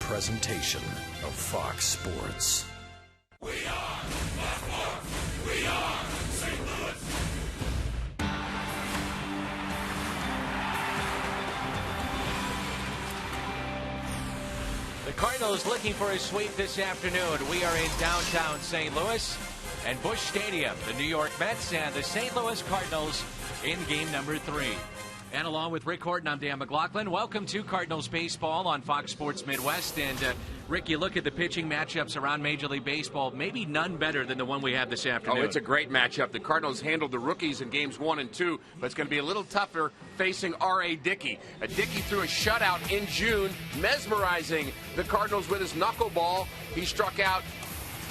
presentation of Fox Sports. We are Fox Sports. We are St. Louis. The Cardinals looking for a sweep this afternoon. We are in downtown St. Louis and Busch Stadium. The New York Mets and the St. Louis Cardinals in game number 3. And along with Rick Horton, I'm Dan McLaughlin. Welcome to Cardinals Baseball on Fox Sports Midwest. And, Rick, you look at the pitching matchups around Major League Baseball, maybe none better than the one we have this afternoon. Oh, it's a great matchup. The Cardinals handled the rookies in games 1 and 2, but it's going to be a little tougher facing R.A. Dickey. Dickey threw a shutout in June, mesmerizing the Cardinals with his knuckleball. He struck out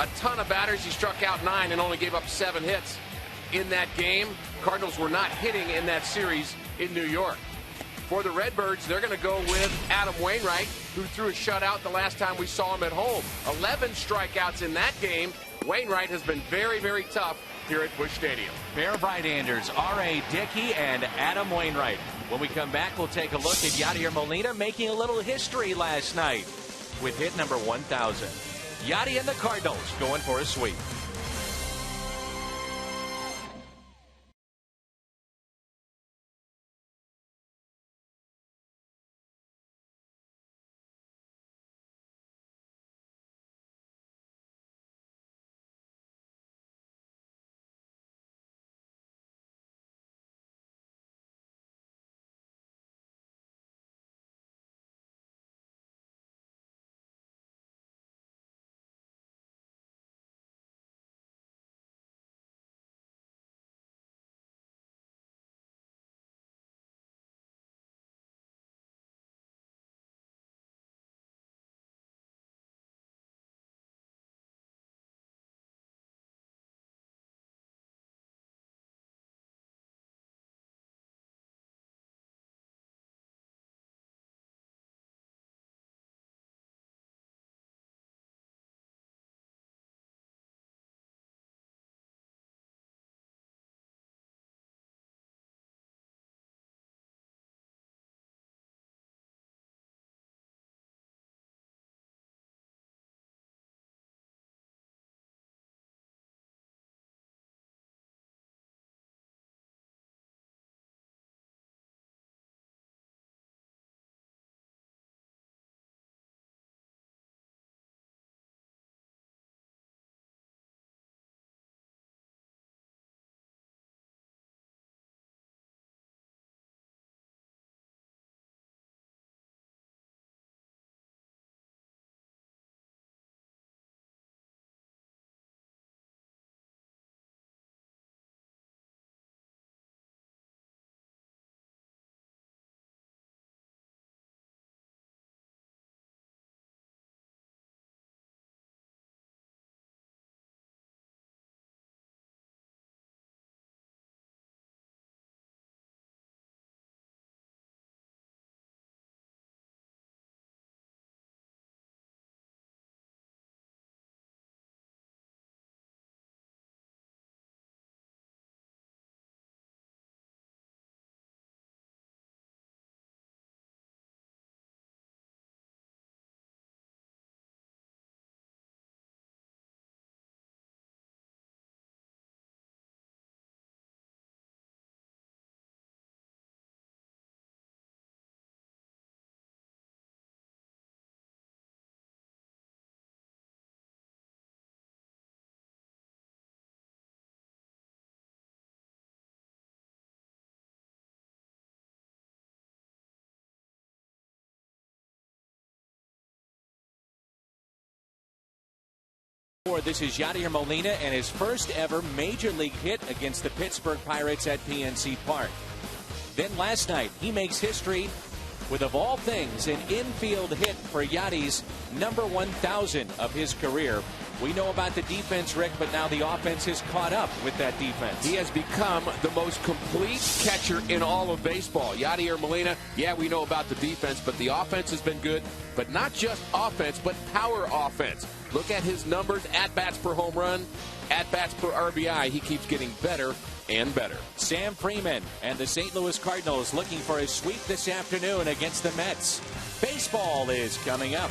a ton of batters. He struck out 9 and only gave up 7 hits in that game. Cardinals were not hitting in that series in New York. For the Redbirds, they're going to go with Adam Wainwright, who threw a shutout the last time we saw him at home. 11 strikeouts in that game. Wainwright has been very, very tough here at Busch Stadium. Pair of right-handers, R.A. Dickey and Adam Wainwright. When we come back, we'll take a look at Yadier Molina making a little history last night with hit number 1,000. Yadi and the Cardinals going for a sweep. This is Yadier Molina and his first ever major league hit against the Pittsburgh Pirates at PNC Park. Then last night, he makes history with, of all things, an infield hit for Yadi's number 1,000 of his career. We know about the defense, Rick, but now the offense has caught up with that defense. He has become the most complete catcher in all of baseball. Yadier Molina, yeah, we know about the defense, but the offense has been good. But not just offense, but power offense. Look at his numbers, at-bats per home run, at-bats per RBI. He keeps getting better and better. Sam Freeman and the St. Louis Cardinals looking for a sweep this afternoon against the Mets. Baseball is coming up.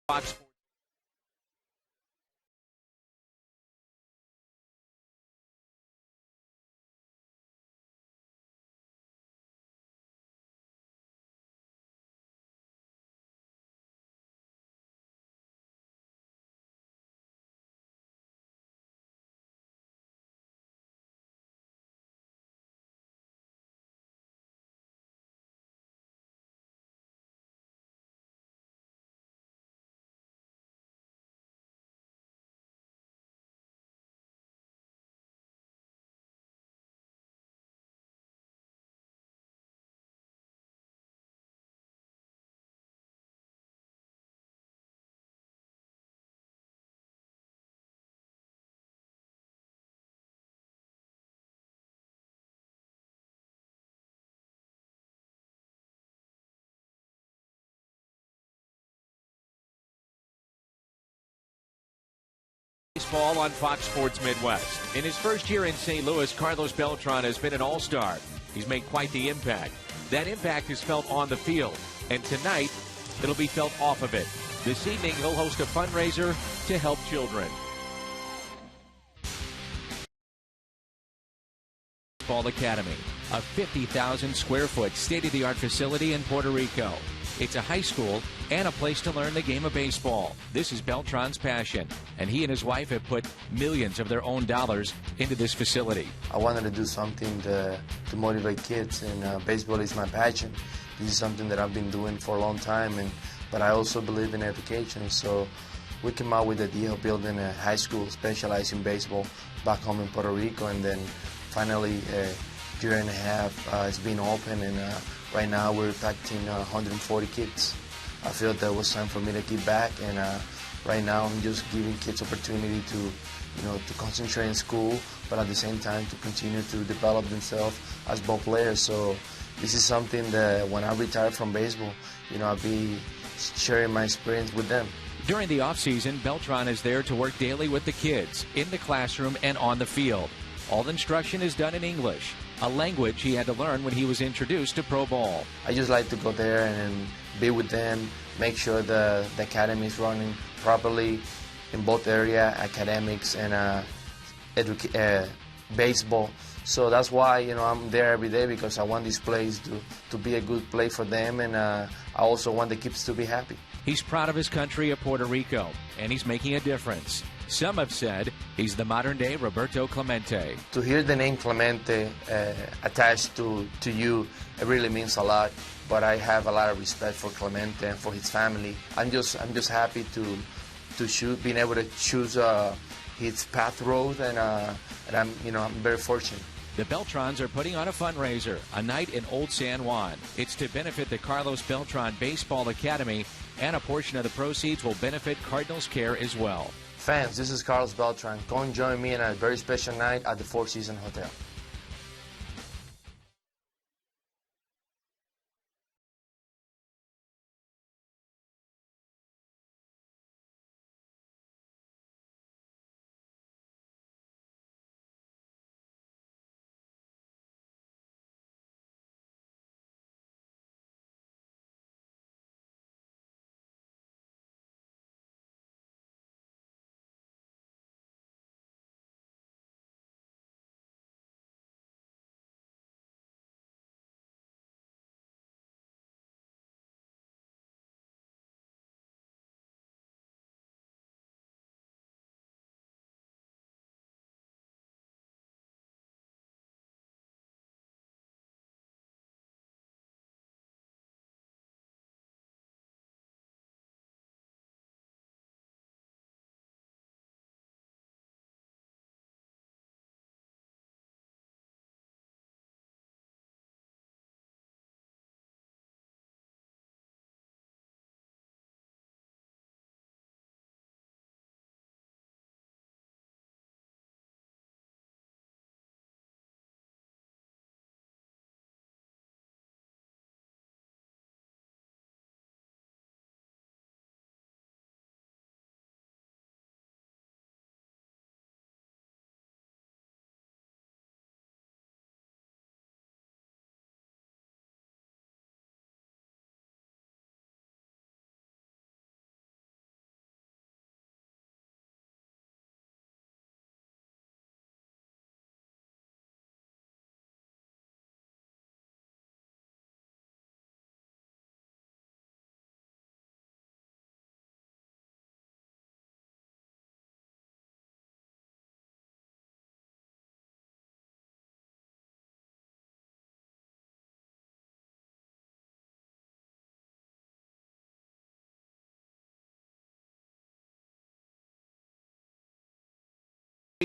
Fox Sports. Baseball on Fox Sports Midwest. In his first year in St. Louis, Carlos Beltran has been an all-star. He's made quite the impact. That impact is felt on the field, and tonight it'll be felt off of it. This evening, he'll host a fundraiser to help children. Baseball Academy, a 50,000 square foot state-of-the-art facility in Puerto Rico. It's a high school and a place to learn the game of baseball. This is Beltran's passion, and he and his wife have put millions of their own dollars into this facility. I wanted to do something to motivate kids, and baseball is my passion. This is something that I've been doing for a long time, but I also believe in education, so we came out with the idea of building a high school specialized in baseball back home in Puerto Rico, and then finally a year and a half it's been open, and right now we're impacting 140 kids. I feel that it was time for me to give back, and right now I'm just giving kids opportunity to concentrate in school, but at the same time to continue to develop themselves as ball players. So this is something that when I retire from baseball, I'll be sharing my experience with them. During the offseason, Beltran is there to work daily with the kids, in the classroom and on the field. All instruction is done in English, a language he had to learn when he was introduced to pro ball. I just like to go there and be with them, make sure the academy is running properly in both area, academics and baseball. So that's why I'm there every day, because I want this place to be a good place for them, and I also want the kids to be happy. He's proud of his country of Puerto Rico, and he's making a difference. Some have said he's the modern-day Roberto Clemente. To hear the name Clemente attached to you, it really means a lot. But I have a lot of respect for Clemente and for his family. I'm just happy to being able to choose his path road, and I'm very fortunate. The Beltrans are putting on a fundraiser, a night in Old San Juan. It's to benefit the Carlos Beltran Baseball Academy, and a portion of the proceeds will benefit Cardinals Care as well. Fans, this is Carlos Beltran. Go and join me on a very special night at the Four Seasons Hotel.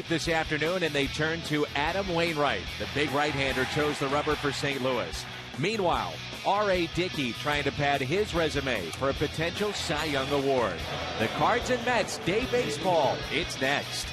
This afternoon, and they turn to Adam Wainwright. The big right-hander chose the rubber for St. Louis. Meanwhile, R.A. Dickey trying to pad his resume for a potential Cy Young award. The Cards and Mets Day Baseball. It's next.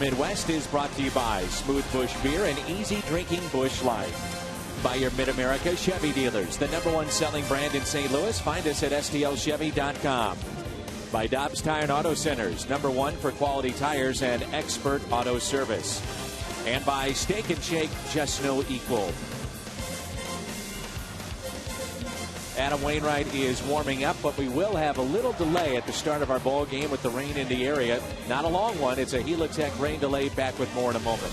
Midwest is brought to you by Smooth Bush Beer and Easy Drinking Bush Light. By your Mid-America Chevy dealers, the #1 selling brand in St. Louis. Find us at stlchevy.com. By Dobbs Tire and Auto Centers, #1 for quality tires and expert auto service. And by Steak and Shake, just no equal. Adam Wainwright is warming up, but we will have a little delay at the start of our ball game with the rain in the area. Not a long one. It's a Helitech rain delay. Back with more in a moment.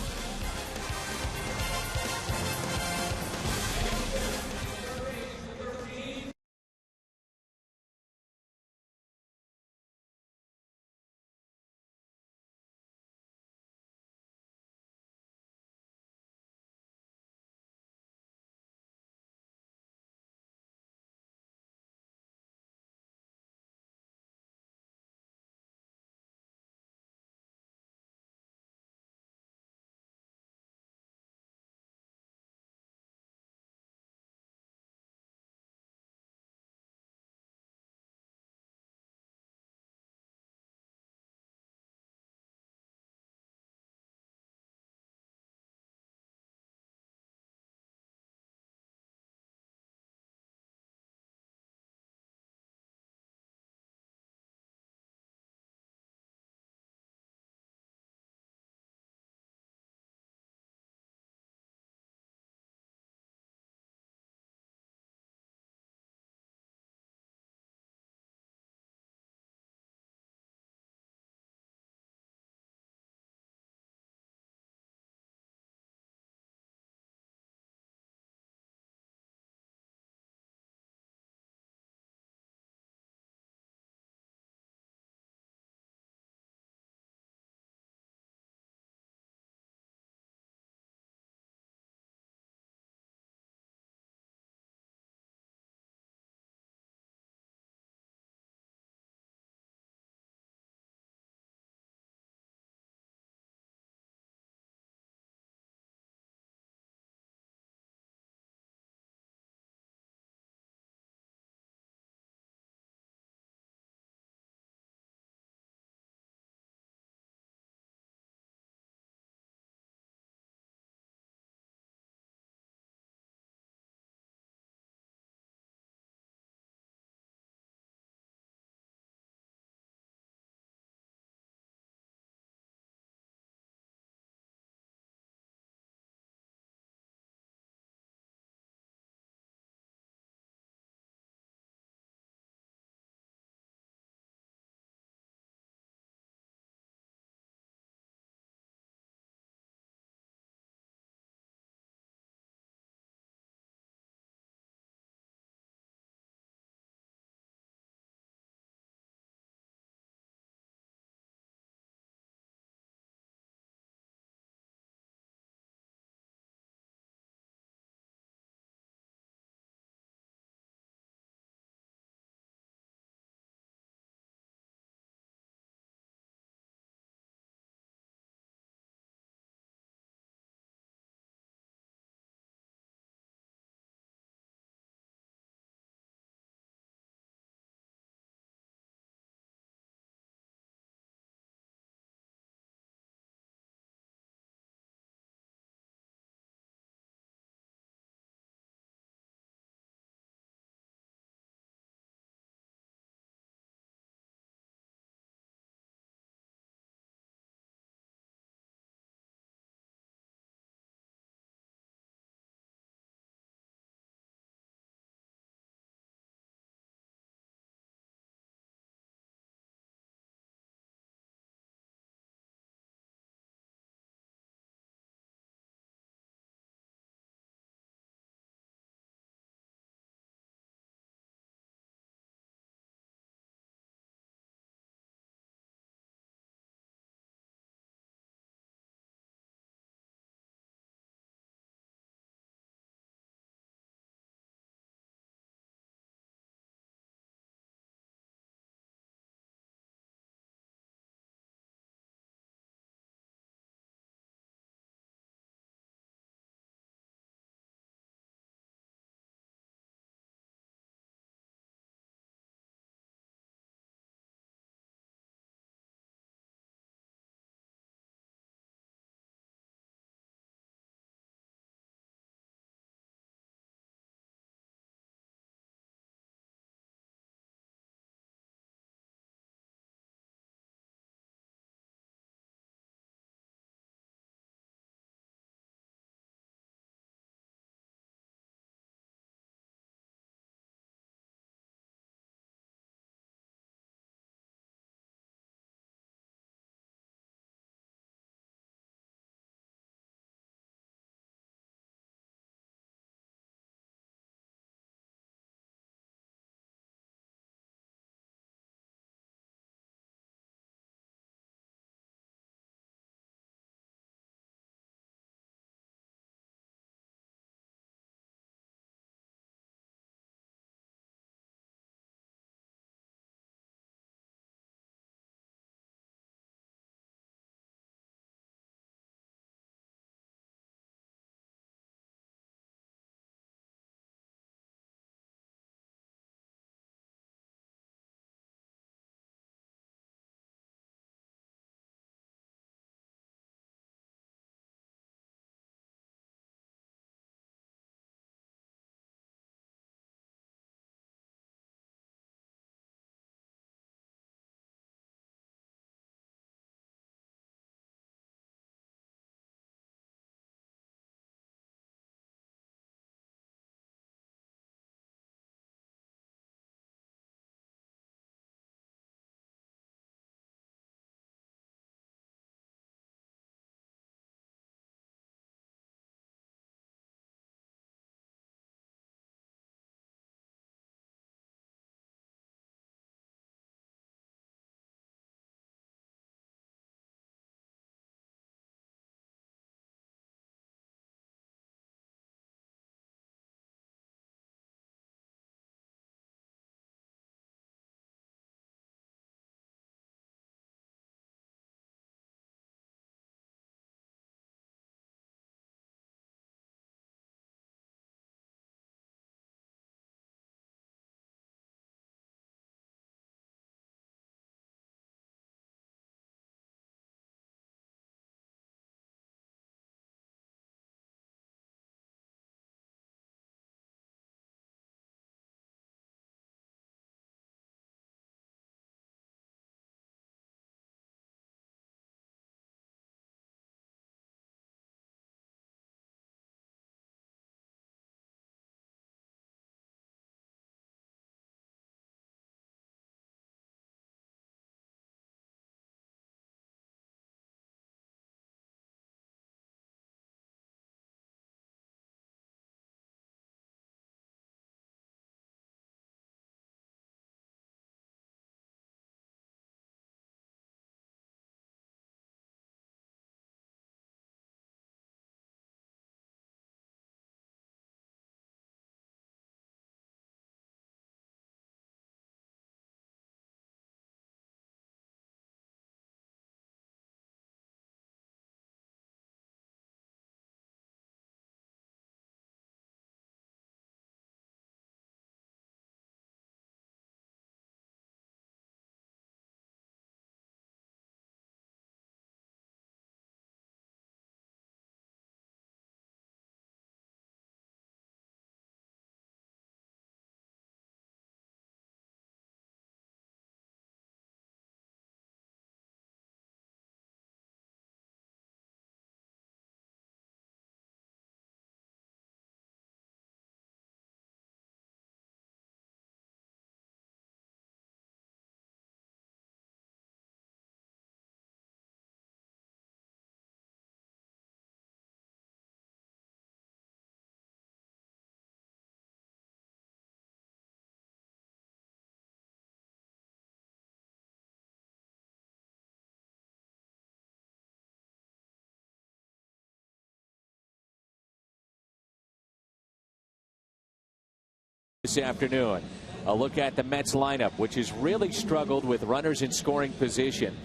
This afternoon. A look at the Mets lineup, which has really struggled with runners in scoring position.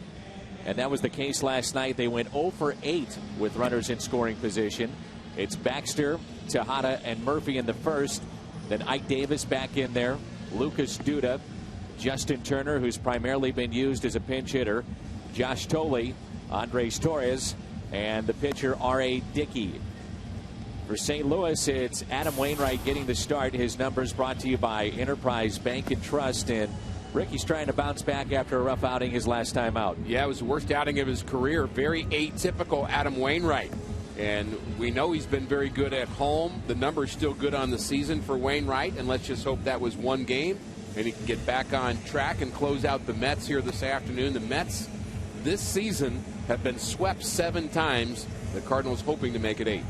And that was the case last night. They went 0 for 8 with runners in scoring position. It's Baxter, Tejada, and Murphy in the first. Then Ike Davis back in there. Lucas Duda, Justin Turner, who's primarily been used as a pinch hitter. Josh Tolley, Andres Torres, and the pitcher R.A. Dickey. For St. Louis, it's Adam Wainwright getting the start. His numbers brought to you by Enterprise Bank and Trust. And Ricky's trying to bounce back after a rough outing his last time out. Yeah, it was the worst outing of his career. Very atypical Adam Wainwright. And we know he's been very good at home. The number's still good on the season for Wainwright. And let's just hope that was one game and he can get back on track and close out the Mets here this afternoon. The Mets this season have been swept 7 times. The Cardinals hoping to make it 8.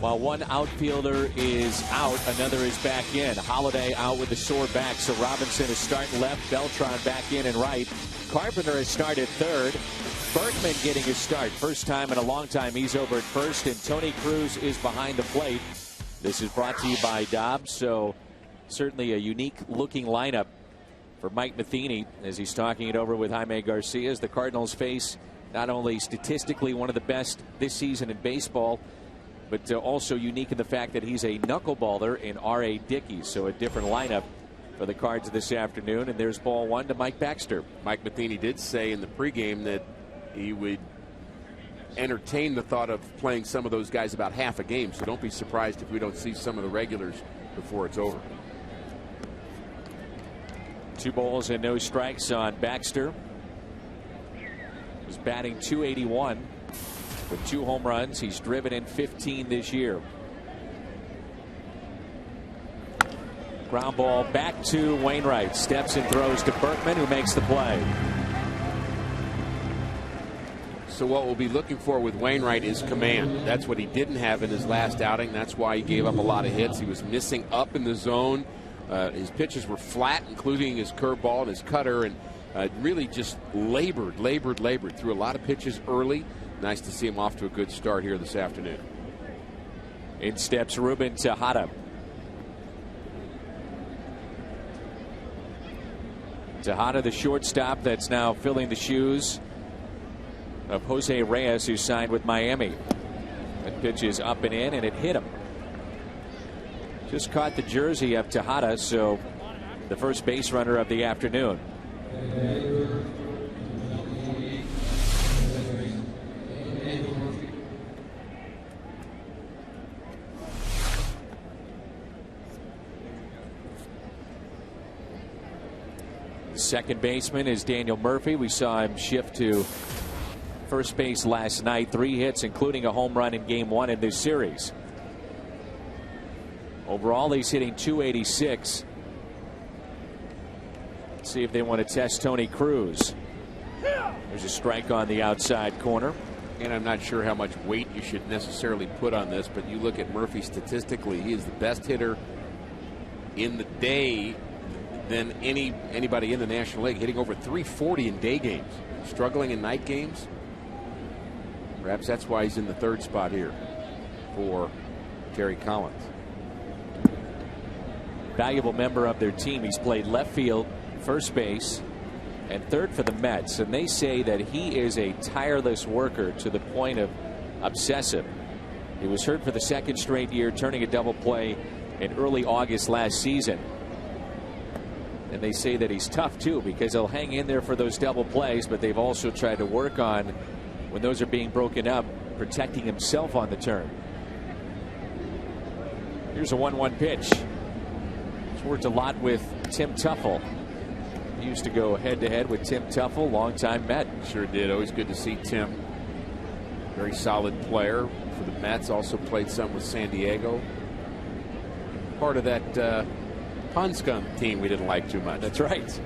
While one outfielder is out, another is back in. Holiday out with a sore back, so Robinson is starting left. Beltran back in and right. Carpenter has started third. Berkman getting his start. First time in a long time he's over at first, and Tony Cruz is behind the plate. This is brought to you by Dobbs, so certainly a unique looking lineup for Mike Matheny as he's talking it over with Jaime Garcia as the Cardinals face not only statistically one of the best this season in baseball, but also unique in the fact that he's a knuckleballer in R.A. Dickey. So a different lineup for the Cards this afternoon. And there's ball 1 to Mike Baxter. Mike Matheny did say in the pregame that he would entertain the thought of playing some of those guys about half a game. So don't be surprised if we don't see some of the regulars before it's over. 2 balls and no strikes on Baxter. He's batting .281. With 2 home runs, he's driven in 15 this year. Ground ball back to Wainwright. Steps and throws to Berkman, who makes the play. So what we'll be looking for with Wainwright is command. That's what he didn't have in his last outing. That's why he gave up a lot of hits. He was missing up in the zone. His pitches were flat, including his curveball and his cutter, and really just labored through a lot of pitches early. Nice to see him off to a good start here this afternoon. In steps Ruben Tejada. Tejada, the shortstop that's now filling the shoes of Jose Reyes, who signed with Miami. That pitch is up and in, and it hit him. Just caught the jersey of Tejada, so the first base runner of the afternoon. Second baseman is Daniel Murphy. We saw him shift to first base last night. 3 hits, including a home run in game 1 in this series. Overall, he's hitting .286. Let's see if they want to test Tony Cruz. There's a strike on the outside corner. And I'm not sure how much weight you should necessarily put on this, but you look at Murphy statistically, he is the best hitter in the day than anybody in the National League, hitting over .340 in day games. Struggling in night games. Perhaps that's why he's in the 3rd spot here for Terry Collins. Valuable member of their team. He's played left field, first base, and 3rd for the Mets. And they say that he is a tireless worker to the point of obsessive. He was hurt for the 2nd straight year, turning a double play in early August last season. And they say that he's tough too, because he'll hang in there for those double plays, but they've also tried to work on, when those are being broken up, protecting himself on the turn. Here's a 1-1 pitch. He's worked a lot with Tim Tuffle. He used to go head-to-head with Tim Tuffle, longtime Met. Sure did. Always good to see Tim. Very solid player for the Mets. Also played some with San Diego. Part of that Ponscom team we didn't like too much. That's right.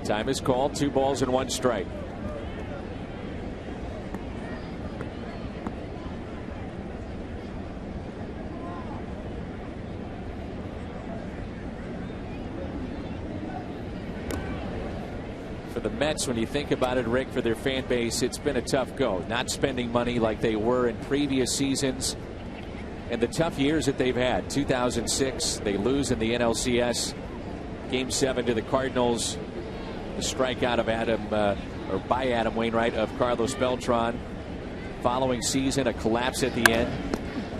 Time is called. 2 balls and 1 strike. For the Mets, when you think about it, Rick, for their fan base, it's been a tough go. Not spending money like they were in previous seasons. and the tough years that they've had. 2006, they lose in the NLCS. Game 7 to the Cardinals. The strikeout of by Adam Wainwright of Carlos Beltran. Following season, a collapse at the end.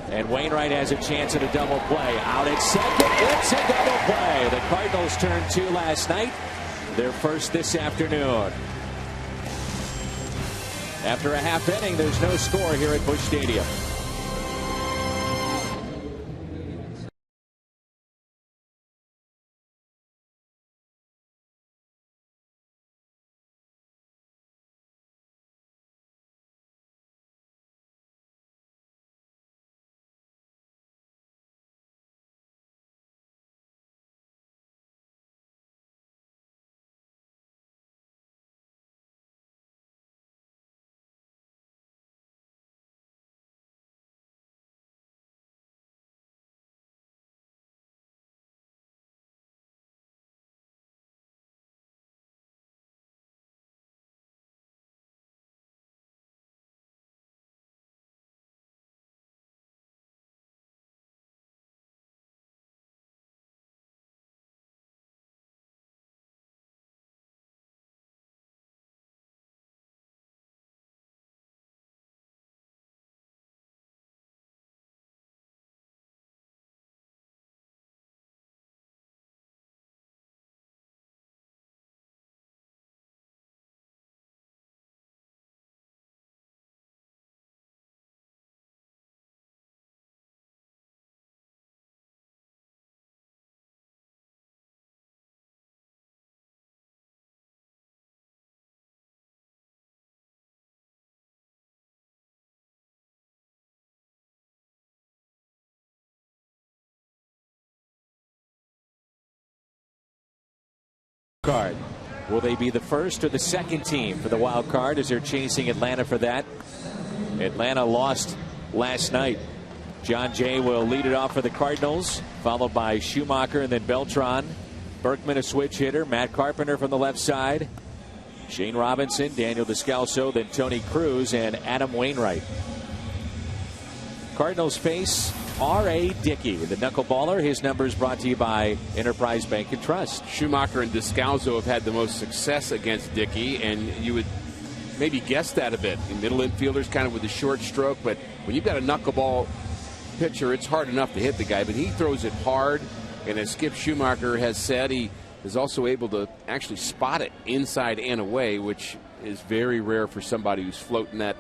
And Wainwright has a chance at a double play. Out at second, it's a double play. The Cardinals turned 2 last night. Their first this afternoon. After a half inning, there's no score here at Busch Stadium. Card. Will they be the first or the second team for the wild card as they're chasing Atlanta for that? Atlanta lost last night. John Jay will lead it off for the Cardinals, followed by Schumacher and then Beltran. Berkman, a switch hitter. Matt Carpenter from the left side. Shane Robinson, Daniel Descalso, then Tony Cruz and Adam Wainwright. Cardinals face R.A. Dickey, the knuckleballer. His numbers brought to you by Enterprise Bank and Trust. Schumacher and Descalso have had the most success against Dickey, and you would maybe guess that a bit. The middle infielders kind of with a short stroke, but when you've got a knuckleball pitcher, it's hard enough to hit the guy, but he throws it hard, and as Skip Schumacher has said, he is also able to actually spot it inside and away, which is very rare for somebody who's floating that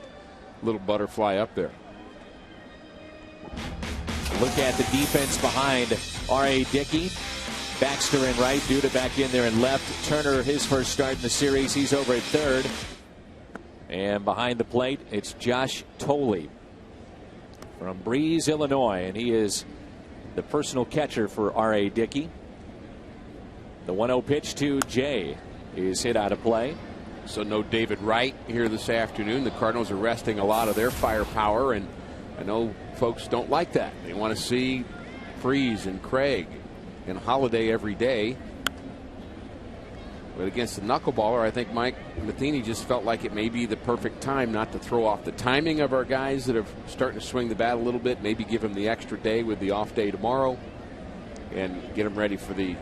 little butterfly up there. Look at the defense behind R.A. Dickey. Baxter in right, Duda back in there in left. Turner, his first start in the series, he's over at third. And behind the plate, it's Josh Tolley from Breeze, Illinois, and he is the personal catcher for R.A. Dickey. The 1-0 pitch to Jay is hit out of play. So no David Wright here this afternoon. The Cardinals are resting a lot of their firepower, and I know folks don't like that. They want to see Freese and Craig and Holiday every day. But against the knuckleballer, I think Mike Matheny just felt like it may be the perfect time not to throw off the timing of our guys that are starting to swing the bat a little bit. Maybe give them the extra day with the off day tomorrow and get them ready for the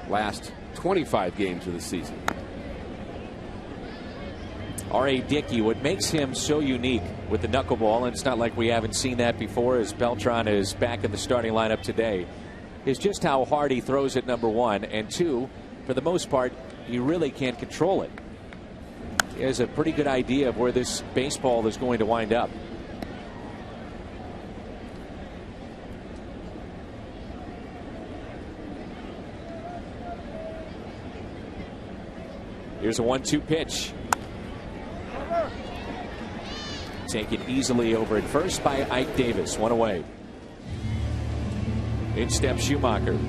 last 25 games of the season. R.A. Dickey, what makes him so unique with the knuckleball, and it's not like we haven't seen that before as Beltran is back in the starting lineup today, is just how hard he throws it, number one, and two, for the most part, he really can't control it. He has a pretty good idea of where this baseball is going to wind up. Here's a 1-2 pitch. Taken easily over at first by Ike Davis. One away. In steps Schumacher.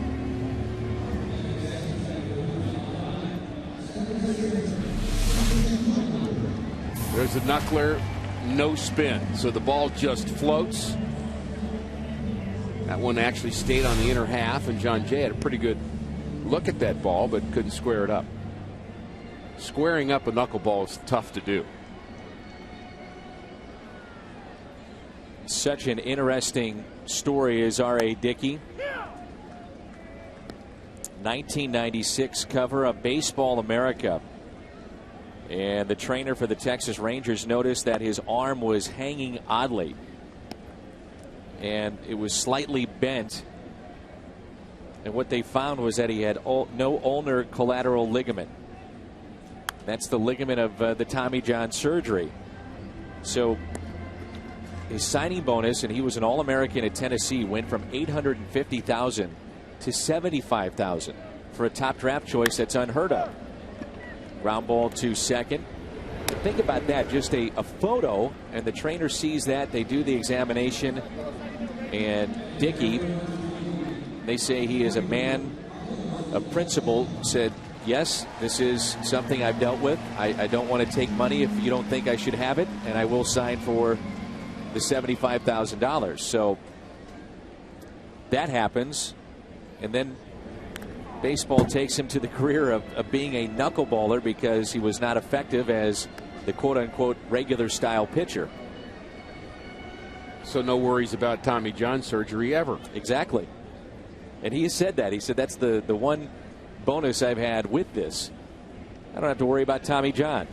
There's a knuckler, no spin, so the ball just floats. That one actually stayed on the inner half, and John Jay had a pretty good look at that ball, but couldn't square it up. Squaring up a knuckleball is tough to do. Such an interesting story is R.A. Dickey. 1996 cover of Baseball America. And the trainer for the Texas Rangers noticed that his arm was hanging oddly. And it was slightly bent. And what they found was that he had no ulnar collateral ligament. That's the ligament of the Tommy John surgery. So his signing bonus, and he was an All-American at Tennessee, went from $850,000 to $75,000 for a top draft choice. That's unheard of. Ground ball to second. But think about that, just a photo, and the trainer sees that. They do the examination, and Dickey, they say he is a man of principle, said, yes, this is something I've dealt with. I don't want to take money if you don't think I should have it, and I will sign for the $75,000. So that happens, and then baseball takes him to the career of being a knuckleballer because he was not effective as the quote-unquote regular style pitcher. So no worries about Tommy John surgery ever. Exactly. And he said that. He said that's the one bonus I've had with this. I don't have to worry about Tommy John.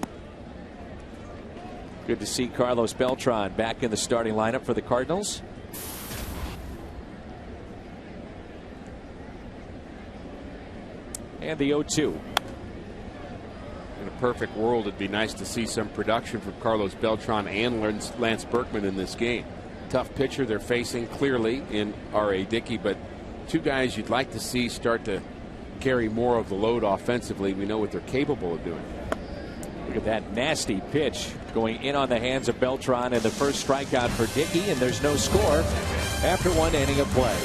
Good to see Carlos Beltran back in the starting lineup for the Cardinals. And the 0-2. In a perfect world, it'd be nice to see some production from Carlos Beltran and Lance Berkman in this game. Tough pitcher they're facing clearly in R.A. Dickey, but two guys you'd like to see start to carry more of the load offensively. We know what they're capable of doing. Look at that nasty pitch going in on the hands of Beltran, and the first strikeout for Dickey, and there's no score after one inning of play.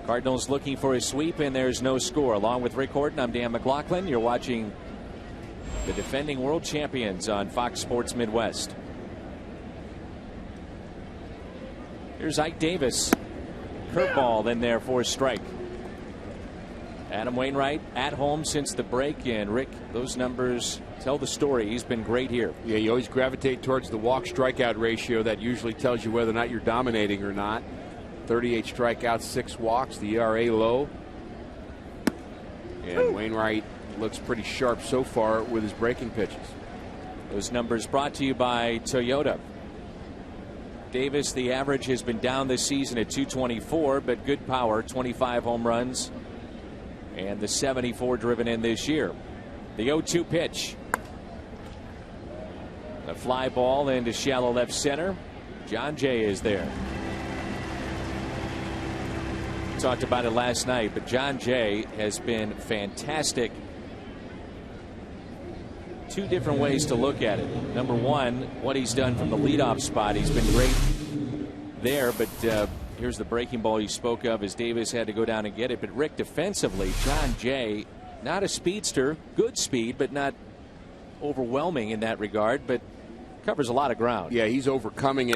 Cardinals looking for a sweep, and there's no score. Along with Rick Horton, I'm Dan McLaughlin. You're watching the defending world champions on Fox Sports Midwest. Here's Ike Davis. Curveball in there for a strike. Adam Wainwright at home since the break, and Rick, those numbers tell the story. He's been great here. Yeah, you always gravitate towards the walk strikeout ratio. That usually tells you whether or not you're dominating or not. 38 strikeouts, 6 walks, the ERA low. And Wainwright looks pretty sharp so far with his breaking pitches. Those numbers brought to you by Toyota. Davis, the average has been down this season at 224, but good power, 25 home runs, and the 74 driven in this year. The 0-2 pitch. A fly ball into shallow left center. John Jay is there. Talked about it last night, but John Jay has been fantastic two different ways to look at it. Number one, what he's done from the leadoff spot. He's been great there, but here's the breaking ball you spoke of as Davis had to go down and get it. But Rick, defensively, John Jay, not a speedster, good speed, but not overwhelming in that regard, but covers a lot of ground. Yeah, he's overcoming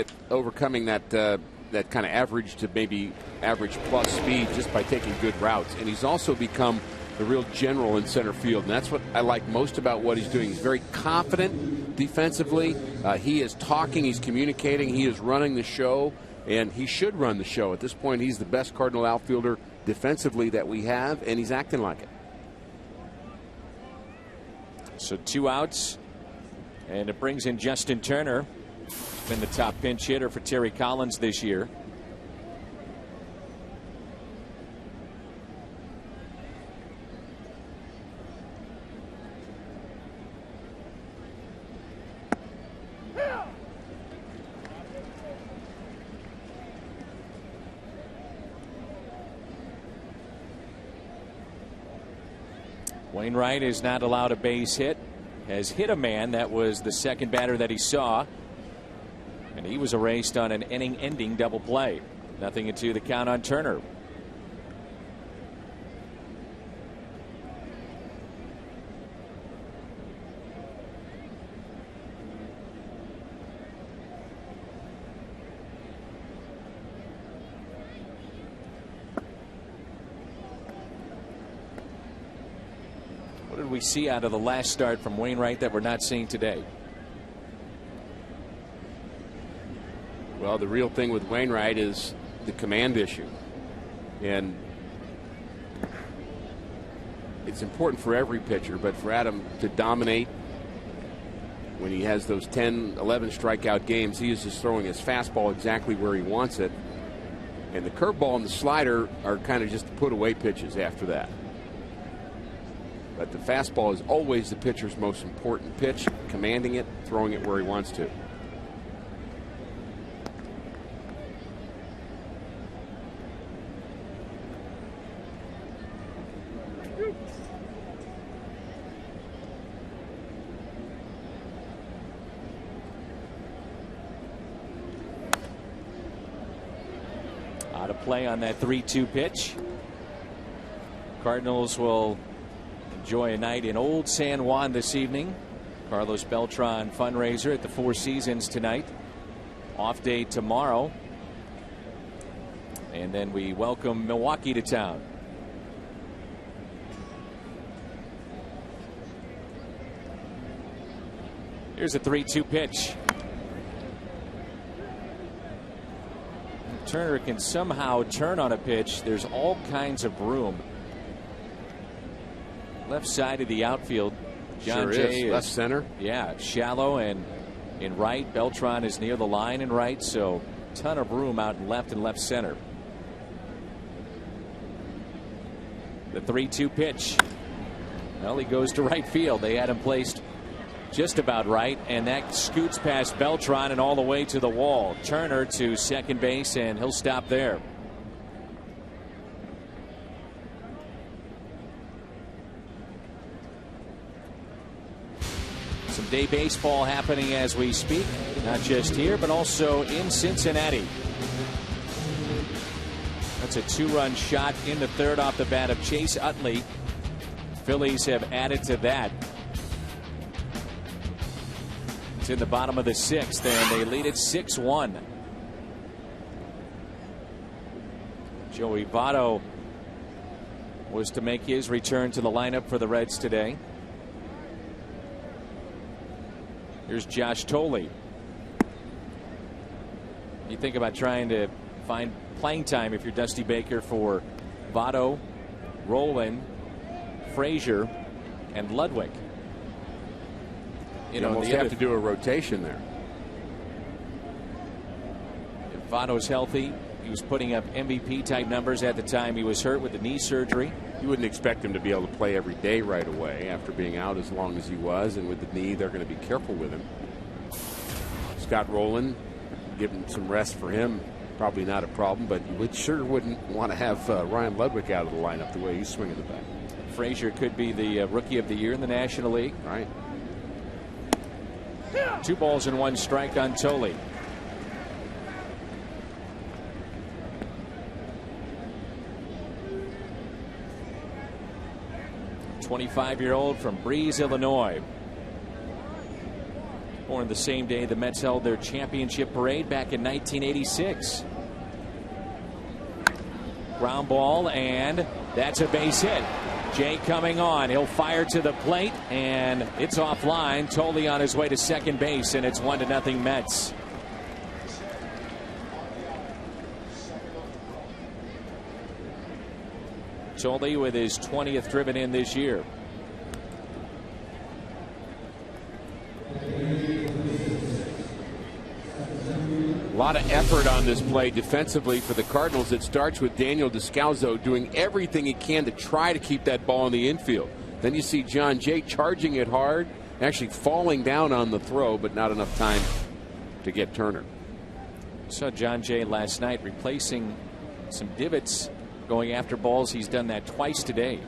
that that kind of average to maybe average plus speed just by taking good routes. And he's also become the real general in center field, and that's what I like most about what he's doing. He's very confident defensively. He is talking, he's communicating, he is running the show, and he should run the show. At this point, he's the best Cardinal outfielder defensively that we have, and he's acting like it. So 2 outs, and it brings in Justin Turner. Been the top pinch hitter for Terry Collins this year. Wainwright is not allowed a base hit. Has hit a man. That was the second batter that he saw. And he was erased on an inning-ending double play. 0-2 the count on Turner. What did we see out of the last start from Wainwright that we're not seeing today? Well, the real thing with Wainwright is the command issue. And it's important for every pitcher, but for Adam to dominate when he has those 10, 11 strikeout games, he is just throwing his fastball exactly where he wants it. And the curveball and the slider are kind of just put away pitches after that. But the fastball is always the pitcher's most important pitch, commanding it, throwing it where he wants to. Out of play on that 3-2 pitch. Cardinals will enjoy a night in Old San Juan this evening. Carlos Beltran fundraiser at the Four Seasons tonight. Off day tomorrow. And then we welcome Milwaukee to town. Here's a 3-2 pitch. Turner can somehow turn on a pitch. There's all kinds of room. Left side of the outfield. John Sure Jay is left center. Yeah, shallow and in right. Beltran is near the line in right, so ton of room out in left and left center. The 3-2 pitch. Well, he goes to right field. They had him placed just about right, and that scoots past Beltran and all the way to the wall. Turner to second base, and he'll stop there. Some day baseball happening as we speak, not just here, but also in Cincinnati. That's a 2-run shot in the third off the bat of Chase Utley. Phillies have added to that. It's in the bottom of the 6th, and they lead it 6-1. Joey Votto was to make his return to the lineup for the Reds today. Here's Josh Tolley. You think about trying to find playing time if you're Dusty Baker for Votto, Rowland, Frazier, and Ludwig. You almost have to do a rotation there. If Votto's healthy, he was putting up MVP type numbers at the time he was hurt with the knee surgery. You wouldn't expect him to be able to play every day right away after being out as long as he was, and with the knee, they're going to be careful with him. Scott Rowland, giving some rest for him, probably not a problem, but you sure wouldn't want to have Ryan Ludwig out of the lineup the way he's swinging the bat. Frazier could be the Rookie of the Year in the National League. Right. 2 balls and 1 strike on Tolley. A 25-year-old from Breeze, Illinois. Born the same day the Mets held their championship parade back in 1986. Ground ball, and that's a base hit. Jay coming on. He'll fire to the plate, and it's offline. Tolley on his way to second base, and it's 1-0 Mets. Tolley with his 20th driven in this year. A lot of effort on this play defensively for the Cardinals. It starts with Daniel Descalzo doing everything he can to try to keep that ball in the infield. Then you see John Jay charging it hard, actually falling down on the throw, but not enough time to get Turner. Saw John Jay last night replacing some divots going after balls. He's done that twice today.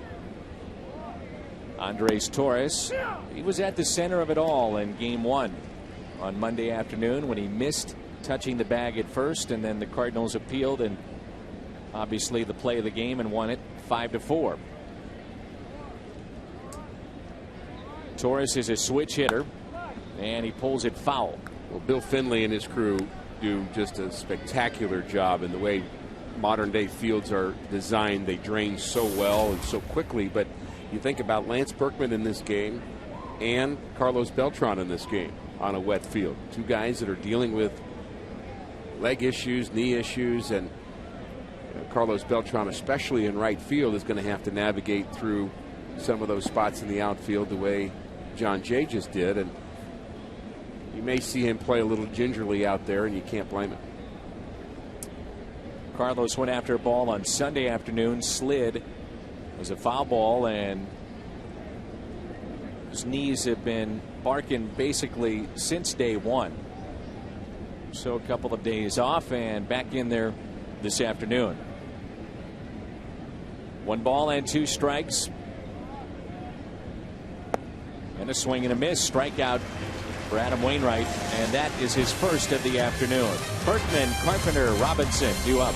Andres Torres, he was at the center of it all in Game 1 on Monday afternoon when he missed touching the bag at first, and then the Cardinals appealed, and obviously the play of the game, and won it 5-4. Torres is a switch hitter, and he pulls it foul. Well, Bill Finley and his crew do just a spectacular job in the way modern day fields are designed. They drain so well and so quickly, but you think about Lance Berkman in this game and Carlos Beltran in this game on a wet field. 2 guys that are dealing with leg issues, knee issues, and Carlos Beltran, especially in right field, is going to have to navigate through some of those spots in the outfield the way John Jay just did, and you may see him play a little gingerly out there, and you can't blame him. Carlos went after a ball on Sunday afternoon, slid. It was a foul ball, and his knees have been barking basically since day 1. So a couple of days off and back in there this afternoon. 1 ball and 2 strikes. And a swing and a miss. Strikeout for Adam Wainwright, and that is his first of the afternoon. Berkman, Carpenter, Robinson due up.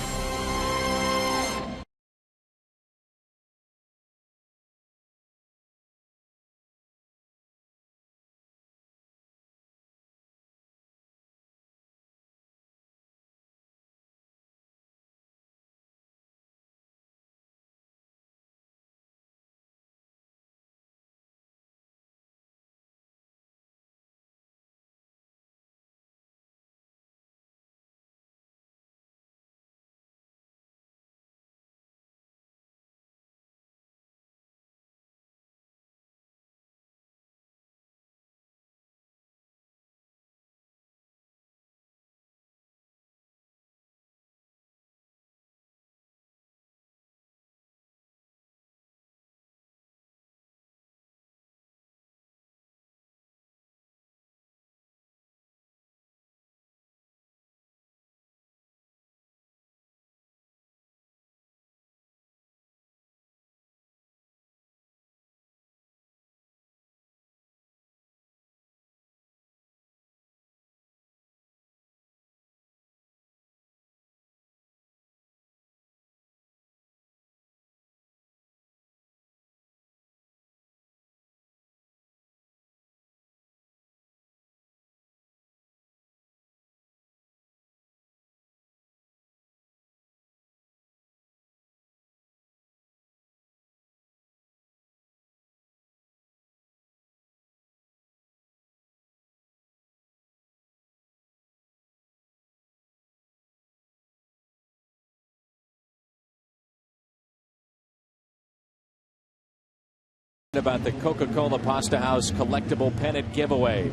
About the Coca-Cola Pasta House collectible pennant giveaway,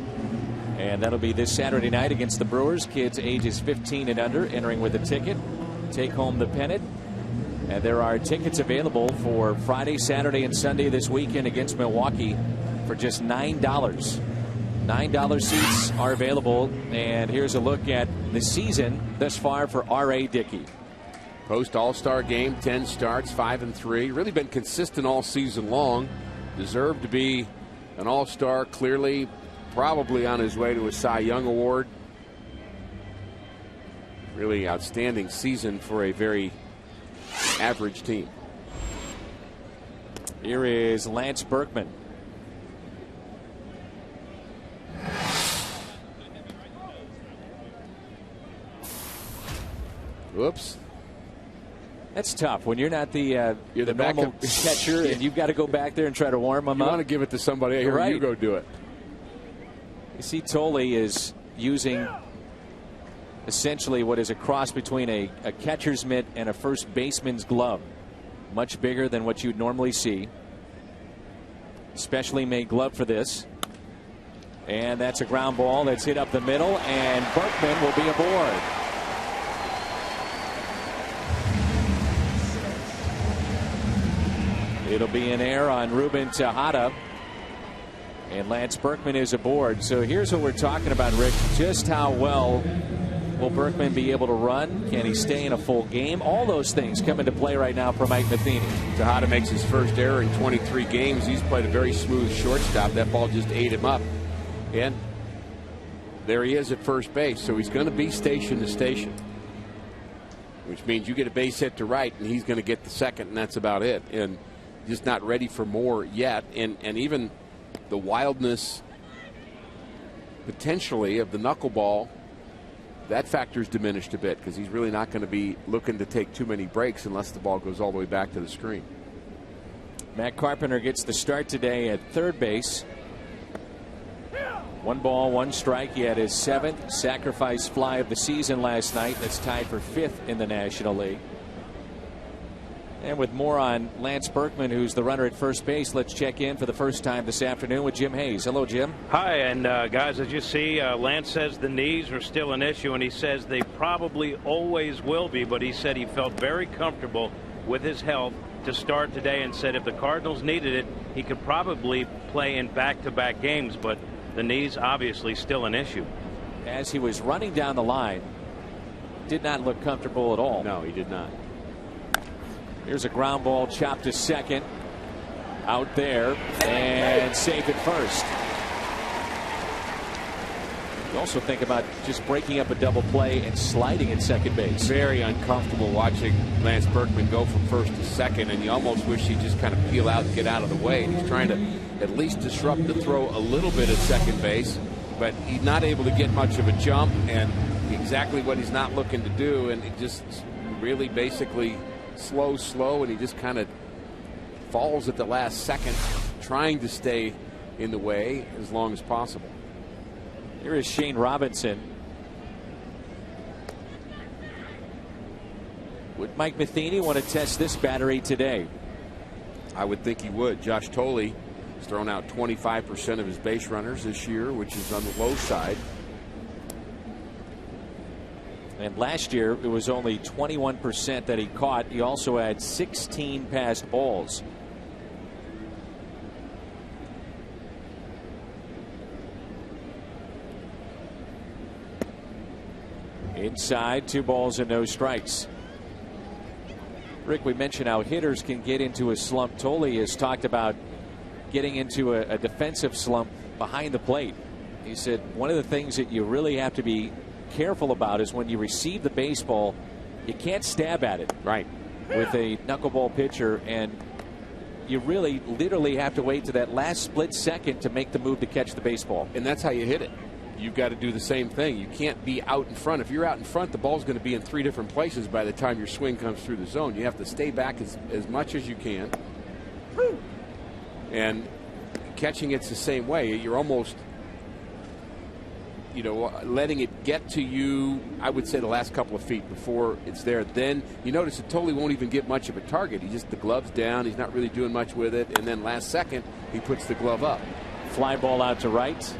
and that'll be this Saturday night against the Brewers. Kids ages 15 and under entering with a ticket take home the pennant, and there are tickets available for Friday, Saturday, and Sunday this weekend against Milwaukee for just $9. $9 seats are available, and here's a look at the season thus far for R.A. Dickey. Post All-Star game, 10 starts, 5-3. Really been consistent all season long. Deserved to be an All-Star, clearly probably on his way to a Cy Young Award. Really outstanding season for a very average team. Here is Lance Berkman. Whoops. That's tough when you're not the normal catcher and you've got to go back there and try to warm them up. You want to give it to somebody here. Right. You go do it. You see, Tolle is using essentially what is a cross between a catcher's mitt and a first baseman's glove. Much bigger than what you'd normally see. Specially made glove for this. And that's a ground ball that's hit up the middle, and Berkman will be aboard. It'll be an error on Ruben Tejada. And Lance Berkman is aboard. So here's what we're talking about, Rick. Just how well will Berkman be able to run? Can he stay in a full game? All those things come into play right now for Mike Matheny. Tejada makes his first error in 23 games. He's played a very smooth shortstop. That ball just ate him up. And there he is at first base. So he's going to be station to station, which means you get a base hit to right, and he's going to get the second, and that's about it. And just not ready for more yet. And even the wildness potentially of the knuckleball, that factor's diminished a bit because he's really not going to be looking to take too many breaks unless the ball goes all the way back to the screen. Matt Carpenter gets the start today at third base. 1 ball, 1 strike. He had his 7th sacrifice fly of the season last night. That's tied for 5th in the National League. And with more on Lance Berkman, who's the runner at first base, let's check in for the first time this afternoon with Jim Hayes. Hello, Jim. Hi, and guys, as you see, Lance says the knees are still an issue, and he says they probably always will be, but he said he felt very comfortable with his health to start today and said if the Cardinals needed it, he could probably play in back-to-back games, but the knees obviously still an issue. As he was running down the line, did not look comfortable at all. No, he did not. Here's a ground ball chopped to second. Out there and safe at first. You also think about just breaking up a double play and sliding at second base. Very uncomfortable watching Lance Berkman go from first to second, and you almost wish he'd just kind of peel out and get out of the way. And he's trying to at least disrupt the throw a little bit at second base, but he's not able to get much of a jump, and exactly what he's not looking to do, and it just really basically slow, and he just kind of falls at the last second, trying to stay in the way as long as possible. Here is Shane Robinson. Would Mike Matheny want to test this battery today? I would think he would. Josh Tolle has thrown out 25% of his base runners this year, which is on the low side. And last year, it was only 21% that he caught. He also had 16 passed balls. Inside, 2 balls and no strikes. Rick, we mentioned how hitters can get into a slump. Tolle has talked about getting into a defensive slump behind the plate. He said one of the things that you really have to be careful about is when you receive the baseball, you can't stab at it. Right. With a knuckleball pitcher, and you really literally have to wait to that last split second to make the move to catch the baseball. And that's how you hit it. You've got to do the same thing. You can't be out in front. If you're out in front, the ball's going to be in 3 different places by the time your swing comes through the zone. You have to stay back as much as you can. And catching it's the same way. You're almost, letting it get to you, I would say, the last couple of feet before it's there. Then you notice it totally won't even get much of a target. The glove's down. He's not really doing much with it. And then last second, he puts the glove up. Fly ball out to right.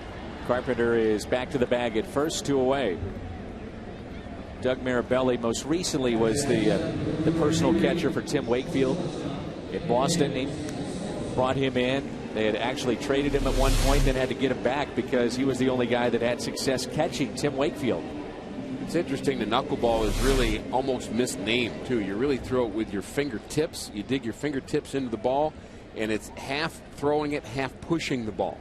Carpenter is back to the bag at first, 2 away. Doug Mirabelli most recently was the personal catcher for Tim Wakefield in Boston. He brought him in. They had actually traded him at one point, then had to get him back because he was the only guy that had success catching Tim Wakefield. It's interesting, the knuckleball is really almost misnamed, too. You really throw it with your fingertips. You dig your fingertips into the ball, and it's half throwing it, half pushing the ball.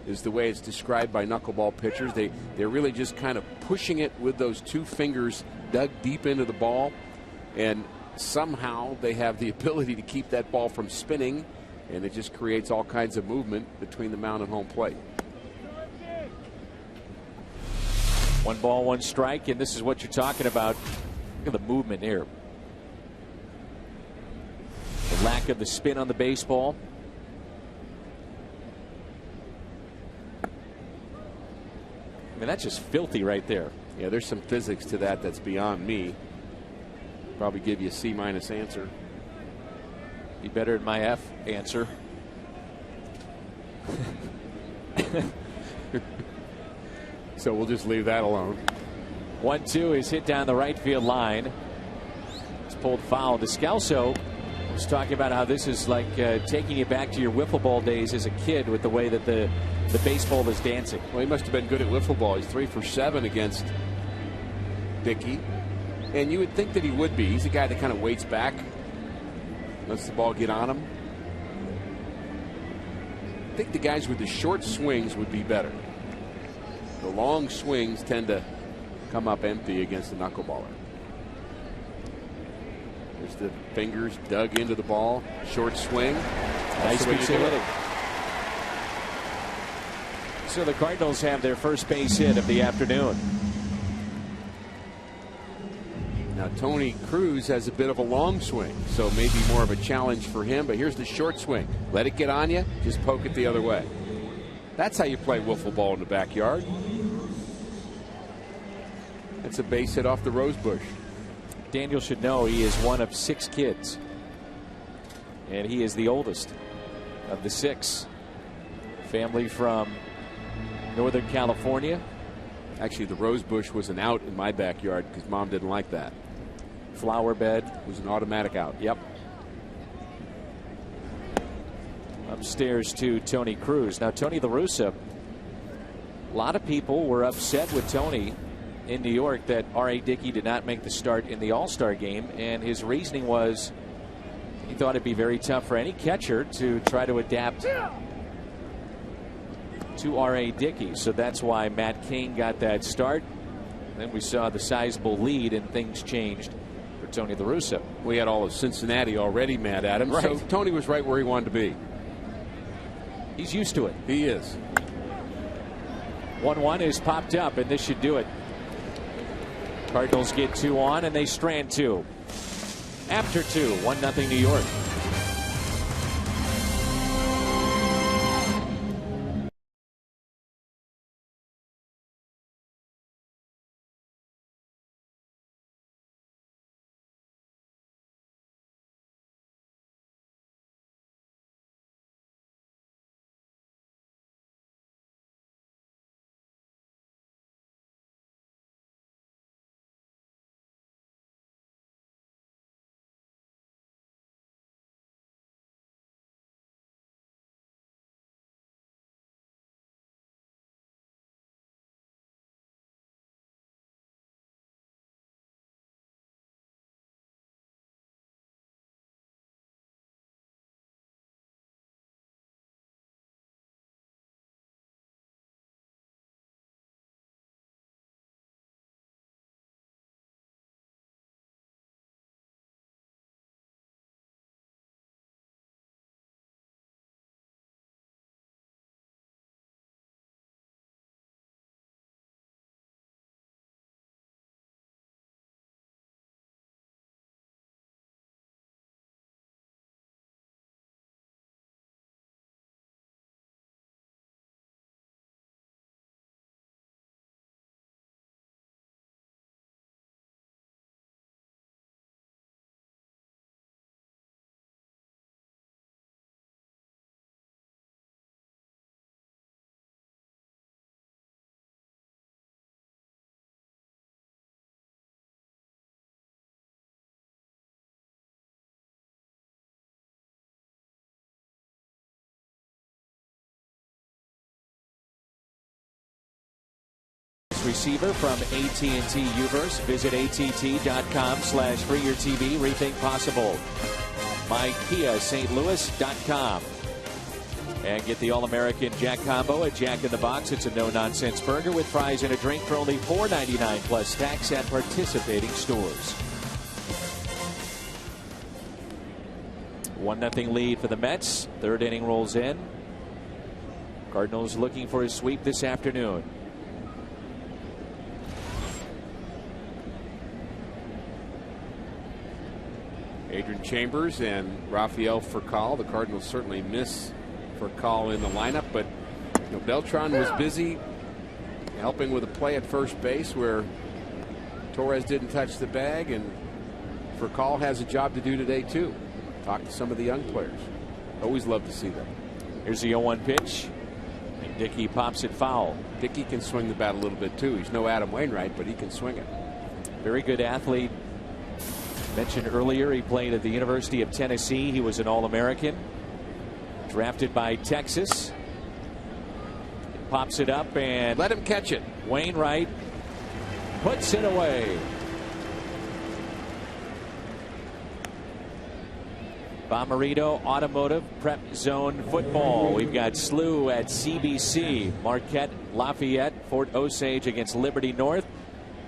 is the way it's described by knuckleball pitchers. They're really just kind of pushing it with those 2 fingers dug deep into the ball, and somehow they have the ability to keep that ball from spinning, and it just creates all kinds of movement between the mound and home plate. 1 ball, 1 strike, and this is what you're talking about. Look at the movement here. The lack of the spin on the baseball. I mean, that's just filthy right there. Yeah, there's some physics to that that's beyond me. Probably give you a C- answer. Be better than my F answer. So we'll just leave that alone. 1-2 is hit down the right field line. It's pulled foul. Descalso was talking about how this is like taking you back to your wiffle ball days as a kid with the way that the baseball is dancing. Well, he must have been good at wiffle ball. He's 3 for 7 against Dickey. And you would think that he would be. He's a guy that kind of waits back, lets the ball get on him. I think the guys with the short swings would be better. The long swings tend to come up empty against the knuckleballer. There's the fingers dug into the ball. Short swing. Nice piece of hitting. So the Cardinals have their first base hit of the afternoon. Now Tony Cruz has a bit of a long swing, so maybe more of a challenge for him. But here's the short swing. Let it get on you. Just poke it the other way. That's how you play wiffle ball in the backyard. That's a base hit off the rose bush. Daniel should know he is one of 6 kids, and he is the oldest of the 6. Family from Northern California. Actually, the rose bush was an out in my backyard because Mom didn't like that. Flower bed was an automatic out. Yep. Upstairs to Tony Cruz. Now, Tony La Russa, a lot of people were upset with Tony in New York that R.A. Dickey did not make the start in the All-Star game, and his reasoning was he thought it'd be very tough for any catcher to try to adapt to R.A. Dickey. So that's why Matt Cain got that start. Then we saw the sizable lead, and things changed for Tony La Russa. We had all of Cincinnati already mad at him, right. So Tony was right where he wanted to be. He's used to it. He is. 1-1 is popped up, and this should do it. Cardinals get 2 on, and they strand 2. After 2, 1-0 New York. Receiver from AT&T Uverse. Visit att.com/freeyourtv. Rethink possible. MyKiaSt.Louis.com. And get the All-American Jack Combo at Jack in the Box. It's a no-nonsense burger with fries and a drink for only $4.99 plus tax at participating stores. 1-0 lead for the Mets. Third inning rolls in. Cardinals looking for a sweep this afternoon. Adrian Chambers and Rafael Furcal. The Cardinals certainly miss Furcal in the lineup, but Beltran was busy helping with a play at first base where Torres didn't touch the bag, and Furcal has a job to do today too. Talk to some of the young players. Always love to see that. Here's the 0-1 pitch. And Dickey pops it foul. Dickey can swing the bat a little bit too. He's no Adam Wainwright, but he can swing it. Very good athlete. Mentioned earlier, he played at the University of Tennessee. He was an All-American. Drafted by Texas. Pops it up and let him catch it. Wainwright puts it away. Bomarito Automotive Prep Zone Football. We've got SLU at CBC. Marquette, Lafayette, Fort Osage against Liberty North.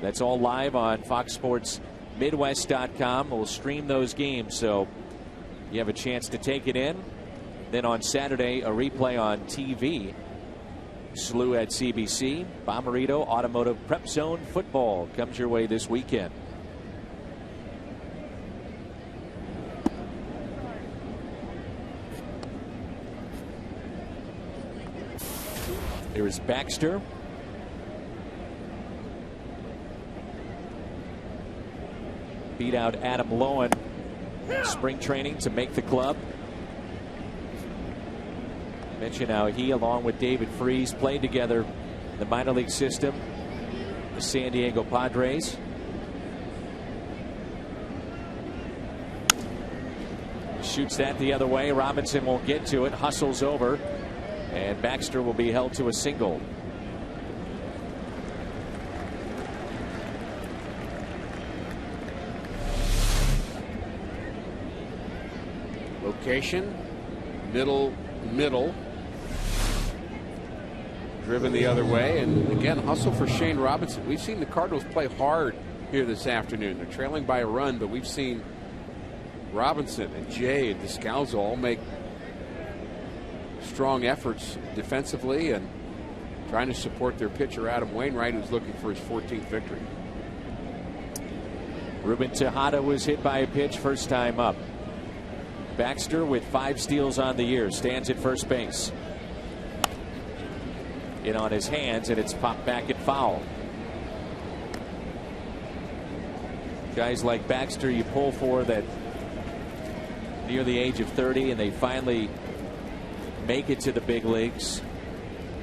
That's all live on Fox Sports Midwest.com. We'll stream those games, so you have a chance to take it in. Then on Saturday, a replay on TV. SLU at CBC. Bomarito Automotive Prep Zone Football comes your way this weekend. Here's Baxter. Beat out Adam Lowen. Spring training to make the club. Mention how he, along with David Freese, played together in the minor league system. The San Diego Padres. Shoots that the other way. Robinson won't get to it. Hustles over. And Baxter will be held to a single. Location, middle. Driven the other way, and again, hustle for Shane Robinson. We've seen the Cardinals play hard here this afternoon. They're trailing by a run, but we've seen Robinson and Jay and Descalzo all make strong efforts defensively and trying to support their pitcher Adam Wainwright, who's looking for his 14th victory. Ruben Tejada was hit by a pitch first time up. Baxter with 5 steals on the year stands at first base. In on his hands, and it's popped back at foul. Guys like Baxter you pull for that near the age of 30 and they finally make it to the big leagues.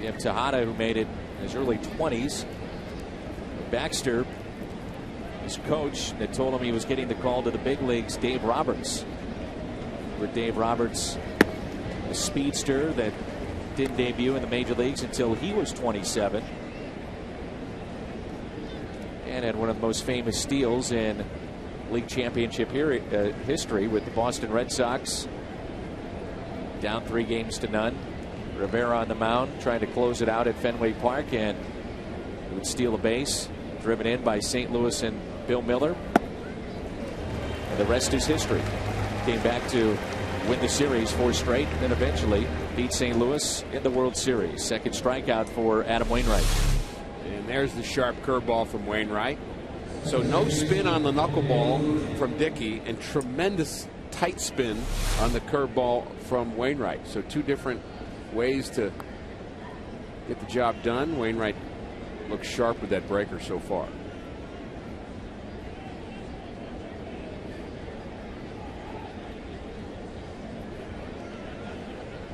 You have Tejada, who made it in his early 20s. Baxter, his coach that told him he was getting the call to the big leagues, Dave Roberts. With Dave Roberts, a speedster that didn't debut in the major leagues until he was 27. And had one of the most famous steals in league championship history with the Boston Red Sox. Down 3-0. Rivera on the mound trying to close it out at Fenway Park, and he would steal a base. Driven in by St. Louis and Bill Miller. And the rest is history. Came back to win the series 4 straight, and then eventually beat St. Louis in the World Series. Second strikeout for Adam Wainwright. And there's the sharp curveball from Wainwright. So no spin on the knuckleball from Dickey, and tremendous tight spin on the curveball from Wainwright. So 2 different ways to get the job done. Wainwright looks sharp with that breaker so far.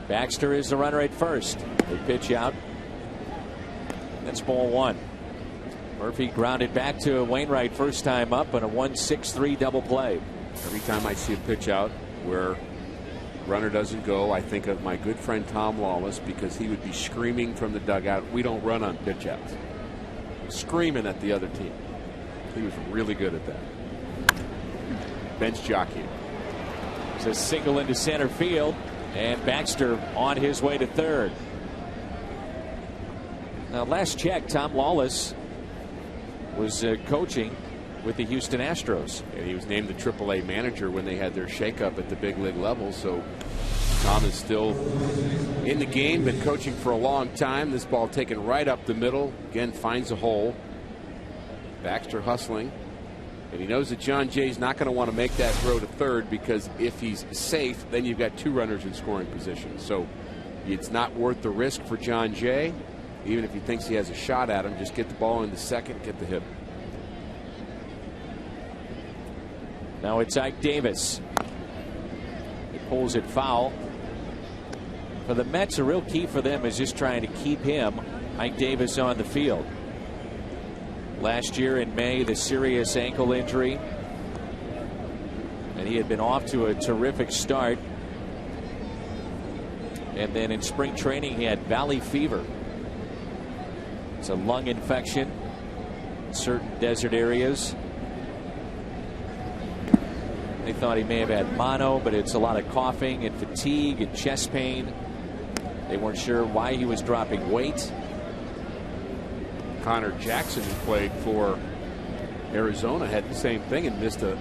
Baxter is the runner at first. They pitch out. That's ball 1. Murphy grounded back to Wainwright first time up on a 1-6-3 double play. Every time I see a pitch out where runner doesn't go, I think of my good friend Tom Lawless, because he would be screaming from the dugout, "We don't run on pitch outs." Screaming at the other team. He was really good at that. Bench jockey. It's a single into center field. And Baxter on his way to third. Now, last check, Tom Lawless was coaching with the Houston Astros. And he was named the AAA manager when they had their shakeup at the big league level. So Tom is still in the game, been coaching for a long time. This ball taken right up the middle. Again, finds a hole. Baxter hustling. And he knows that John Jay's not going to want to make that throw to third, because if he's safe, then you've got 2 runners in scoring position. So it's not worth the risk for John Jay. Even if he thinks he has a shot at him, just get the ball in the second, get the hit. Now it's Ike Davis. He pulls it foul. For the Mets, a real key for them is just trying to keep him, Ike Davis, on the field. Last year in May, the serious ankle injury, and he had been off to a terrific start. And then in spring training, he had valley fever. It's a lung infection in certain desert areas. They thought he may have had mono, but it's a lot of coughing and fatigue and chest pain. They weren't sure why he was dropping weight. Connor Jackson, who played for Arizona, had the same thing and missed a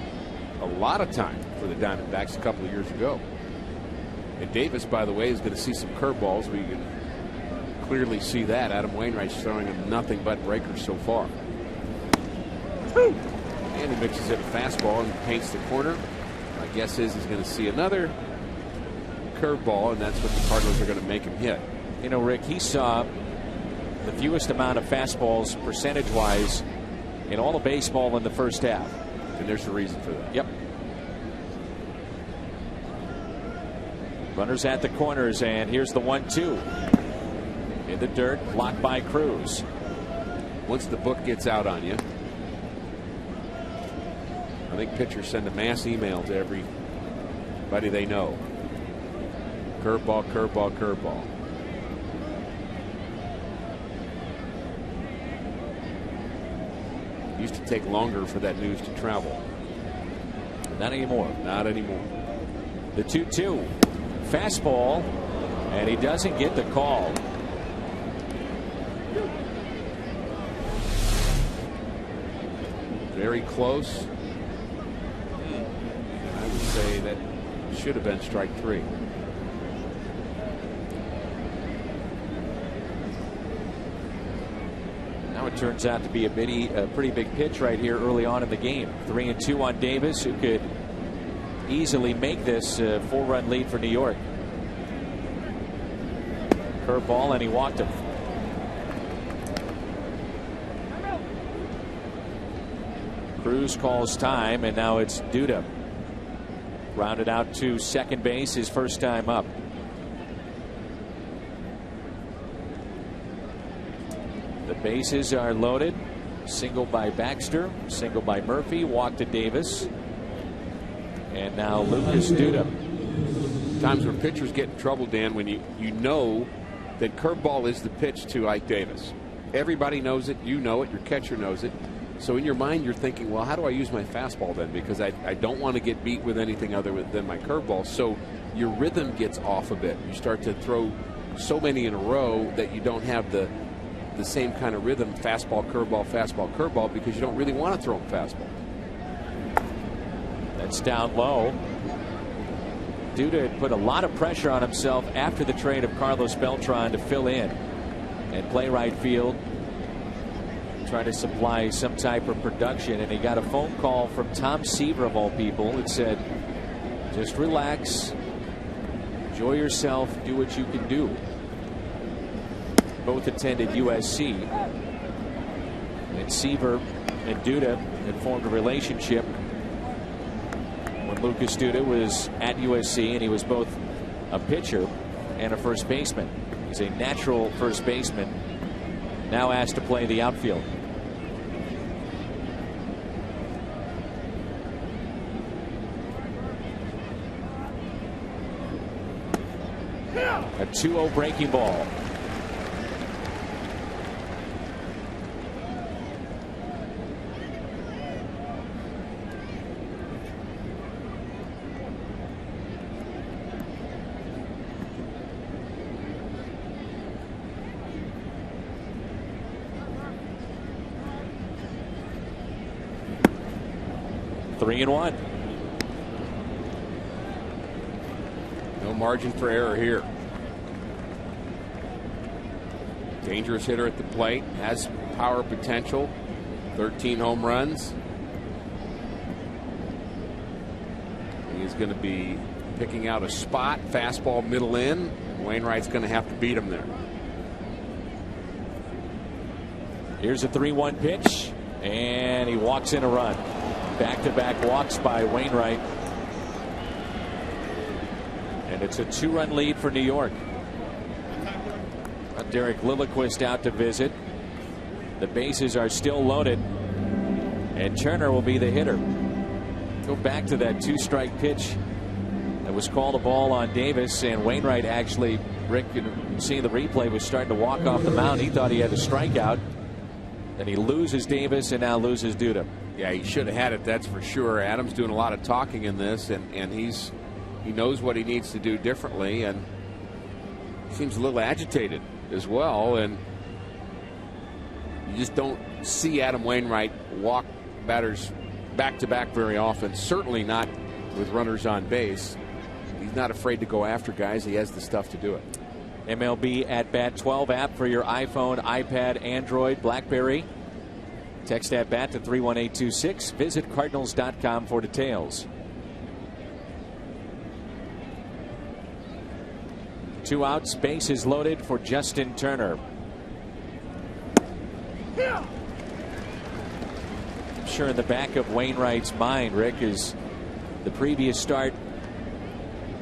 lot of time for the Diamondbacks a couple of years ago. And Davis, by the way, is going to see some curveballs. We can clearly see that. Adam Wainwright's throwing him nothing but breakers so far. And he mixes in a fastball and paints the corner. My guess is he's going to see another curveball, and that's what the Cardinals are going to make him hit. You know, Rick, he saw the fewest amount of fastballs percentage-wise in all of baseball in the first half. And there's a reason for that. Yep. Runners at the corners, and here's the 1-2. In the dirt, blocked by Cruz. Once the book gets out on you, I think pitchers send a mass email to everybody they know. Curveball, curveball, curveball. Used to take longer for that news to travel. Not anymore. Not anymore. The 2-2. Fastball, and he doesn't get the call. Very close. I would say that should have been strike 3. Now it turns out to be a pretty big pitch right here early on in the game. 3-2 on Davis, who could easily make this 4-run lead for New York. Curveball, and he walked him. Cruz calls time, and now it's Duda. Rounded out to second base, his first time up. The bases are loaded. Single by Baxter, single by Murphy, walk to Davis. And now Lucas Duda. Times when pitchers get in trouble, Dan, when you know that curveball is the pitch to Ike Davis. Everybody knows it. You know it. Your catcher knows it. So in your mind, you're thinking, well, how do I use my fastball then? Because I don't want to get beat with anything other than my curveball. So your rhythm gets off a bit. You start to throw so many in a row that you don't have the same kind of rhythm, fastball, curveball, because you don't really want to throw them fastball. That's down low. Duda had put a lot of pressure on himself after the trade of Carlos Beltran to fill in and play right field, trying to supply some type of production, and he got a phone call from Tom Seaver of all people that said, just relax, enjoy yourself, do what you can do. Both attended USC, and Seaver and Duda had formed a relationship when Lucas Duda was at USC, and he was both a pitcher and a first baseman. He's a natural first baseman, now asked to play the outfield. A 2-0 breaking ball. 3-1. No margin for error here. Dangerous hitter at the plate, has power potential, 13 home runs. He's going to be picking out a spot, fastball middle in. Wainwright's going to have to beat him there. Here's a 3-1 pitch, and he walks in a run. Back-to-back walks by Wainwright. And it's a 2-run lead for New York. Derek Lilliquist out to visit. The bases are still loaded, and Turner will be the hitter. Go back to that 2-strike pitch that was called a ball on Davis, and Wainwright actually, Rick, seeing the replay, was starting to walk off the mound. He thought he had a strikeout. Then he loses Davis and now loses Duda. Yeah, he should have had it, that's for sure. Adams doing a lot of talking in this, and he knows what he needs to do differently, and seems a little agitated as well. And you just don't see Adam Wainwright walk batters back to back very often, certainly not with runners on base. He's not afraid to go after guys. He has the stuff to do it. MLB At Bat 12 app for your iPhone, iPad, Android, BlackBerry. Text At Bat to 31826. Visit Cardinals.com for details. 2 outs, base is loaded for Justin Turner. I'm sure in the back of Wainwright's mind, Rick, is the previous start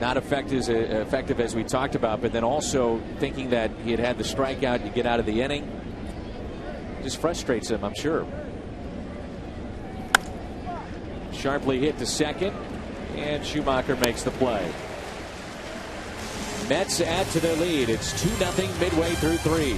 not effective as we talked about, but then also thinking that he had the strikeout, you get out of the inning. Just frustrates him, I'm sure. Sharply hit to second, and Schumacher makes the play. Mets add to their lead. It's 2-0 midway through 3.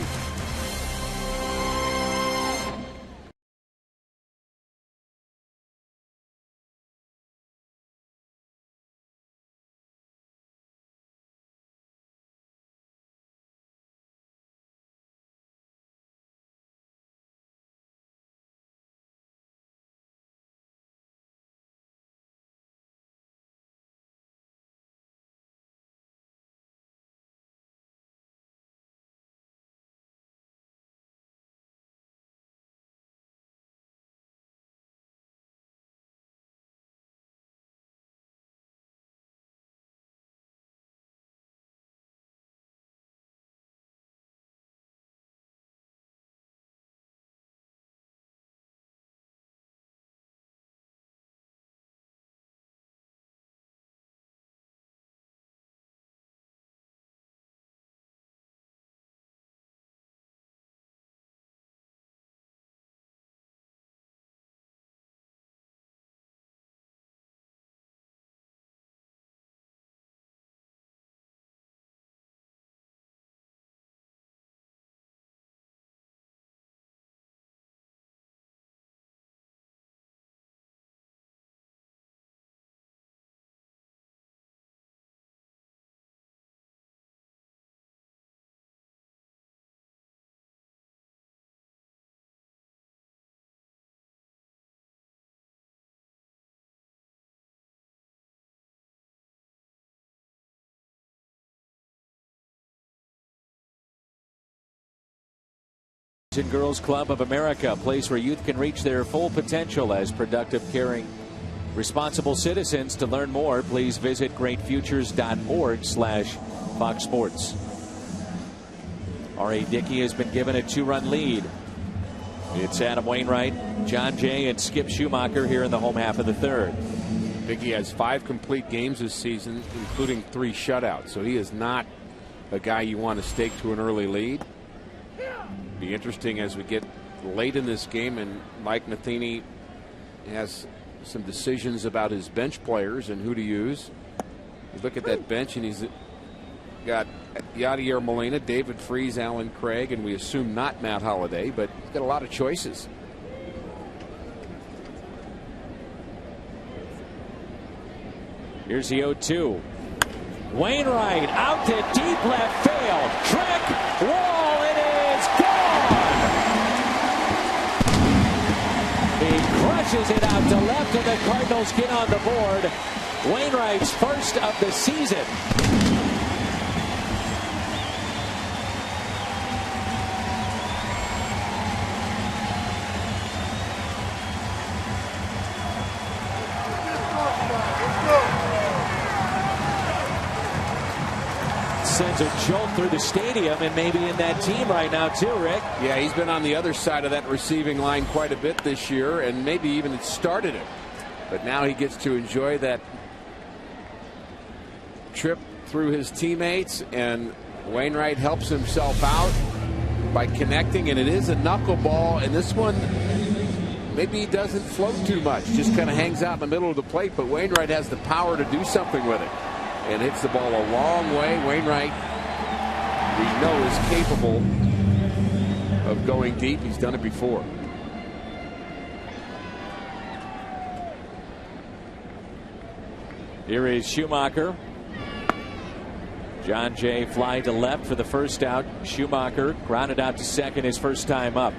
Girls Club of America, a place where youth can reach their full potential as productive, caring, responsible citizens. To learn more, please visit greatfutures.org/Fox Sports. R.A. Dickey has been given a 2-run lead. It's Adam Wainwright, John Jay, and Skip Schumacher here in the home half of the third. Dickey has 5 complete games this season, including 3 shutouts, so he is not a guy you want to stake to an early lead. Be interesting as we get late in this game, and Mike Matheny has some decisions about his bench players and who to use. You look at that bench, and he's got Yadier Molina, David Freese, Alan Craig, and we assume not Matt Holliday, but he's got a lot of choices. Here's the 0-2. Wainwright out to deep left field. Trick wall, it is gone. The crushes it out to left, and the Cardinals get on the board. Wainwright's first of the season. Sends a jolt through the stadium, and maybe in that team right now too, Rick. Yeah, he's been on the other side of that receiving line quite a bit this year, and maybe even started it. But now he gets to enjoy that trip through his teammates, and Wainwright helps himself out by connecting, and it is a knuckleball, and this one maybe he doesn't float too much, just kind of hangs out in the middle of the plate, but Wainwright has the power to do something with it and hits the ball a long way. Wainwright, we know, is capable of going deep. He's done it before. Here is Schumacher. John Jay flying to left for the first out. Schumacher grounded out to second his first time up.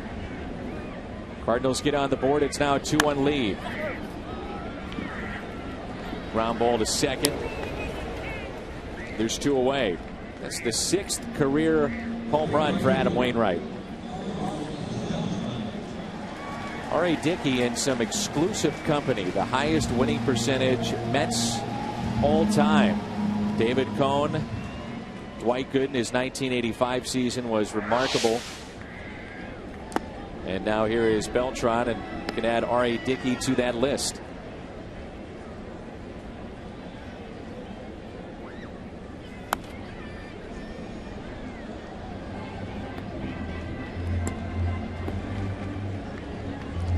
Cardinals get on the board. It's now a 2-1 lead. Ground ball to second. There's two away. That's the 6th career home run for Adam Wainwright. R.A. Dickey in some exclusive company. The highest winning percentage Mets all time. David Cohn, Dwight Gooden, his 1985 season was remarkable. And now here is Beltran, and you can add R.A. Dickey to that list.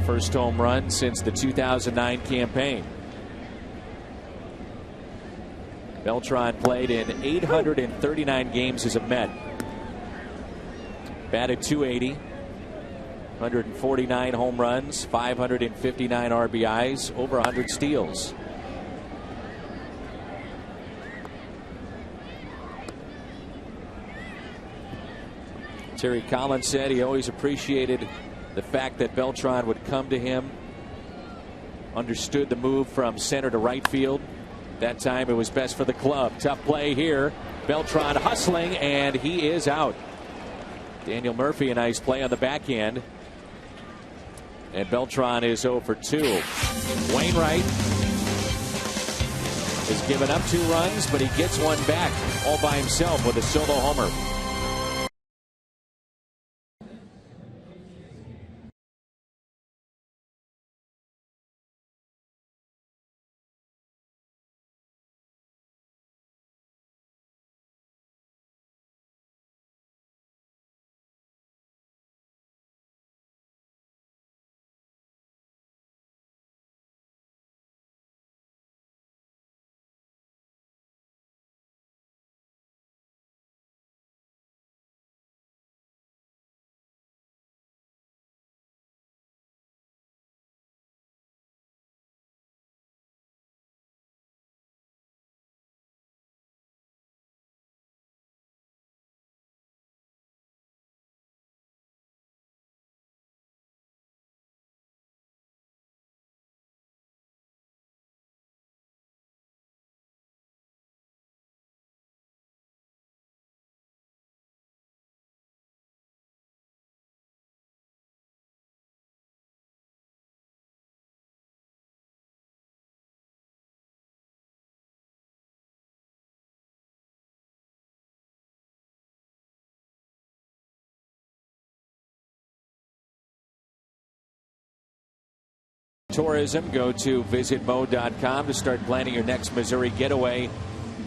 First home run since the 2009 campaign. Beltran played in 839 games as a Met. Batted .280, 149 home runs, 559 RBIs, over 100 steals. Terry Collins said he always appreciated the fact that Beltran would come to him, understood the move from center to right field. That time it was best for the club. Tough play here. Beltran hustling, and he is out. Daniel Murphy, a nice play on the backhand. And Beltran is 0 for 2. Wainwright has given up 2 runs, but he gets one back all by himself with a solo homer. Tourism, go to visitmo.com to start planning your next Missouri getaway.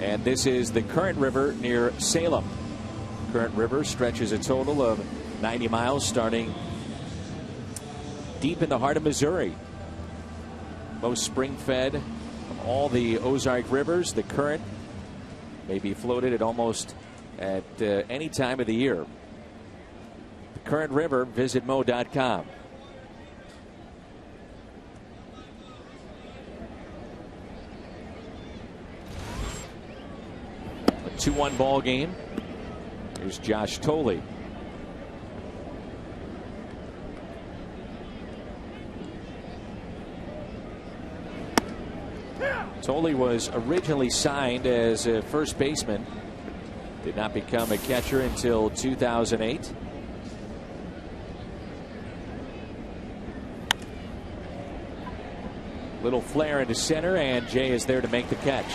And this is the Current River near Salem. Current River stretches a total of 90 miles starting deep in the heart of Missouri. Most spring-fed of all the Ozark rivers. The current may be floated at almost at any time of the year. The Current River, visitmo.com. A 2-1 ball game. Here's Josh Tolley. Tolley was originally signed as a first baseman. Did not become a catcher until 2008. Little flare into center, and Jay is there to make the catch.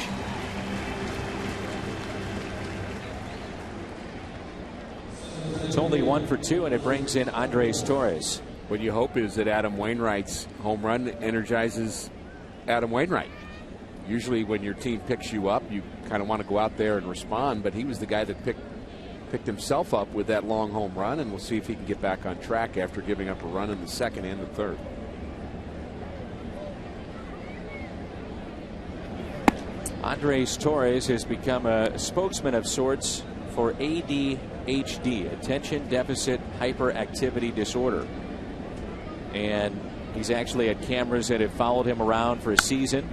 Tolley 1 for 2, and it brings in Andres Torres. What you hope is that Adam Wainwright's home run energizes Adam Wainwright. Usually when your team picks you up, you kind of want to go out there and respond, but he was the guy that picked himself up with that long home run, and we'll see if he can get back on track after giving up a run in the second and the third. Andres Torres has become a spokesman of sorts for ADHD, Attention Deficit Hyperactivity Disorder. And he's actually had cameras that have followed him around for a season.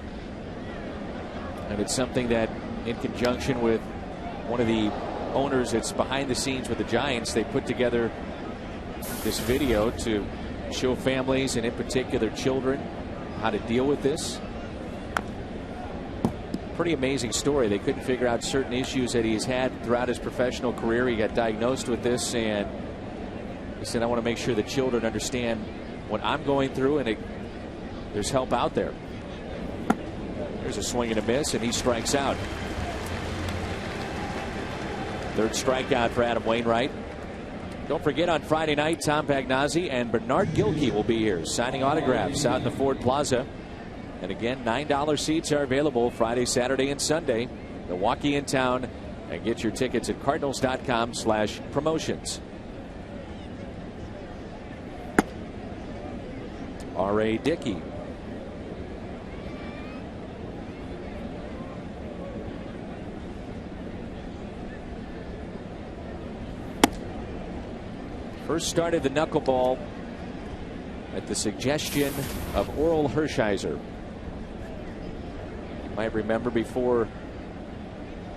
And it's something that, in conjunction with one of the owners that's behind the scenes with the Giants, they put together this video to show families, and in particular children, how to deal with this. Pretty amazing story. They couldn't figure out certain issues that he's had throughout his professional career. He got diagnosed with this, and he said, I want to make sure the children understand what I'm going through, and there's help out there. There's a swing and a miss, and he strikes out. Third strikeout for Adam Wainwright. Don't forget, on Friday night, Tom Pagnozzi and Bernard Gilkey will be here signing autographs out in the Ford Plaza. And again, $9 seats are available Friday, Saturday, and Sunday. Milwaukee in town. And get your tickets at cardinals.com/promotions. R.A. Dickey. First started the knuckleball at the suggestion of Oral Hershiser. You might remember, before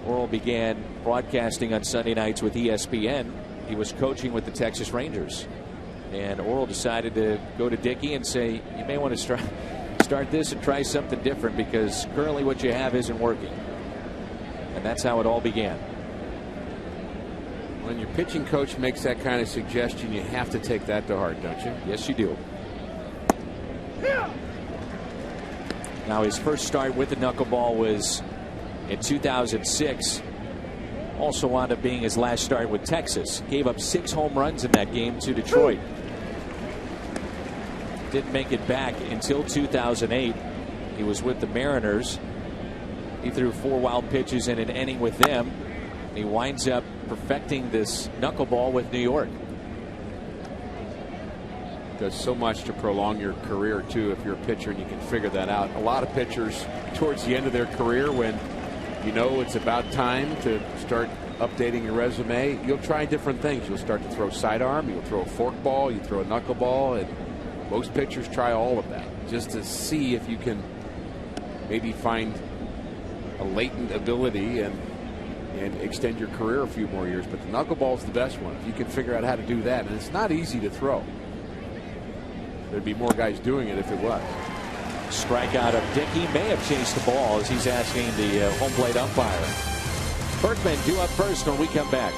Oral began broadcasting on Sunday nights with ESPN, he was coaching with the Texas Rangers. And Oral decided to go to Dickey and say, you may want to start this and try something different, because currently what you have isn't working. And that's how it all began. When your pitching coach makes that kind of suggestion, you have to take that to heart, don't you? Yes, you do. Now, his first start with the knuckleball was in 2006. Also wound up being his last start with Texas. Gave up 6 home runs in that game to Detroit. Didn't make it back until 2008. He was with the Mariners. He threw 4 wild pitches in an inning with them. He winds up perfecting this knuckleball with New York. Does so much to prolong your career, too, if you're a pitcher and you can figure that out. A lot of pitchers, towards the end of their career, when you know it's about time to start updating your resume, you'll try different things. You'll start to throw sidearm, you'll throw a forkball, you throw a knuckleball, and most pitchers try all of that just to see if you can maybe find a latent ability and extend your career a few more years. But the knuckleball is the best one if you can figure out how to do that, and it's not easy to throw. There'd be more guys doing it if it was. Strikeout of Dickey. May have chased the ball, as he's asking the home plate umpire. Berkman due up first when we come back.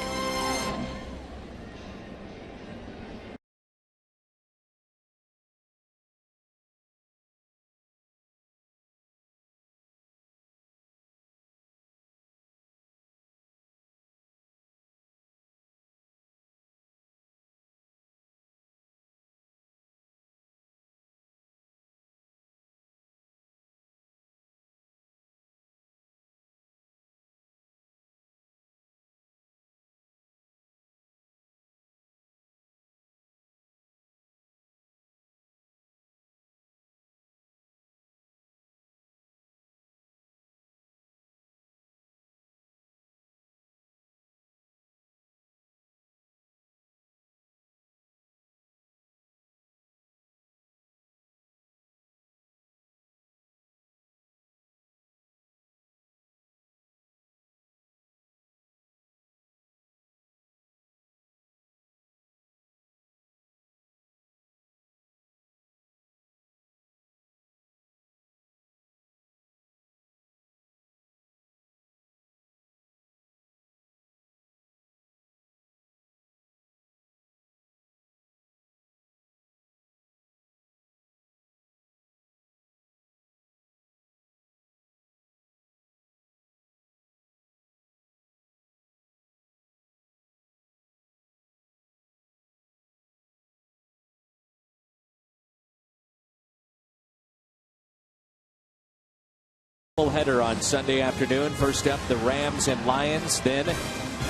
Header on Sunday afternoon. First up, the Rams and Lions. Then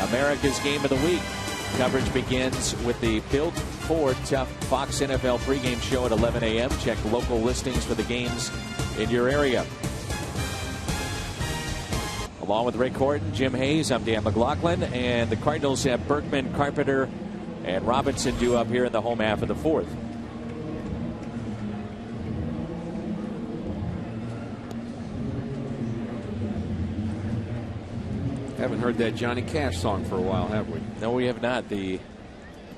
America's Game of the Week. Coverage begins with the Built Ford Tough Fox NFL pregame show at 11 a.m. Check local listings for the games in your area. Along with Rick Horton, Jim Hayes, I'm Dan McLaughlin, and the Cardinals have Berkman, Carpenter, and Robinson due up here in the home half of the fourth. Haven't heard that Johnny Cash song for a while, have we? No, we have not. The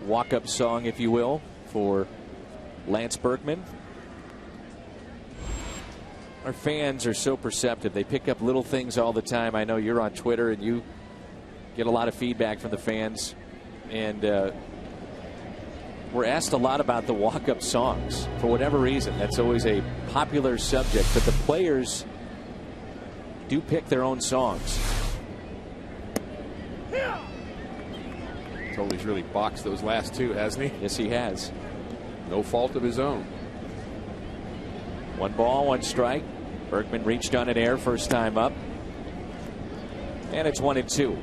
walk-up song, if you will, for Lance Berkman. Our fans are so perceptive. They pick up little things all the time. I know you're on Twitter and you get a lot of feedback from the fans. And we're asked a lot about the walk-up songs. For whatever reason, that's always a popular subject. But the players do pick their own songs. Totally really boxed those last two, hasn't he? Yes, he has. No fault of his own. 1 ball, 1 strike. Berkman reached on an air first time up. And it's 1-2.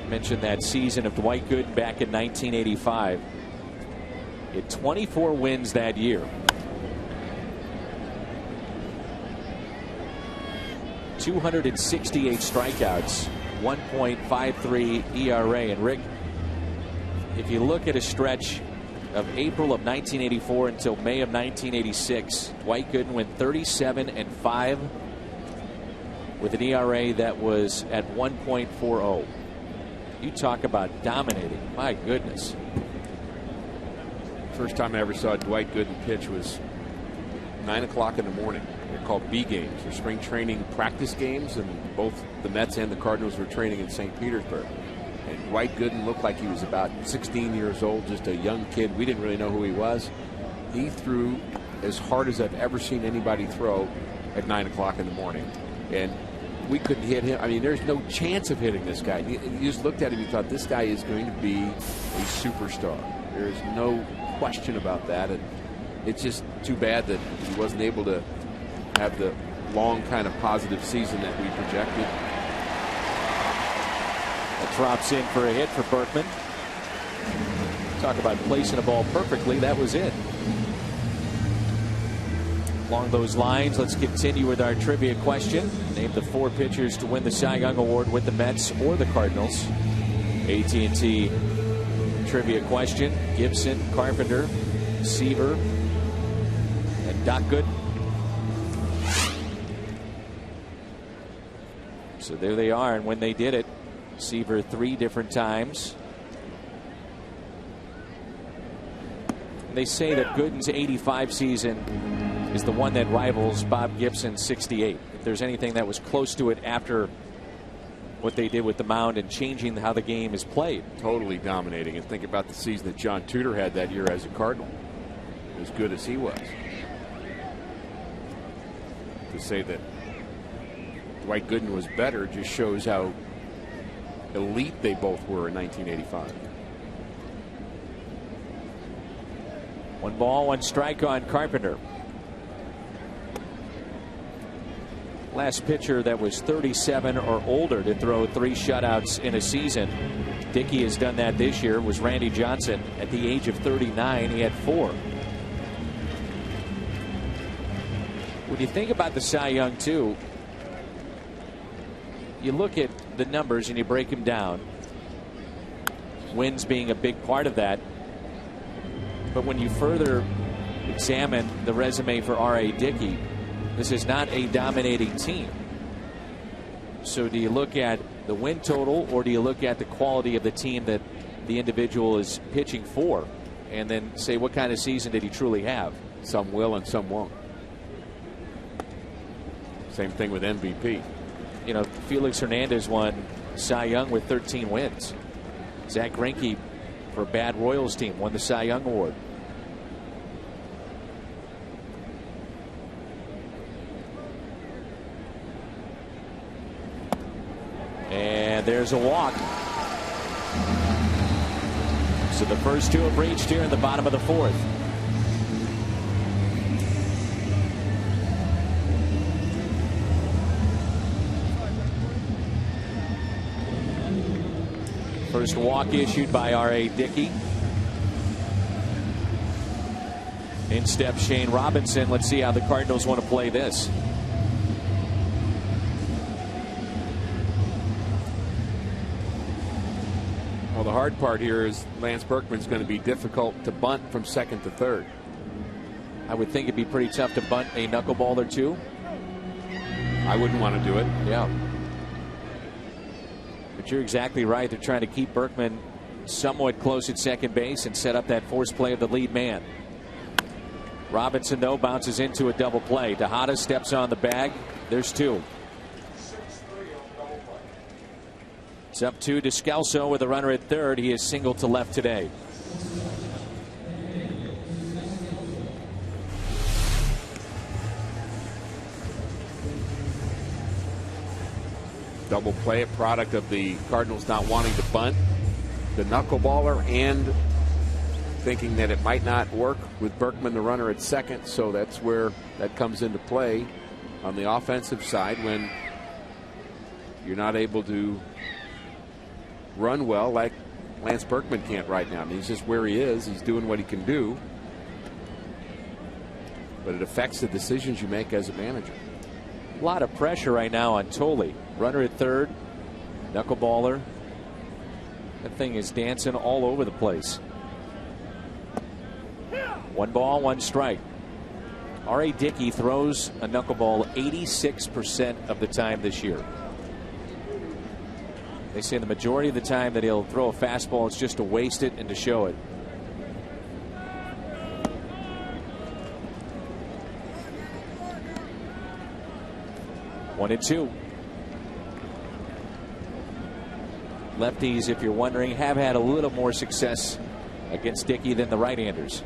Mentioned that season of Dwight Gooden back in 1985. He had 24 wins that year. 268 strikeouts, 1.53 ERA. And Rick, if you look at a stretch of April of 1984 until May of 1986, Dwight Gooden went 37-5 with an ERA that was at 1.40. You talk about dominating. My goodness. First time I ever saw Dwight Gooden pitch was 9 o'clock in the morning. They're called B games, or spring training practice games, and both the Mets and the Cardinals were training in St. Petersburg. And Dwight Gooden looked like he was about 16 years old, just a young kid. We didn't really know who he was. He threw as hard as I've ever seen anybody throw at 9 o'clock in the morning. And we couldn't hit him. I mean, there's no chance of hitting this guy. You just looked at him and thought, this guy is going to be a superstar. There's no question about that. And it's just too bad that he wasn't able to have the long kind of positive season that we projected. That drops in for a hit for Berkman. Talk about placing a ball perfectly. That was it. Along those lines, let's continue with our trivia question. Name the 4 pitchers to win the Cy Young Award with the Mets or the Cardinals. AT&T trivia question. Gibson, Carpenter, Seaver, and Doc Gooden. So there they are, and when they did it, Seaver 3 different times. And they say that Gooden's 85 season is the one that rivals Bob Gibson's 68. If there's anything that was close to it after what they did with the mound and changing how the game is played. Totally dominating. And think about the season that John Tudor had that year as a Cardinal. As good as he was. To say that Dwight Gooden was better just shows how elite they both were in 1985. 1 ball, 1 strike on Carpenter. Last pitcher that was 37 or older to throw 3 shutouts in a season. Dickey has done that this year. Was Randy Johnson. At the age of 39, he had 4. When you think about the Cy Young too, you look at the numbers and you break them down. Wins being a big part of that. But when you further examine the resume for R.A. Dickey, this is not a dominating team. So do you look at the win total, or do you look at the quality of the team that the individual is pitching for, and then say what kind of season did he truly have? Some will and some won't. Same thing with MVP. You know, Felix Hernandez won Cy Young with 13 wins. Zach Greinke, for a bad Royals team, won the Cy Young Award. And there's a walk. So the first two have reached here in the bottom of the fourth. First walk issued by R.A. Dickey. In steps Shane Robinson. Let's see how the Cardinals want to play this. Well, the hard part here is Lance Berkman's going to be difficult to bunt from second to third. I would think it'd be pretty tough to bunt a knuckleball or two. I wouldn't want to do it. Yeah. But you're exactly right. They're trying to keep Berkman somewhat close at second base and set up that force play of the lead man. Robinson, though, bounces into a double play. Tejada steps on the bag. There's two. It's up to Descalso with a runner at third. He is single to left today. Double play, a product of the Cardinals not wanting to bunt the knuckleballer and thinking that it might not work with Berkman, the runner, at second. So that's where that comes into play on the offensive side when you're not able to run well like Lance Berkman can't right now. I mean, he's just where he is. He's doing what he can do. But it affects the decisions you make as a manager. A lot of pressure right now on Tolley. Runner at third, knuckleballer. That thing is dancing all over the place. 1 ball, 1 strike. R.A. Dickey throws a knuckleball 86% of the time this year. They say the majority of the time that he'll throw a fastball, it's just to waste it and to show it. One and two. Lefties, if you're wondering, have had a little more success against Dickey than the right-handers.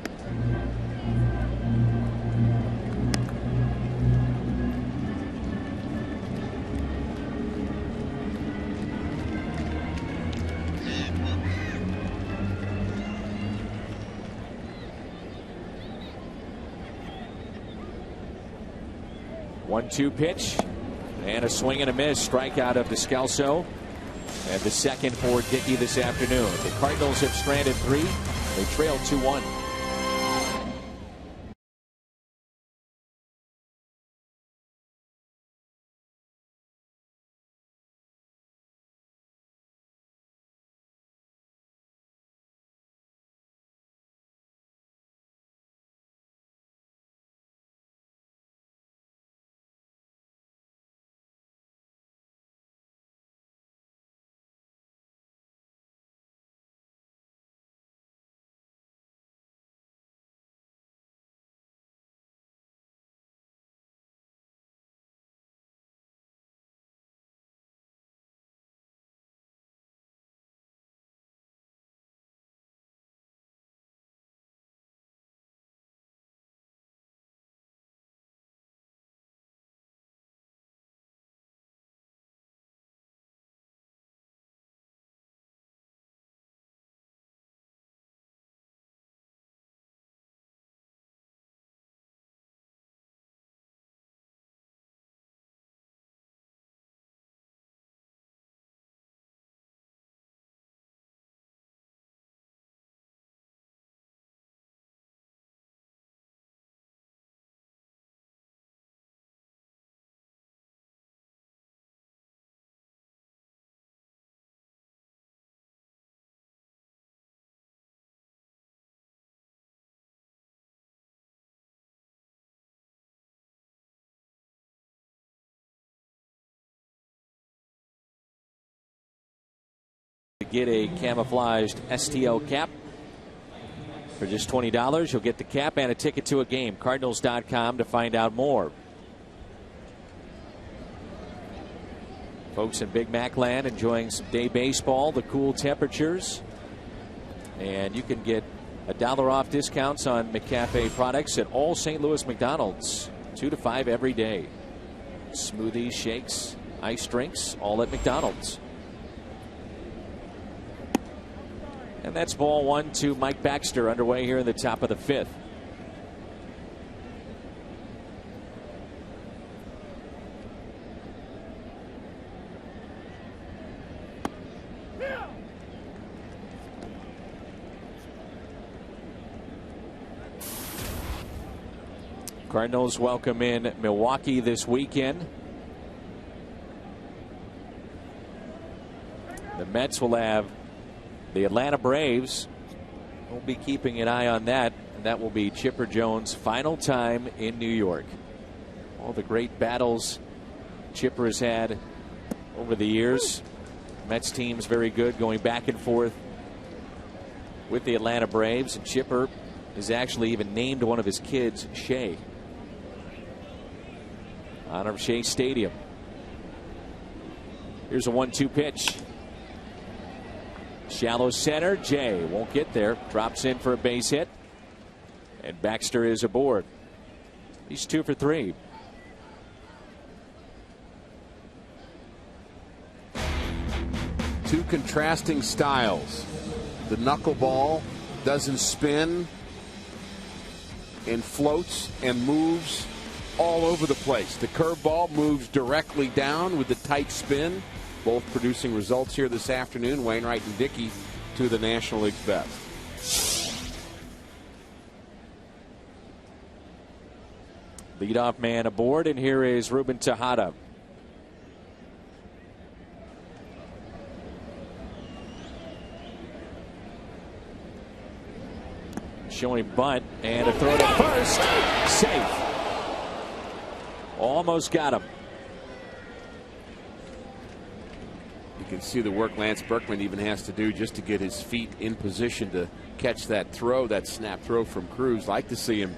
One-two pitch and a swing and a miss. Strikeout of Descalso. And the second for Dickey this afternoon. The Cardinals have stranded 3. They trail 2-1. Get a camouflaged STL cap for just $20. You'll get the cap and a ticket to a game. Cardinals.com to find out more. Folks in Big Mac land enjoying some day baseball, the cool temperatures, and you can get $1 off discounts on McCafe products at all St. Louis McDonald's, 2 to 5 every day. Smoothies, shakes, iced drinks, all at McDonald's. And And that's ball one to Mike Baxter, underway here in the top of the fifth. Cardinals welcome in Milwaukee this weekend. The Mets will have the Atlanta Braves. We'll be keeping an eye on that, and that will be Chipper Jones' final time in New York. All the great battles Chipper has had over the years. Mets team's very good, going back and forth with the Atlanta Braves, and Chipper has actually even named one of his kids Shea. Honor of Shea Stadium. Here's a 1-2 pitch. Shallow center. Jay won't get there. Drops in for a base hit. And Baxter is aboard. He's 2 for 3. Two contrasting styles. The knuckleball doesn't spin and floats and moves all over the place. The curveball moves directly down with the tight spin. Both producing results here this afternoon. Wainwright and Dickey, two of the National League's best. Leadoff man aboard, and here is Ruben Tejada. Showing bunt and a throw to first. Safe. Almost got him. You can see the work Lance Berkman even has to do just to get his feet in position to catch that throw, that snap throw from Cruz. Like to see him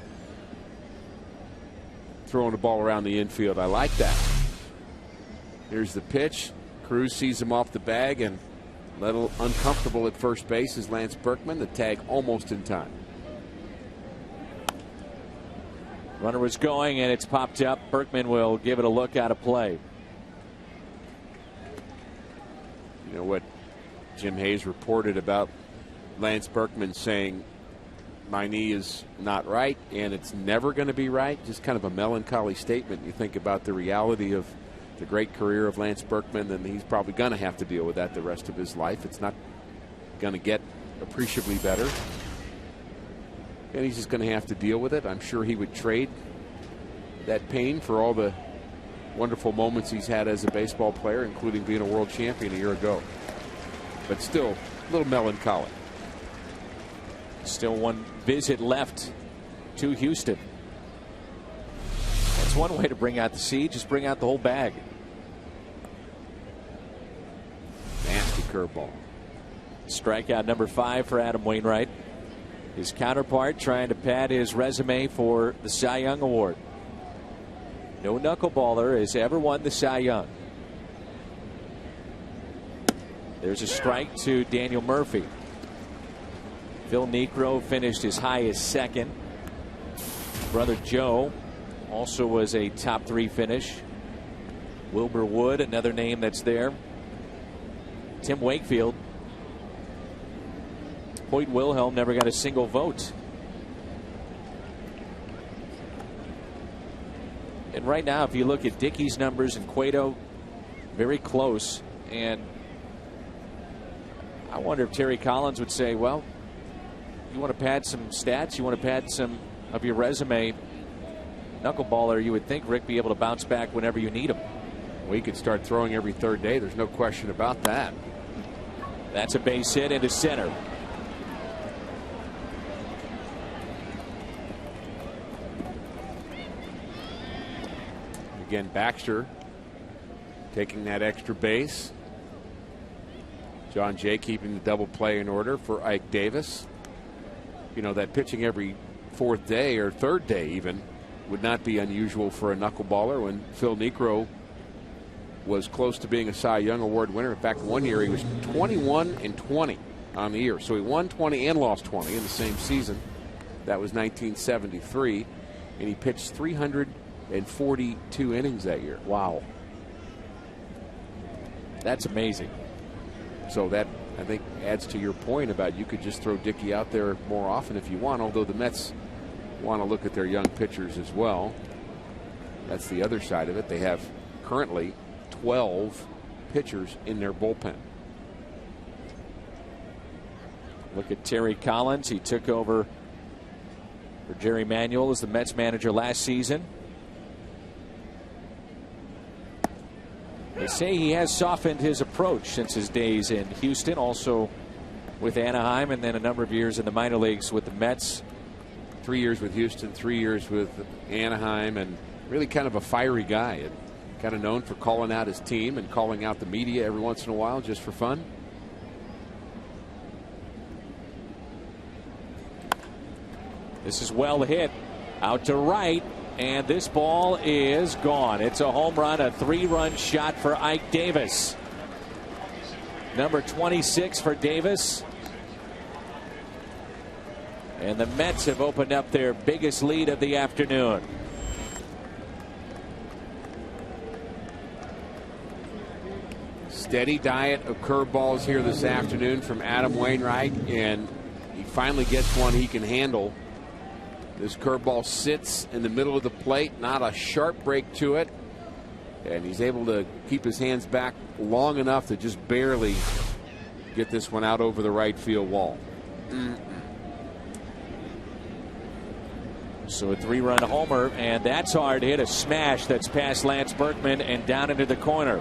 throwing the ball around the infield. I like that. Here's the pitch. Cruz sees him off the bag, and a little uncomfortable at first base is Lance Berkman. The tag almost in time. Runner was going, and it's popped up. Berkman will give it a look out of play. You know what Jim Hayes reported about Lance Berkman, saying my knee is not right and it's never going to be right. Just kind of a melancholy statement. You think about the reality of the great career of Lance Berkman, and he's probably going to have to deal with that the rest of his life. It's not going to get appreciably better, and he's just going to have to deal with it. I'm sure he would trade that pain for all the wonderful moments he's had as a baseball player, including being a world champion a year ago. But still, a little melancholy. Still one visit left to Houston. That's one way to bring out the seed. Just bring out the whole bag. Nasty curveball. Strikeout number 5 for Adam Wainwright. His counterpart trying to pad his resume for the Cy Young Award. No knuckleballer has ever won the Cy Young. There's a strike to Daniel Murphy. Phil Niekro finished as high as second. Brother Joe also was a top 3 finish. Wilbur Wood, another name that's there. Tim Wakefield. Hoyt Wilhelm never got a single vote. And right now, if you look at Dickey's numbers and Cueto, very close. And I wonder if Terry Collins would say, well, you want to pad some stats, you want to pad some of your resume. Knuckleballer, you would think, Rick, be able to bounce back whenever you need him. Well, he could start throwing every third day. There's no question about that. That's a base hit into center. Again, Baxter taking that extra base. John Jay keeping the double play in order for Ike Davis. You know, that pitching every fourth day or third day even would not be unusual for a knuckleballer. When Phil Niekro was close to being a Cy Young Award winner. In fact, one year he was 21-20 on the year. So he won 20 and lost 20 in the same season. That was 1973. And he pitched 342 innings that year. Wow. That's amazing. So that I think adds to your point about you could just throw Dickey out there more often if you want, although the Mets want to look at their young pitchers as well. That's the other side of it. They have currently 12 pitchers in their bullpen. Look at Terry Collins. He took over for Jerry Manuel as the Mets manager last season. They say he has softened his approach since his days in Houston, also with Anaheim, and then a number of years in the minor leagues with the Mets. 3 years with Houston, 3 years with Anaheim, and really kind of a fiery guy. And kind of known for calling out his team and calling out the media every once in a while just for fun. This is well hit out to right, and this ball is gone. It's a home run, a 3-run shot for Ike Davis. Number 26 for Davis. And the Mets have opened up their biggest lead of the afternoon. Steady diet of curveballs here this afternoon from Adam Wainwright, and he finally gets one he can handle. This curveball sits in the middle of the plate, not a sharp break to it, and he's able to keep his hands back long enough to just barely get this one out over the right field wall. So a 3-run homer, and that's hard to hit. A smash that's past Lance Berkman and down into the corner.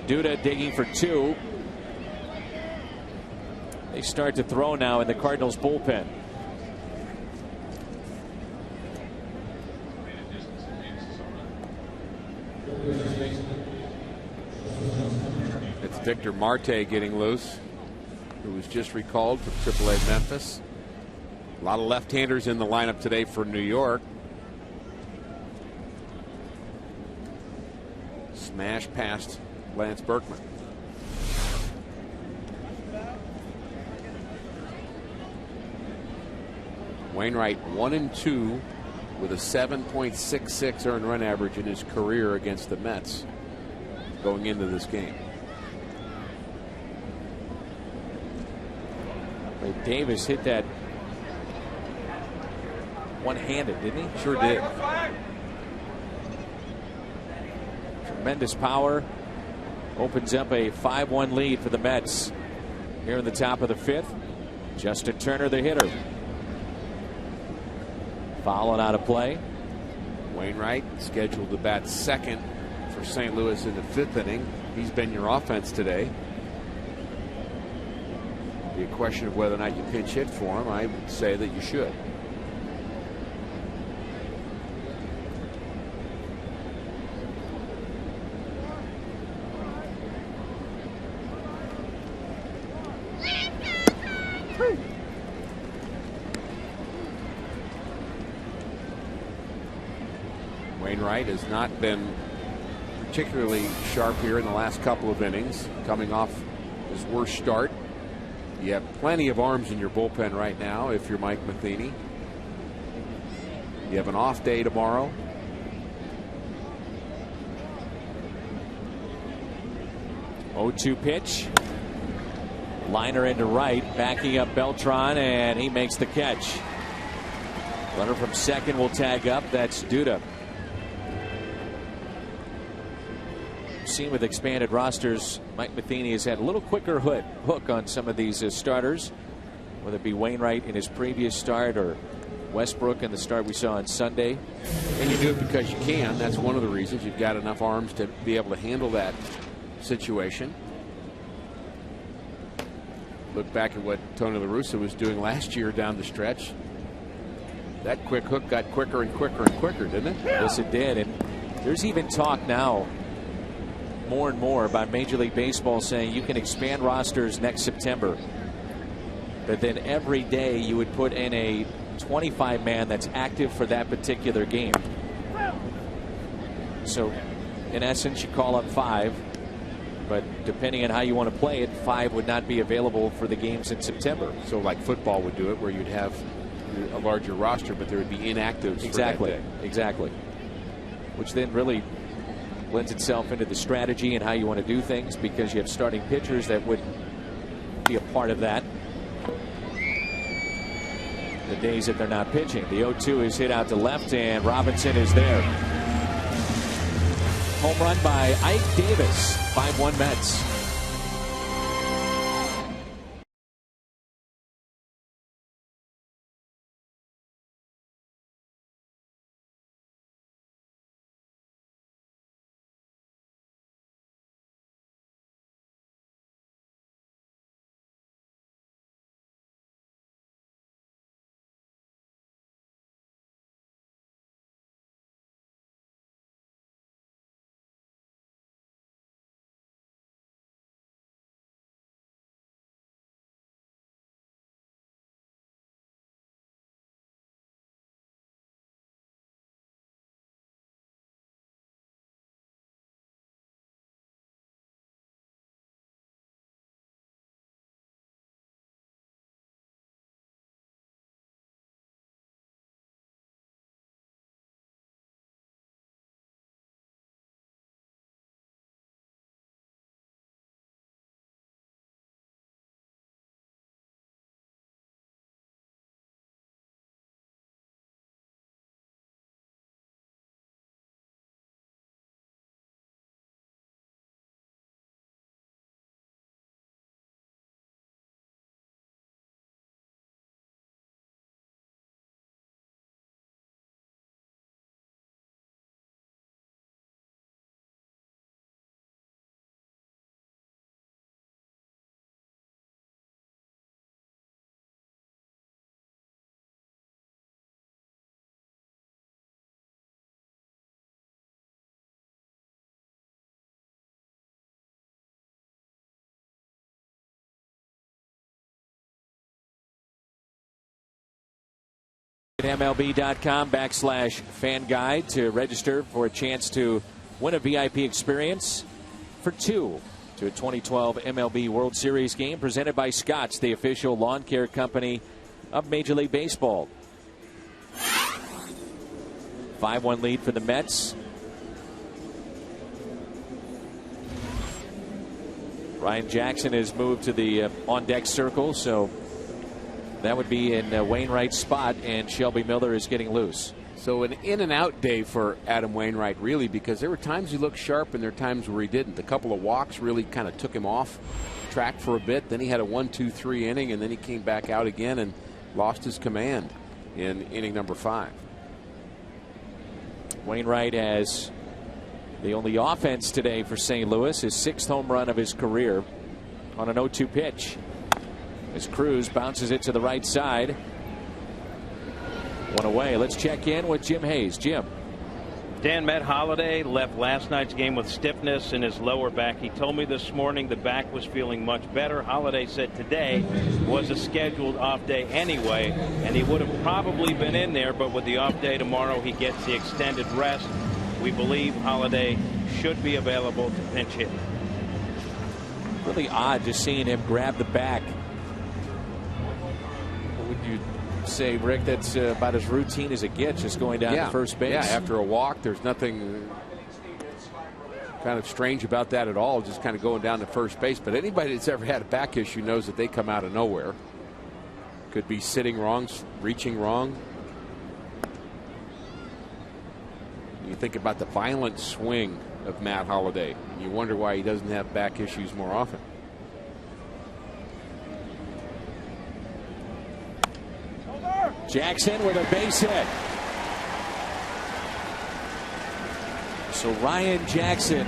Duda digging for 2. They start to throw now in the Cardinals bullpen. It's Victor Marte getting loose, who was just recalled from AAA Memphis. A lot of left-handers in the lineup today for New York. Smash past Lance Berkman. Wainwright 1-2 with a 7.66 earned run average in his career against the Mets going into this game. Davis hit that one-handed, didn't he? Sure did. Tremendous power. Opens up a 5-1 lead for the Mets here in the top of the 5th. Justin Turner, the hitter. Fouled out of play. Wainwright scheduled to bat second for St. Louis in the 5th inning. He's been your offense today. Be a question of whether or not you pinch hit for him. I would say that you should. Wainwright has not been particularly sharp here in the last couple of innings, coming off his worst start. You have plenty of arms in your bullpen right now if you're Mike Matheny. You have an off day tomorrow. Oh-2 pitch. Liner into right, backing up Beltran, and he makes the catch. Runner from second will tag up. That's Duda. Seen with expanded rosters, Mike Matheny has had a little quicker hook on some of these starters, whether it be Wainwright in his previous start or Westbrook in the start we saw on Sunday. And you do it because you can. That's one of the reasons. You've got enough arms to be able to handle that situation. Look back at what Tony La Russa was doing last year down the stretch. That quick hook got quicker and quicker and quicker, didn't it? Yes, it did. And there's even talk now more and more about Major League Baseball saying you can expand rosters next September, but then every day you would put in a 25-man that's active for that particular game. So in essence you call up 5, but depending on how you want to play it, 5 would not be available for the games in September. So like football would do it, where you'd have a larger roster, but there would be inactives. Exactly. For that day. Exactly. Which then really lends itself into the strategy and how you want to do things, because you have starting pitchers that would be a part of that. The days that they're not pitching. The 0-2 is hit out to left, and Robinson is there. Home run by Ike Davis. 5-1 Mets. MLB.com/fan guide to register for a chance to win a VIP experience for two to a 2012 MLB World Series game presented by Scotts, the official lawn care company of Major League Baseball. 5-1 lead for the Mets. Ryan Jackson has moved to the on-deck circle, so that would be in Wainwright's spot, and Shelby Miller is getting loose. So an in-and-out day for Adam Wainwright, really, because there were times he looked sharp and there were times where he didn't. A couple of walks really kind of took him off track for a bit. Then he had a 1-2-3 inning, and then he came back out again and lost his command in inning number 5. Wainwright has the only offense today for St. Louis, his 6th home run of his career on an 0-2 pitch. As Cruz bounces it to the right side. One away. Let's check in with Jim Hayes. Jim. Dan, Matt Holliday left last night's game with stiffness in his lower back. He told me this morning the back was feeling much better. Holliday said today was a scheduled off day anyway, and he would have probably been in there, but with the off day tomorrow, he gets the extended rest. We believe Holliday should be available to pinch hit. Really odd just seeing him grab the back. Would you say, Rick, that's about as routine as it gets, just going down to first base? Yeah, after a walk, there's nothing kind of strange about that at all, just kind of going down to first base. But anybody that's ever had a back issue knows that they come out of nowhere. Could be sitting wrong, reaching wrong. You think about the violent swing of Matt Holliday, and you wonder why he doesn't have back issues more often. Jackson with a base hit. So Ryan Jackson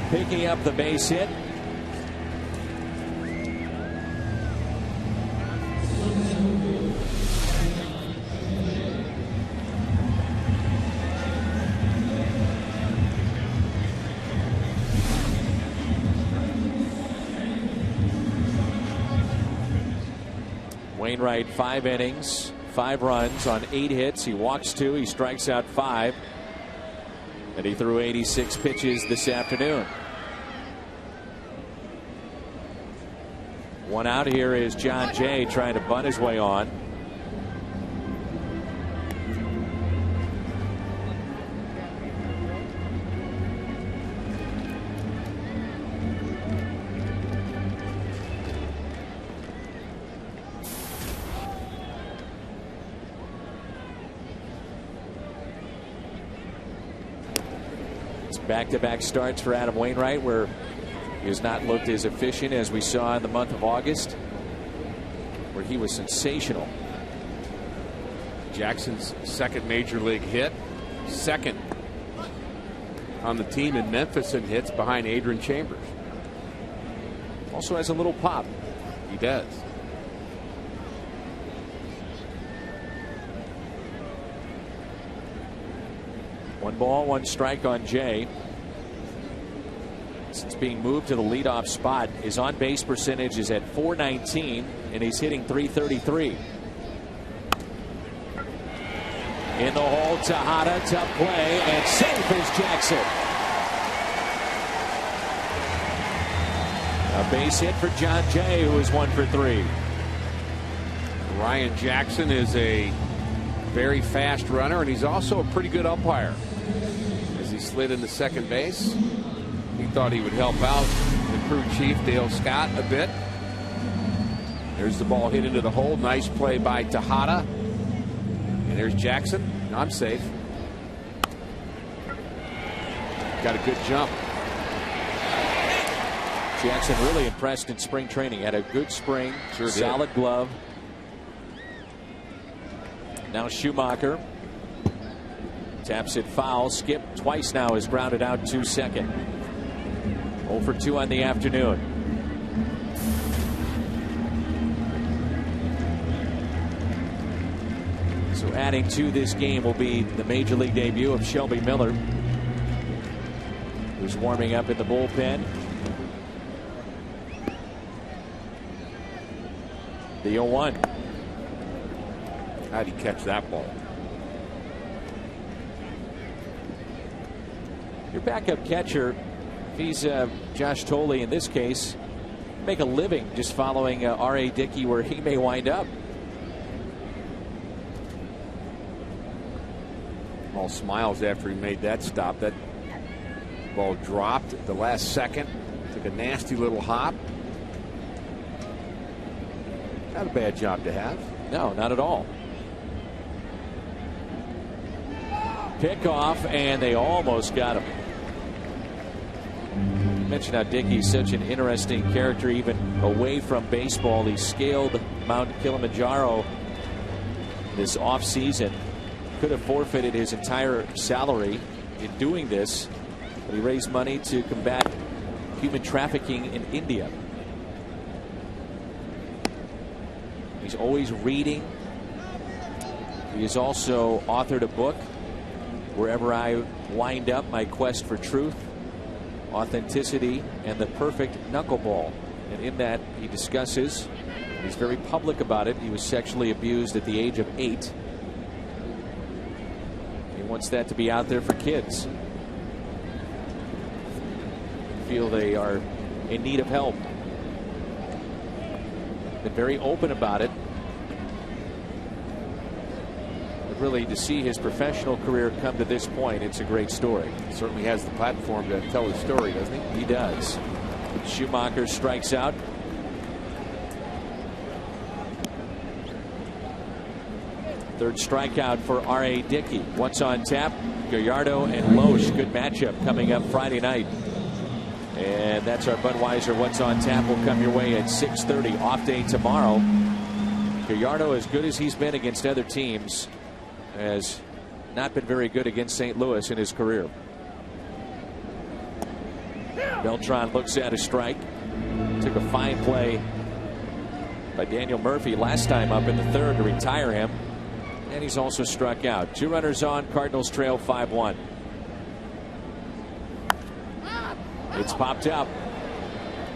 picking up the base hit. Wainwright, 5 innings, 5 runs on 8 hits. He walks 2, he strikes out 5, and he threw 86 pitches this afternoon. One out here is John Jay trying to bunt his way on. It's back-to-back starts for Adam Wainwright, where he has not looked as efficient as we saw in the month of August, where he was sensational. Jackson's second major league hit, second on the team in Memphis in hits behind Adrian Chambers. Also has a little pop. He does. One ball, one strike on Jay. Since being moved to the leadoff spot, his on-base percentage is at .419, and he's hitting .333. In the hole, Tejada, tough play, and safe is Jackson. A base hit for John Jay, who is 1 for 3. Ryan Jackson is a very fast runner, and he's also a pretty good umpire. As he slid into second base, he thought he would help out the crew chief, Dale Scott, a bit. There's the ball hit into the hole. Nice play by Tejada. And there's Jackson. I'm safe. Got a good jump. Jackson really impressed in spring training. Had a good spring. Sure did. Solid glove. Now Schumacher taps it foul. Skip twice now is grounded out to second. 0 for 2 on the afternoon. So adding to this game will be the major league debut of Shelby Miller, who's warming up in the bullpen. The 0-1. How'd he catch that ball? Your backup catcher, if he's Josh Tolle in this case, make a living just following R.A. Dickey where he may wind up. All smiles after he made that stop. That ball dropped at the last second. Took a nasty little hop. Not a bad job to have. No, not at all. Pickoff, and they almost got him. You mentioned how Dickey's such an interesting character, even away from baseball. He scaled Mount Kilimanjaro this offseason. Could have forfeited his entire salary in doing this, but he raised money to combat human trafficking in India. He's always reading. He has also authored a book, Wherever I Wind Up, My Quest for Truth, Authenticity, and the Perfect Knuckleball. And in that, he discusses, he's very public about it, he was sexually abused at the age of 8. He wants that to be out there for kids. Feel they are in need of help. Been very open about it. But really, to see his professional career come to this point, it's a great story. Certainly has the platform to tell his story, doesn't he? He does. Schumacher strikes out. Third strikeout for R.A. Dickey. Once on tap, Gallardo and Loesch. Good matchup coming up Friday night. And that's our Budweiser What's on Tap. Will come your way at 6:30. Off day tomorrow. Gallardo, as good as he's been against other teams, has not been very good against St. Louis in his career. Beltran looks at a strike. Took a fine play by Daniel Murphy last time up in the third to retire him. And he's also struck out. 2 runners on. Cardinals trail 5-1. It's popped up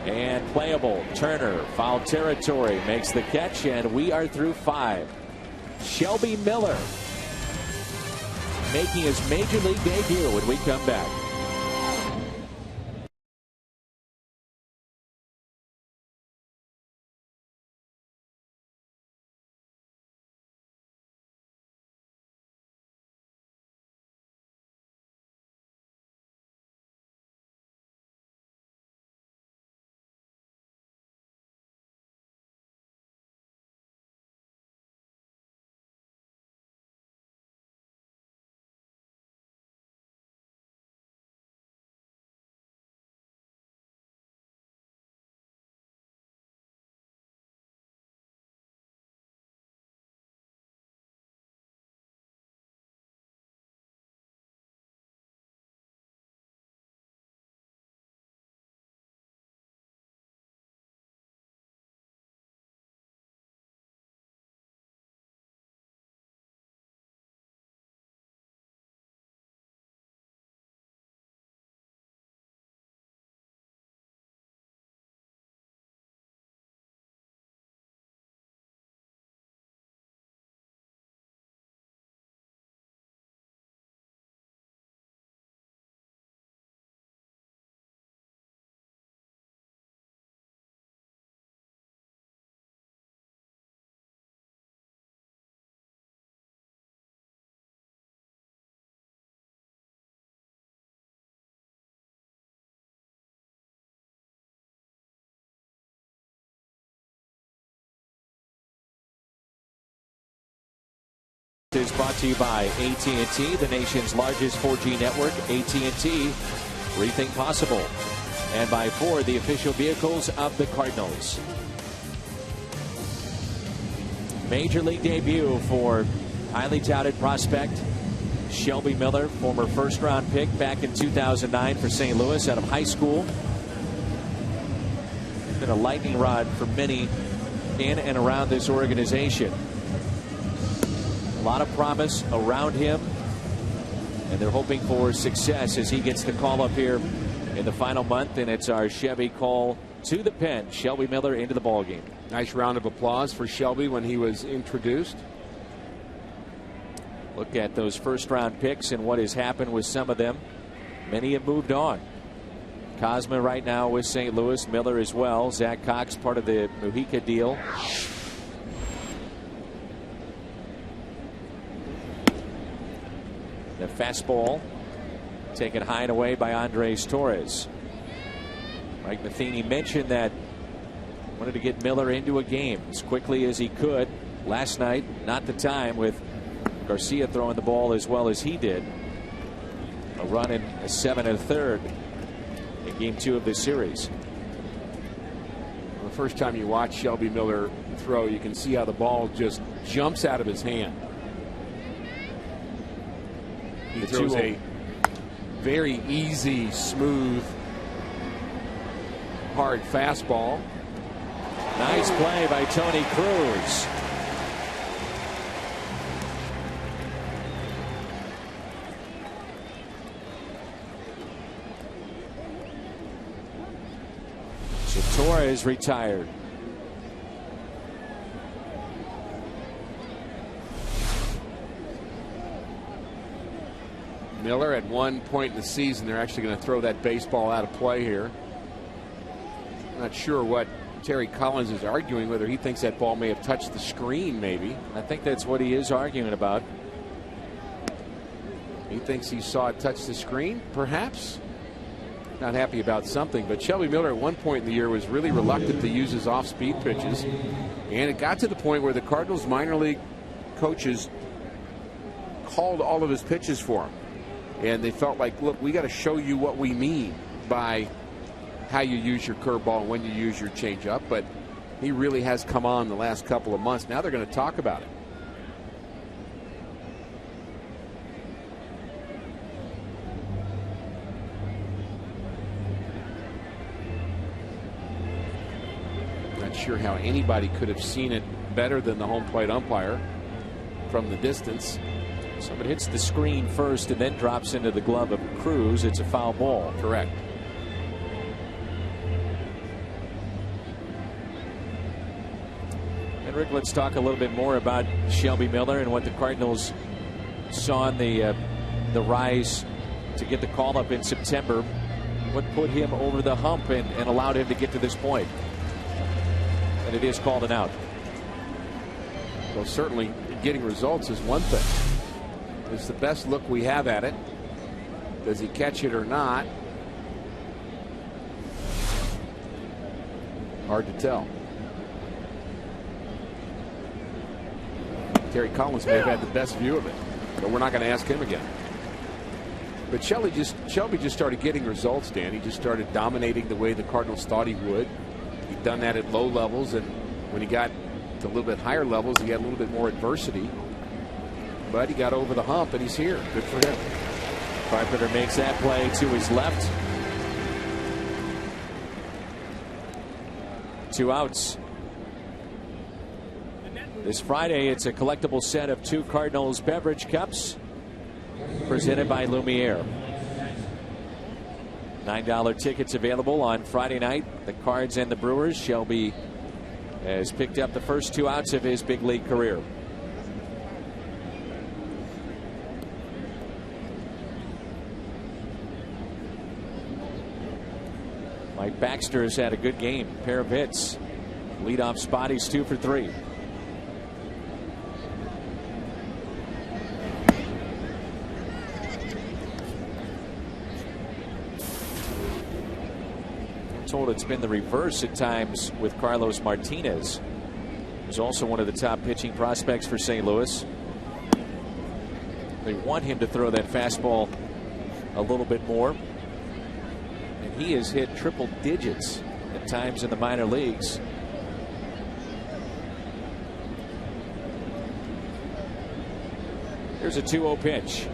and playable. Turner, foul territory, makes the catch, and we are through 5. Shelby Miller making his major league debut when we come back. is brought to you by AT&T, the nation's largest 4G network. AT&T, rethink possible. And by Ford, the official vehicles of the Cardinals. Major league debut for highly touted prospect Shelby Miller, former first-round pick back in 2009 for St. Louis out of high school. Been a lightning rod for many in and around this organization. A lot of promise around him, and they're hoping for success as he gets the call up here in the final month, and it's our Chevy call to the pen. Shelby Miller into the ballgame. Nice round of applause for Shelby when he was introduced. Look at those first-round picks and what has happened with some of them. Many have moved on. Cosma right now with St. Louis, Miller as well. Zach Cox part of the Mujica deal. The fastball taken high and away by Andres Torres. Mike Matheny mentioned that wanted to get Miller into a game as quickly as he could. Last night, not the time, with Garcia throwing the ball as well as he did. A run in a 7 1/3 in game 2 of this series. Well, the first time you watch Shelby Miller throw, you can see how the ball just jumps out of his hand. He throws a very easy, smooth, hard fastball. Nice play by Tony Cruz. So Torres retired. Miller, at one point in the season, they're actually going to throw that baseball out of play here. Not sure what Terry Collins is arguing, whether he thinks that ball may have touched the screen, maybe. I think that's what he is arguing about. He thinks he saw it touch the screen, perhaps. Not happy about something, but Shelby Miller at one point in the year was really reluctant to use his off-speed pitches, and it got to the point where the Cardinals minor league coaches called all of his pitches for him, and they felt like, look, we got to show you what we mean by how you use your curveball and when you use your changeup. But he really has come on the last couple of months. Now they're going to talk about it. Not sure how anybody could have seen it better than the home plate umpire from the distance. So if it hits the screen first and then drops into the glove of Cruz, it's a foul ball. Correct. And Rick, let's talk a little bit more about Shelby Miller and what the Cardinals saw in the rise to get the call up in September. What put him over the hump and allowed him to get to this point? And it is called an out. Well, certainly getting results is one thing. It's the best look we have at it. Does he catch it or not? Hard to tell. Terry Collins may have had the best view of it, but we're not going to ask him again. But Shelby just started getting results, Dan. He just started dominating the way the Cardinals thought he would. He'd done that at low levels, and when he got to a little bit higher levels, he had a little bit more adversity. But he got over the hump, and he's here. Good for him. Carpenter makes that play to his left. 2 outs. This Friday, it's a collectible set of 2 Cardinals beverage cups presented by Lumiere. $9 tickets available on Friday night. The Cards and the Brewers. Shelby has picked up the first 2 outs of his big league career. Mike Baxter has had a good game. Pair of hits. Leadoff spot. He's 2 for 3. I'm told it's been the reverse at times with Carlos Martinez. He's also one of the top pitching prospects for St. Louis. They want him to throw that fastball a little bit more. And he has hit triple digits at times in the minor leagues. Here's a 2-0 pitch.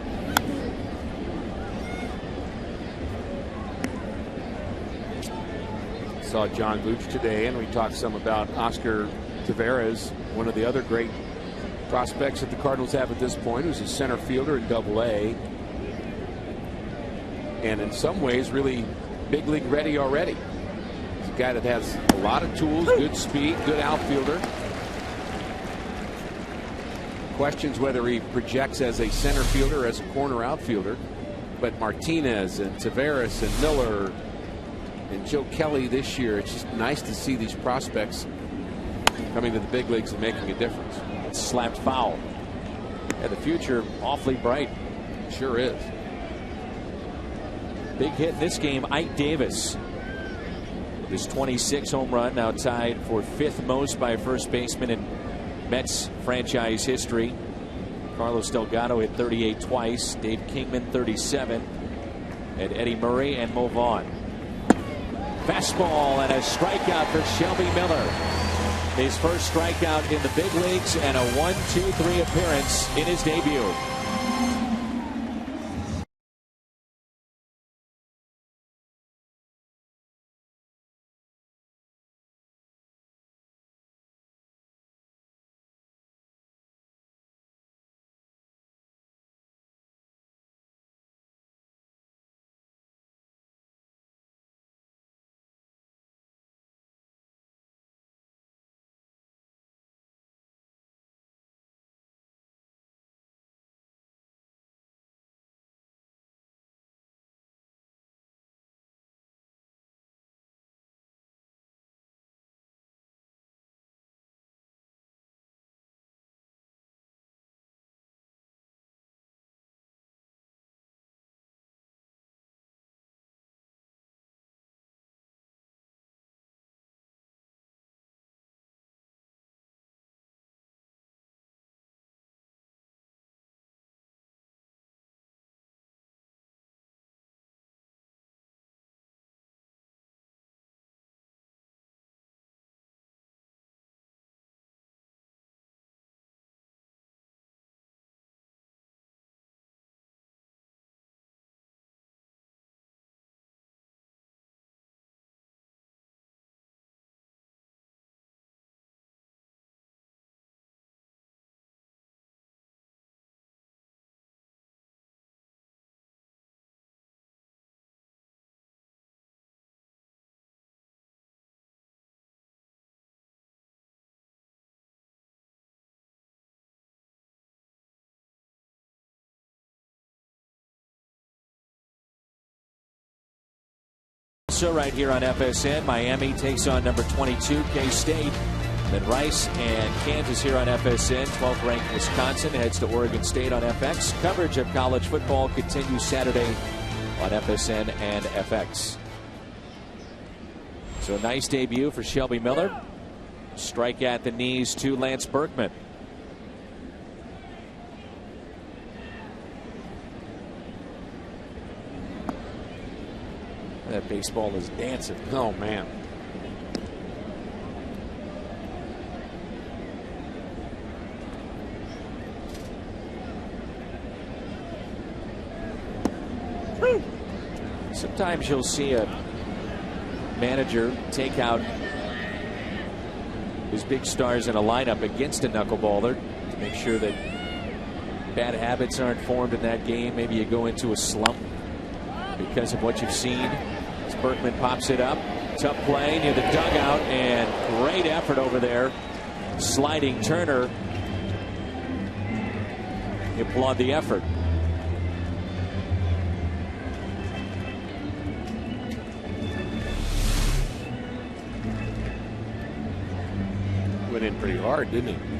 Saw John Gooch today, and we talked some about Oscar Taveras, one of the other great prospects that the Cardinals have at this point, who's a center fielder in Double-A, and in some ways really big league ready already. He's a guy that has a lot of tools, good speed, good outfielder. Questions whether he projects as a center fielder or as a corner outfielder, but Martinez and Taveras and Miller and Joe Kelly this year, it's just nice to see these prospects coming to the big leagues and making a difference. It's slapped foul. Yeah, the future awfully bright. Sure is. Big hit in this game, Ike Davis. With his 26th home run, now tied for 5th most by a first baseman in Mets franchise history. Carlos Delgado hit 38 twice. Dave Kingman 37. And Eddie Murray and Mo Vaughn. Fastball and a strikeout for Shelby Miller. His first strikeout in the big leagues and a 1-2-3 appearance in his debut. So right here on FSN, Miami takes on number 22 K-State. Then Rice and Kansas here on FSN. 12th ranked Wisconsin heads to Oregon State on FX. Coverage of college football continues Saturday on FSN and FX. So a nice debut for Shelby Miller. Strike at the knees to Lance Berkman. That baseball is dancing. Oh, man. Sometimes you'll see a manager take out his big stars in a lineup against a knuckleballer to make sure that bad habits aren't formed in that game. Maybe you go into a slump because of what you've seen. As Berkman pops it up, tough play near the dugout, and great effort over there. Sliding Turner. You applaud the effort. Went in pretty hard, didn't he?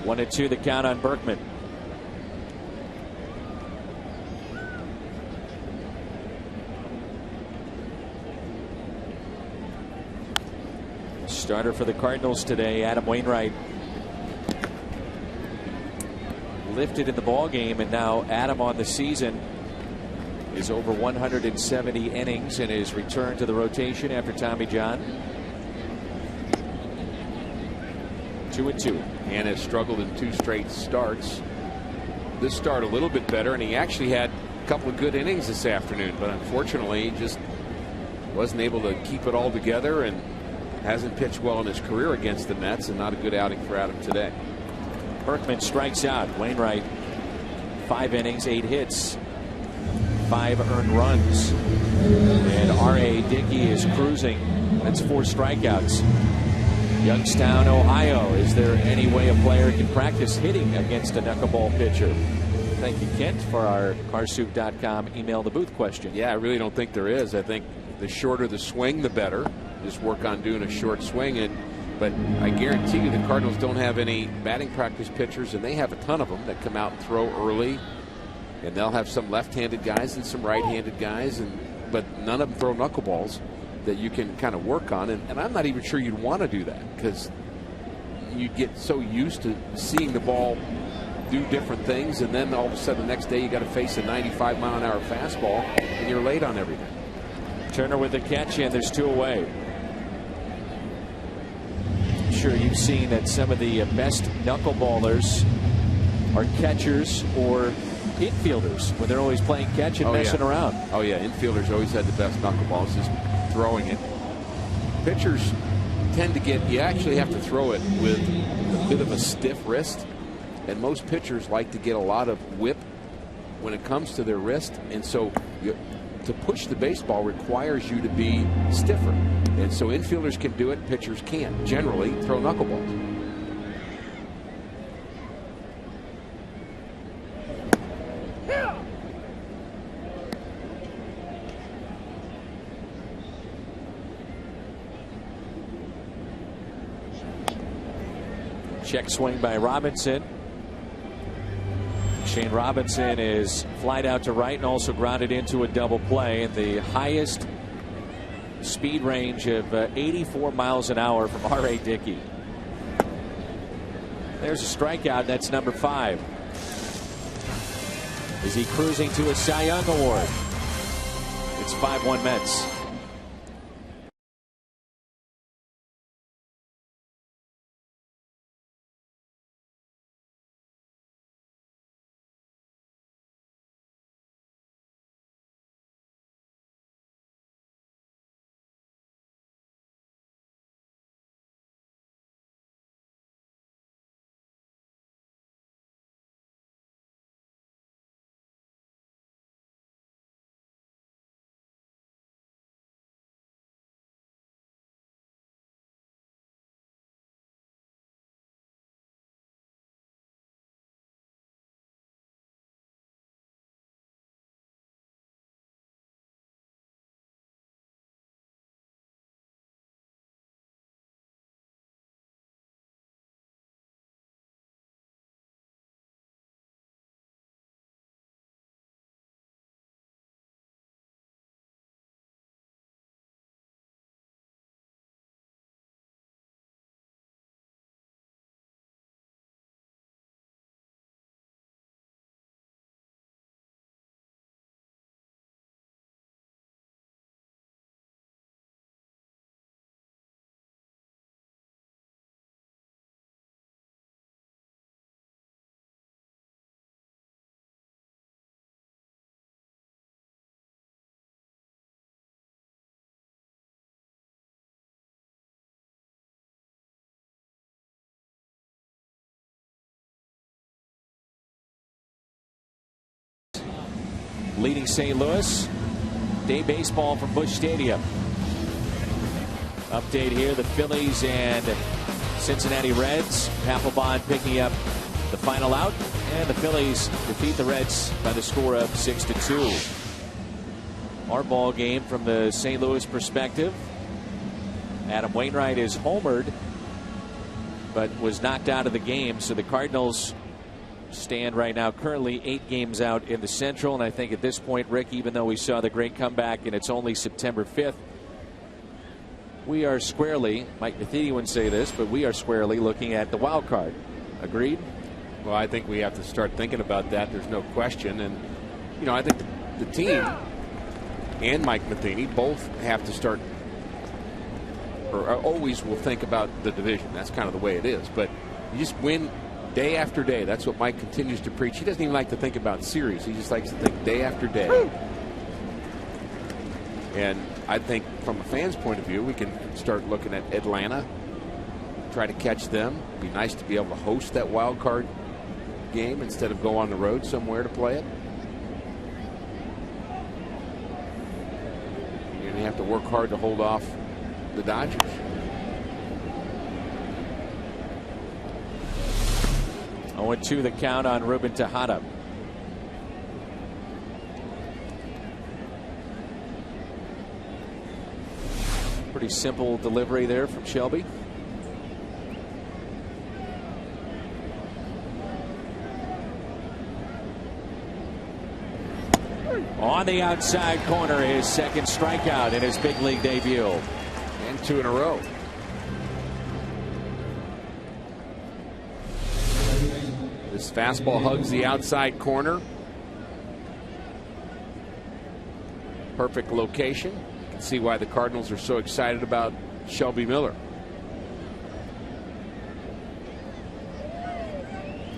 One and two, the count on Berkman. Starter for the Cardinals today, Adam Wainwright, lifted in the ball game, and now Adam on the season is over 170 innings in his return to the rotation after Tommy John. 2-2. And has struggled in 2 straight starts. This start a little bit better, and he actually had a couple of good innings this afternoon, but unfortunately he just wasn't able to keep it all together and hasn't pitched well in his career against the Mets, and not a good outing for Adam today. Berkman strikes out. Wainwright, 5 innings, 8 hits, 5 earned runs. And R.A. Dickey is cruising. That's 4 strikeouts. Youngstown, Ohio. Is there any way a player can practice hitting against a knuckleball pitcher? Thank you, Kent, for our Carsoup.com email the booth question. Yeah, I really don't think there is. I think the shorter the swing, the better. Just work on doing a short swing. But I guarantee you the Cardinals don't have any batting practice pitchers, and they have a ton of them that come out and throw early. And they'll have some left-handed guys and some right-handed guys, but none of them throw knuckleballs that you can kind of work on. And I'm not even sure you'd want to do that, because you get so used to seeing the ball do different things, and then all of a sudden the next day you got to face a 95-mile-an-hour fastball, and you're late on everything. Turner with the catch, and there's 2 away. I'm sure you've seen that some of the best knuckleballers are catchers or infielders when they're always playing catch and messing around. Oh yeah, infielders always had the best knuckleballs, just throwing it. Pitchers tend to get, you actually have to throw it with a bit of a stiff wrist, and most pitchers like to get a lot of whip when it comes to their wrist, and so to push the baseball requires you to be stiffer, and so infielders can do it, pitchers can't generally throw knuckleballs. Check swing by Robinson. Shane Robinson is flied out to right and also grounded into a double play, and the highest speed range of 84 miles an hour from R.A. Dickey. There's a strikeout. That's number 5. Is he cruising to a Cy Young award? It's 5-1 Mets. Leading St. Louis. Day baseball from Busch Stadium. Update here, the Phillies and Cincinnati Reds. Papelbon picking up the final out, and the Phillies defeat the Reds by the score of 6-2. Our ball game from the St. Louis perspective. Adam Wainwright is homered, but was knocked out of the game, so the Cardinals stand right now currently 8 games out in the Central, and I think at this point, Rick, even though we saw the great comeback and it's only September 5th, we are squarely, Mike Matheny wouldn't say this, but we are squarely looking at the wild card. Agreed? Well, I think we have to start thinking about that. There's no question. And, you know, I think the team and Mike Matheny both have to start, or always will think about the division. That's kind of the way it is. But you just win day after day. That's what Mike continues to preach. He doesn't even like to think about series. He just likes to think day after day. And I think from a fan's point of view, we can start looking at Atlanta, try to catch them. It'd be nice to be able to host that wild card game instead of go on the road somewhere to play it. You're going to have to work hard to hold off the Dodgers. Oh, 2 the count on Ruben Tejada. Pretty simple delivery there from Shelby. On the outside corner, his second strikeout in his big league debut. And 2 in a row. This fastball hugs the outside corner. Perfect location. You can see why the Cardinals are so excited about Shelby Miller.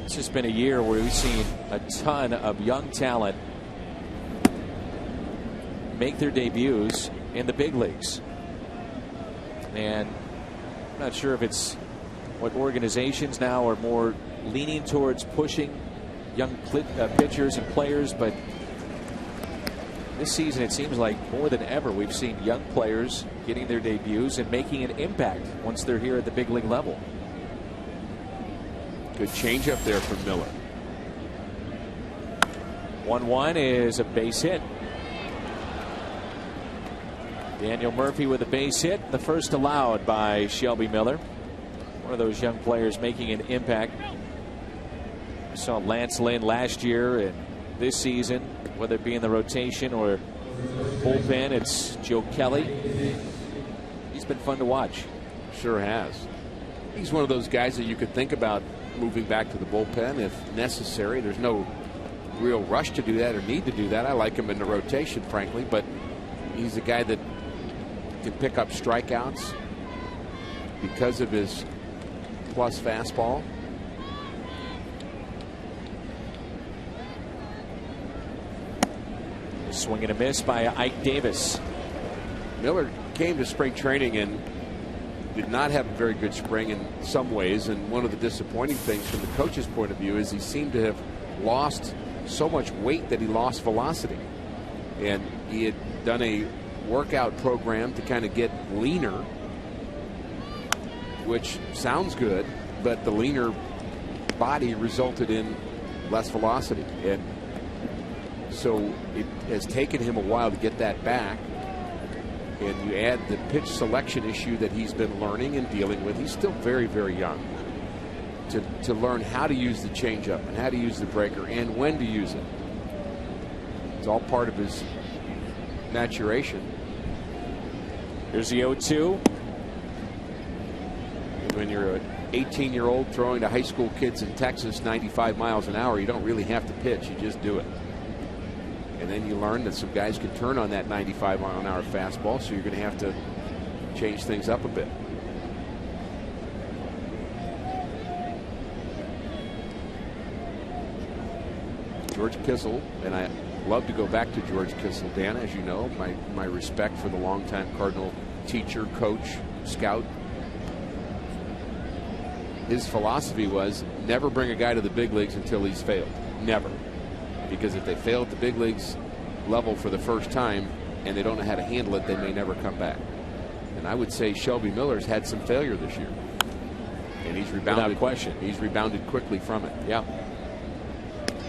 It's just been a year where we've seen a ton of young talent make their debuts in the big leagues. And I'm not sure if it's what organizations now are more leaning towards pushing young pitchers and players, but this season it seems like more than ever we've seen young players getting their debuts and making an impact once they're here at the big league level. Good changeup there from Miller. 1-1 is a base hit. Daniel Murphy with a base hit, the first allowed by Shelby Miller. One of those young players making an impact. We saw Lance Lynn last year and this season, whether it be in the rotation or bullpen, it's Joe Kelly. He's been fun to watch. Sure has. He's one of those guys that you could think about moving back to the bullpen if necessary. There's no real rush to do that or need to do that. I like him in the rotation, frankly, but he's a guy that can pick up strikeouts because of his plus fastball. Swing and a miss by Ike Davis. Miller came to spring training and did not have a very good spring in some ways, and one of the disappointing things from the coach's point of view is he seemed to have lost so much weight that he lost velocity, and he had done a workout program to kind of get leaner, which sounds good, but the leaner body resulted in less velocity, and so it has taken him a while to get that back. And you add the pitch selection issue that he's been learning and dealing with. He's still very, very young to learn how to use the changeup and how to use the breaker and when to use it. It's all part of his maturation. Here's the 0-2. When you're an 18-year-old throwing to high school kids in Texas 95 miles an hour, you don't really have to pitch. You just do it. And then you learn that some guys can turn on that 95-mile-an-hour fastball, so you're going to have to change things up a bit. George Kissel, and I love to go back to George Kissel, Dan, as you know, my respect for the longtime Cardinal teacher, coach, scout. His philosophy was never bring a guy to the big leagues until he's failed. Never. Because if they fail at the big leagues level for the first time and they don't know how to handle it, they may never come back. And I would say Shelby Miller's had some failure this year. And he's rebounded. Without question. He's rebounded quickly from it. Yeah.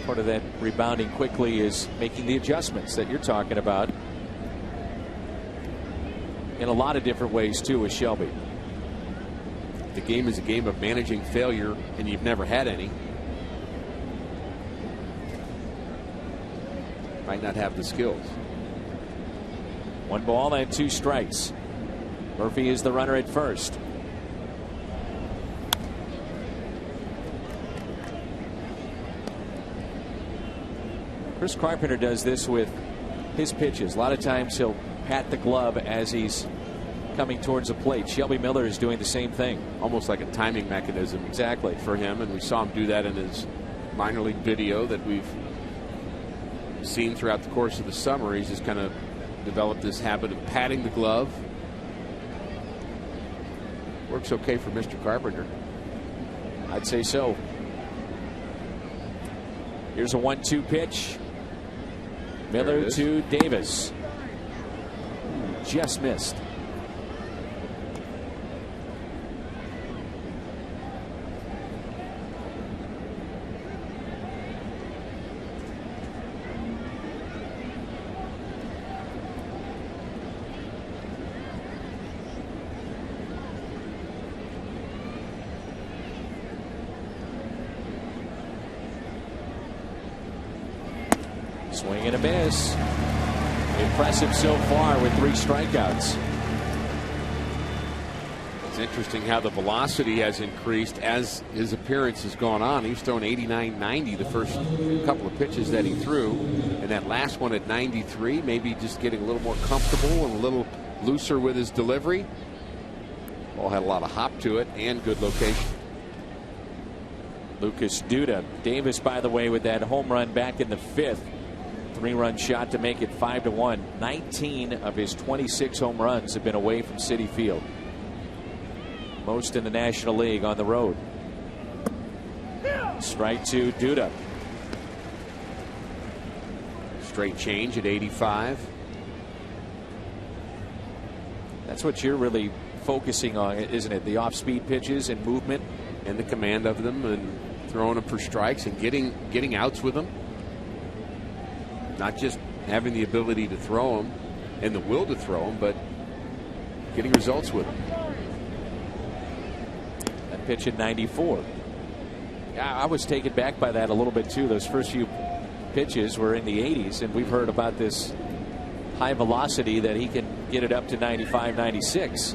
Part of that rebounding quickly is making the adjustments that you're talking about in a lot of different ways, too, with Shelby. The game is a game of managing failure, and you've never had any. Might not have the skills. 1 ball and 2 strikes. Murphy is the runner at first. Chris Carpenter does this with his pitches. A lot of times he'll pat the glove as he's coming towards the plate. Shelby Miller is doing the same thing. Almost like a timing mechanism. Exactly. For him, and we saw him do that in his minor league video that we've seen throughout the course of the summer. He's just kind of developed this habit of patting the glove. Works okay for Mr. Carpenter. I'd say so. Here's a 1-2 pitch. Miller to Davis. Just missed. Swing and a miss. Impressive so far with 3 strikeouts. It's interesting how the velocity has increased as his appearance has gone on. He's thrown 89-90 the first couple of pitches that he threw, and that last one at 93, maybe just getting a little more comfortable and a little looser with his delivery. Ball had a lot of hop to it and good location. Lucas Duda. Davis, by the way, with that home run back in the 5th. 3-run shot to make it 5-1. 19 of his 26 home runs have been away from Citi Field. Most in the National League on the road. Strike to Duda. Straight change at 85. That's what you're really focusing on, isn't it? The off-speed pitches and movement. And the command of them and throwing them for strikes and getting outs with them. Not just having the ability to throw them and the will to throw them, but getting results with them. That pitch at 94. I was taken back by that a little bit too. Those first few pitches were in the 80s, and we've heard about this high velocity that he can get it up to 95, 96.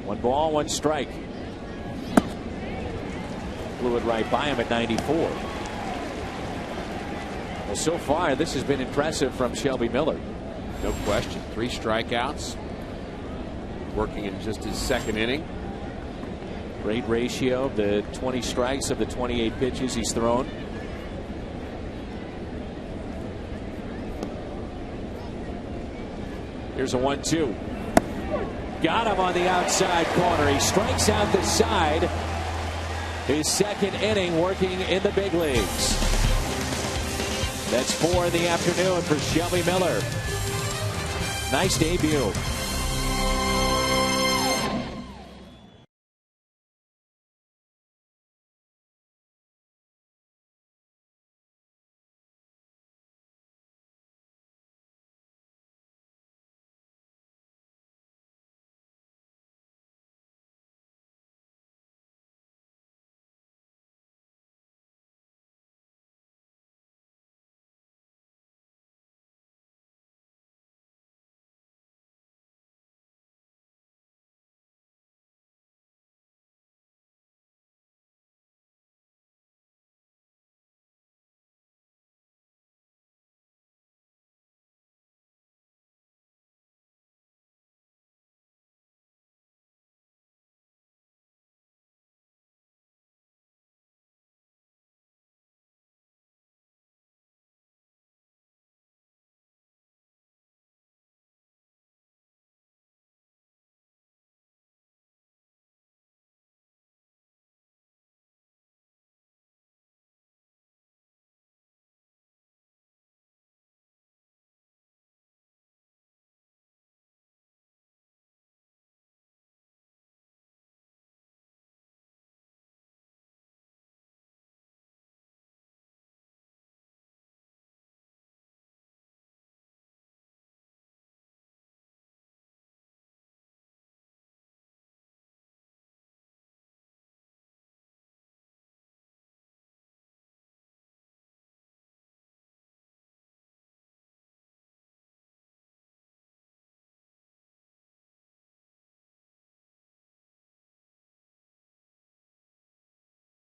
One ball, one strike. Blew it right by him at 94. Well, so far, this has been impressive from Shelby Miller. No question. 3 strikeouts. Working in just his 2nd inning. Great ratio. The 20 strikes of the 28 pitches he's thrown. Here's a 1-2. Got him on the outside corner. He strikes out the side. His 2nd inning working in the big leagues. That's 4 in the afternoon for Shelby Miller. Nice debut.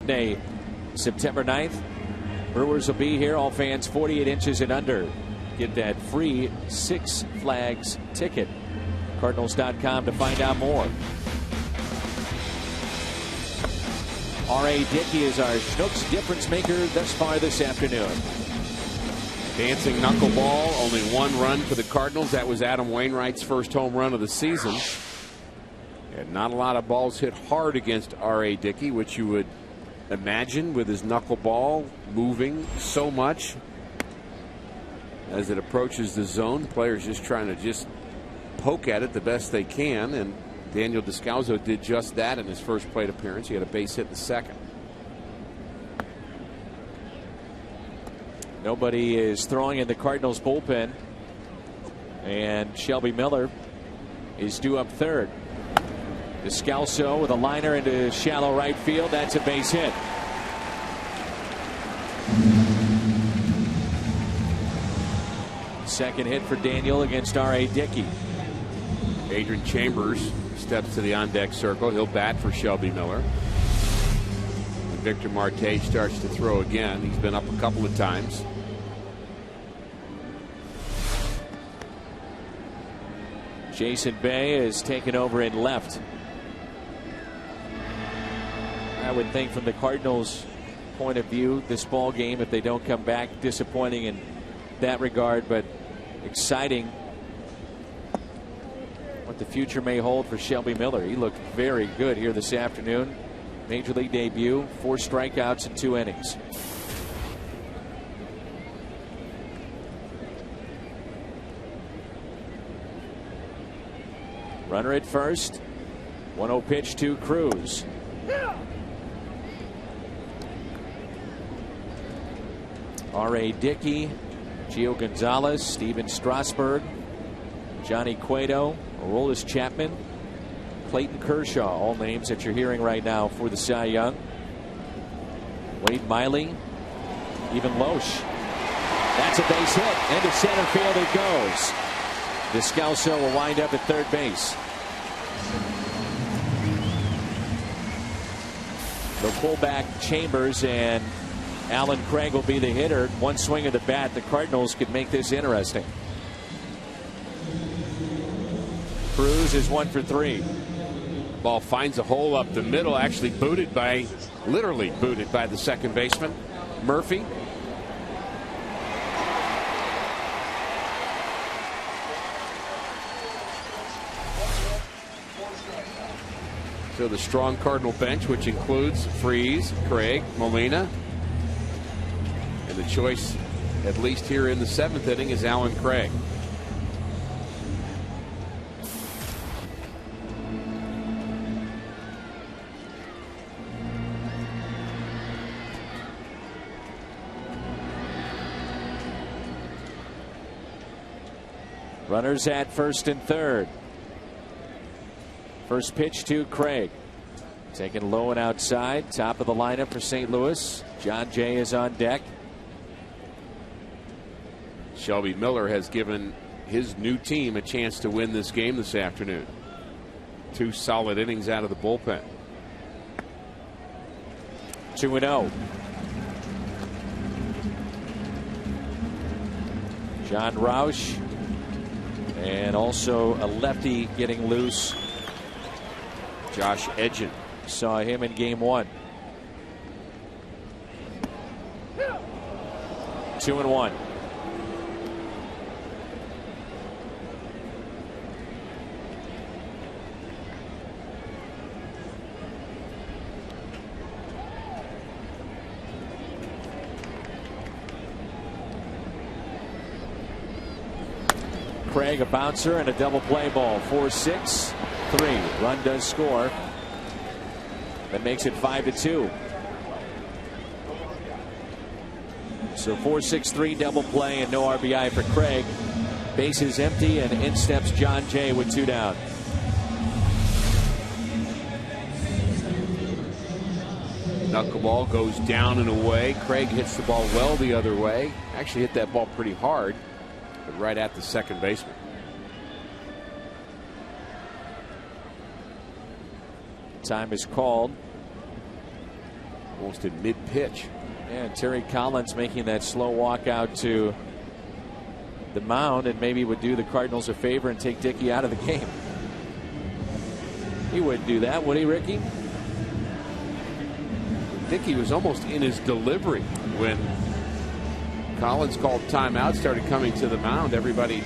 Sunday, September 9th. Brewers will be here. All fans 48 inches and under get that free Six Flags ticket. Cardinals.com to find out more. R.A. Dickey is our Schnucks difference maker thus far this afternoon. Dancing knuckleball, only one run for the Cardinals. That was Adam Wainwright's first home run of the season. And not a lot of balls hit hard against R.A. Dickey, which you would imagine with his knuckleball moving so much as it approaches the zone. Players just trying to poke at it the best they can, and Daniel Descalzo did just that in his first plate appearance. He had a base hit in the second. Nobody is throwing in the Cardinals bullpen, and Shelby Miller is due up third. Descalzo with a liner into shallow right field. That's a base hit. Second hit for Daniel against R.A. Dickey. Adrian Chambers steps to the on-deck circle. He'll bat for Shelby Miller. And Victor Marte starts to throw again. He's been up a couple of times. Jason Bay is taken over in left. I would think from the Cardinals' point of view, this ball game, if they don't come back, disappointing in that regard, but exciting what the future may hold for Shelby Miller. He looked very good here this afternoon. Major League debut, 4 strikeouts in 2 innings. Runner at first. 1-0 pitch to Cruz. R.A. Dickey, Gio Gonzalez, Steven Strasburg, Johnny Cueto, Aroldis Chapman, Clayton Kershaw, all names that you're hearing right now for the Cy Young. Wade Miley, even Loesch. That's a base hit. Into center field it goes. Descalzo will wind up at third base. They'll pull back Chambers, and Alan Craig will be the hitter. One swing of the bat, the Cardinals could make this interesting. Cruz is 1 for 3. Ball finds a hole up the middle, actually literally booted by the second baseman, Murphy. So the strong Cardinal bench, which includes Freese, Craig, Molina. And the choice, at least here in the 7th inning, is Alan Craig. Runners at first and third. First pitch to Craig. Taken low and outside. Top of the lineup for St. Louis. John Jay is on deck. Shelby Miller has given his new team a chance to win this game this afternoon. 2 solid innings out of the bullpen. 2-0. John Roush, and also a lefty getting loose. Josh Edgen. Saw him in game 1. 2-1. Craig, a bouncer and a double play ball. 4-6-3. Run does score. That makes it 5-2. So 4-6-3 double play and no RBI for Craig. Bases empty, and in steps John Jay with 2 down. Knuckleball goes down and away. Craig hits the ball well the other way. Actually hit that ball pretty hard, but right at the second baseman. Time is called. almost in mid-pitch. And Terry Collins making that slow walk out to the mound, and maybe would do the Cardinals a favor and take Dickey out of the game. He wouldn't do that, would he, Ricky? Dickey was almost in his delivery when Collins called timeout, started coming to the mound. Everybody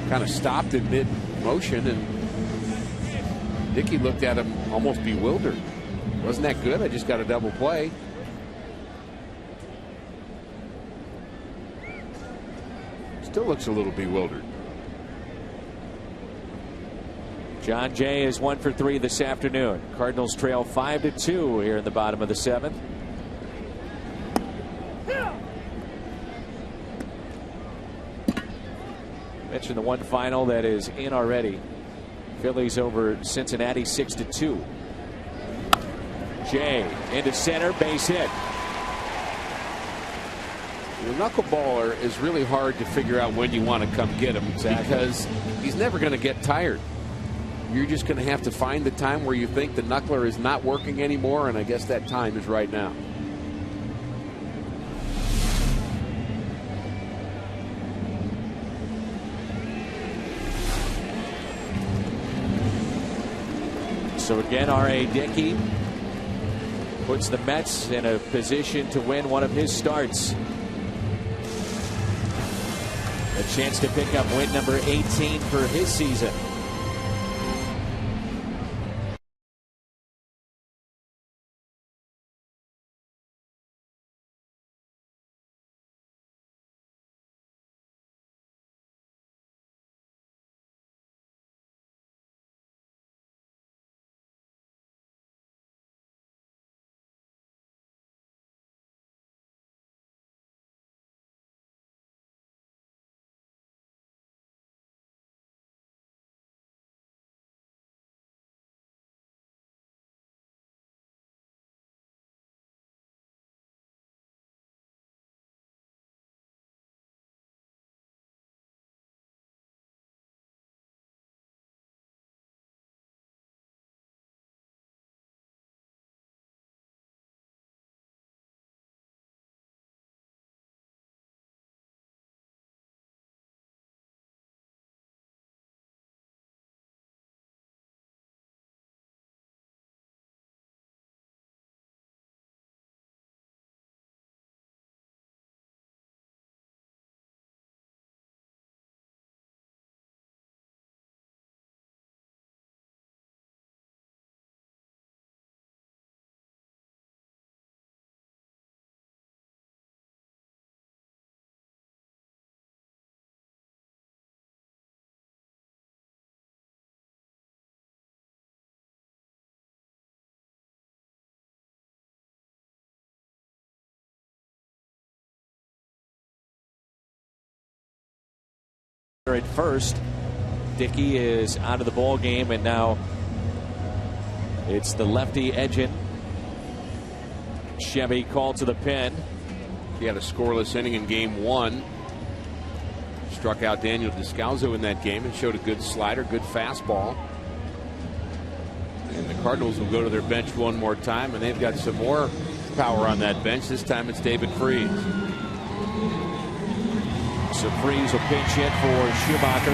kind of stopped in mid-motion, and Dickey looked at him almost bewildered. Wasn't that good? I just got a double play. Still looks a little bewildered. John Jay is 1 for 3 this afternoon. Cardinals trail 5-2 here in the bottom of the 7th. Mentioned the one final that is in already. Phillies over Cincinnati 6-2. Jay into center, base hit. The knuckleballer is really hard to figure out when you want to come get him, because he's never going to get tired. You're just going to have to find the time where you think the knuckler is not working anymore, and I guess that time is right now. So again, R.A. Dickey puts the Mets in a position to win one of his starts. A chance to pick up win number 18 for his season. At first, Dickey is out of the ball game, and now it's the lefty Edgin. Chevy called to the pen. He had a scoreless inning in game 1. Struck out Daniel Descalzo in that game and showed a good slider, good fastball. And the Cardinals will go to their bench one more time, and they've got some more power on that bench. This time it's David Freese. So Freese will pinch hit for Schumacher.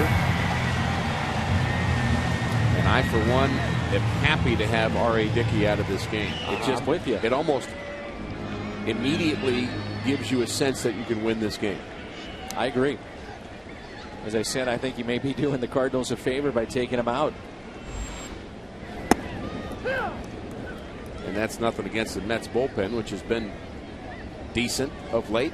And I, for one, am happy to have R.A. Dickey out of this game. Just with you. It almost immediately gives you a sense that you can win this game. I agree. As I said, I think you may be doing the Cardinals a favor by taking him out. And that's nothing against the Mets bullpen, which has been decent of late.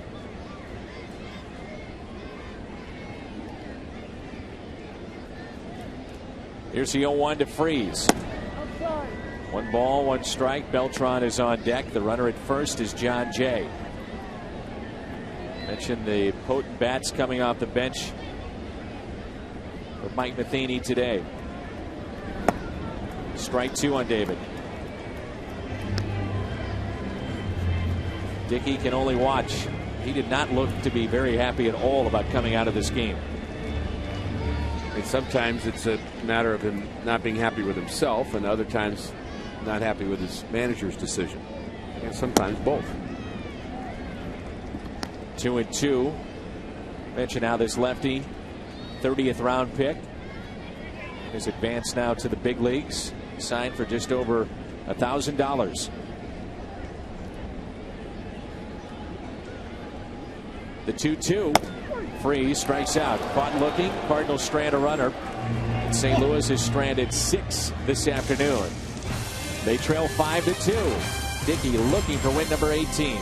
Here's the 0-1 to Freese. 1 ball, 1 strike. Beltran is on deck. The runner at first is John Jay. Mentioned the potent bats coming off the bench for Mike Matheny today. Strike 2 on David. Dickey can only watch. He did not look to be very happy at all about coming out of this game. And sometimes it's a matter of him not being happy with himself, and other times not happy with his manager's decision. And sometimes both. 2-2. Mention how this lefty, 30th round pick, is advanced now to the big leagues. Signed for just over $1,000. The 2-2. Freeze strikes out. Caught looking. Cardinals strand a runner. St. Louis has stranded 6 this afternoon. They trail 5-2. Dickey looking for win number 18.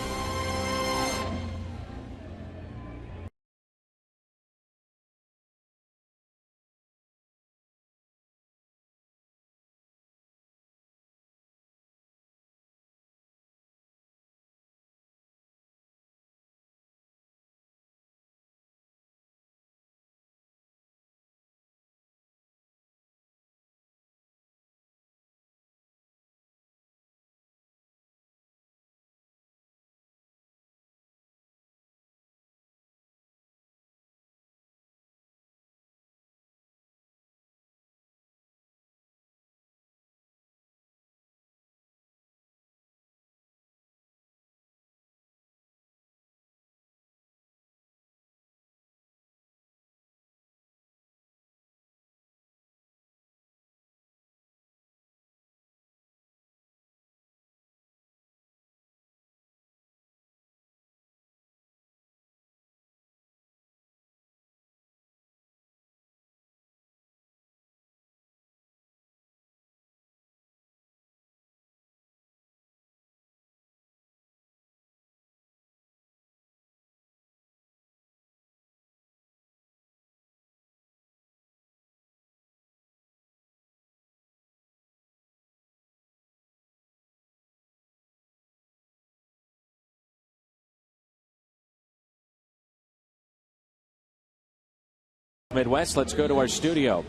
Midwest, let's go to our studio.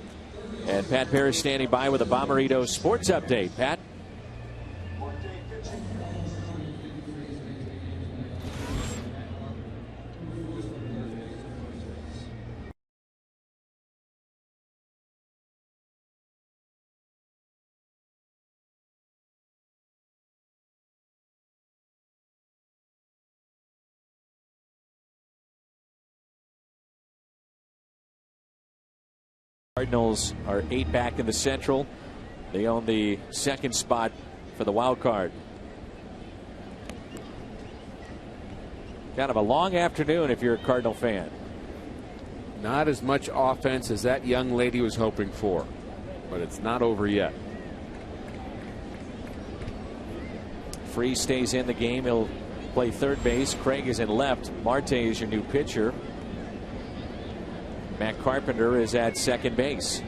And Pat Parrish standing by with a Bomberito Sports Update. Pat? Cardinals are 8 back in the Central. They own the 2nd spot for the wild card. Kind of a long afternoon if you're a Cardinal fan. Not as much offense as that young lady was hoping for, but it's not over yet. Freeze stays in the game. He'll play third base. Craig is in left. Marte is your new pitcher. Matt Carpenter is at second base.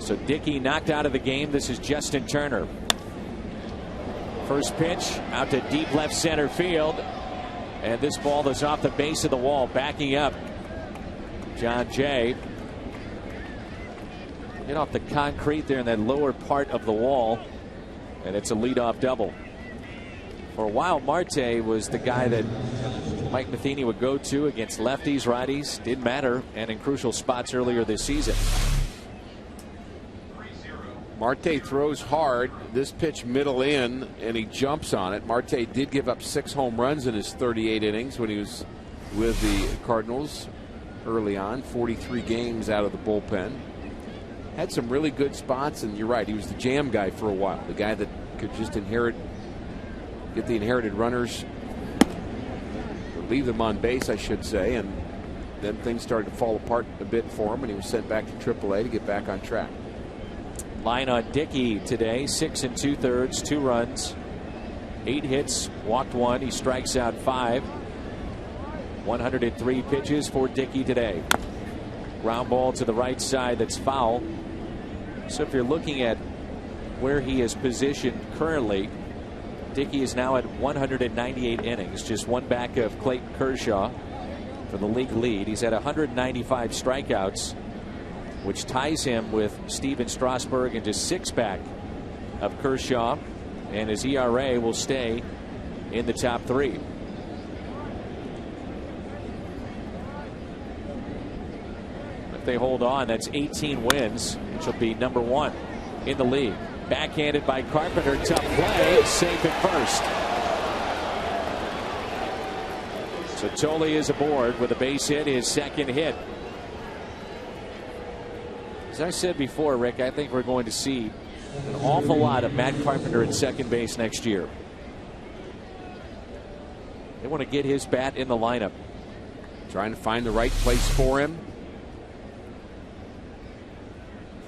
So Dickey knocked out of the game. This is Justin Turner. First pitch out to deep left center field. And this ball is off the base of the wall. Backing up, John Jay. Hit off the concrete there in that lower part of the wall. And it's a leadoff double. For a while, Marte was the guy that Mike Matheny would go to against lefties, righties. Didn't matter, and in crucial spots earlier this season. Marte throws hard. This pitch middle in, and he jumps on it. Marte did give up 6 home runs in his 38 innings when he was with the Cardinals early on. 43 games out of the bullpen. Had some really good spots, and you're right, he was the jam guy for a while. The guy that could just get the inherited runners, or leave them on base, I should say, and then things started to fall apart a bit for him, and he was sent back to AAA to get back on track. Line on Dickey today, 6 2/3, 2 runs, 8 hits, walked 1. He strikes out 5. 103 pitches for Dickey today. Ground ball to the right side that's foul. So if you're looking at where he is positioned currently, Dickey is now at 198 innings, just 1 back of Clayton Kershaw for the league lead. He's at 195 strikeouts, which ties him with Steven Strasburg and just 6 back of Kershaw, and his ERA will stay in the top 3. If they hold on, that's 18 wins, which will be number 1 in the league. Backhanded by Carpenter. Tough play. Safe at first. So Tolle is aboard with a base hit, his second hit. As I said before, Rick, I think we're going to see an awful lot of Matt Carpenter at second base next year. They want to get his bat in the lineup. Trying to find the right place for him.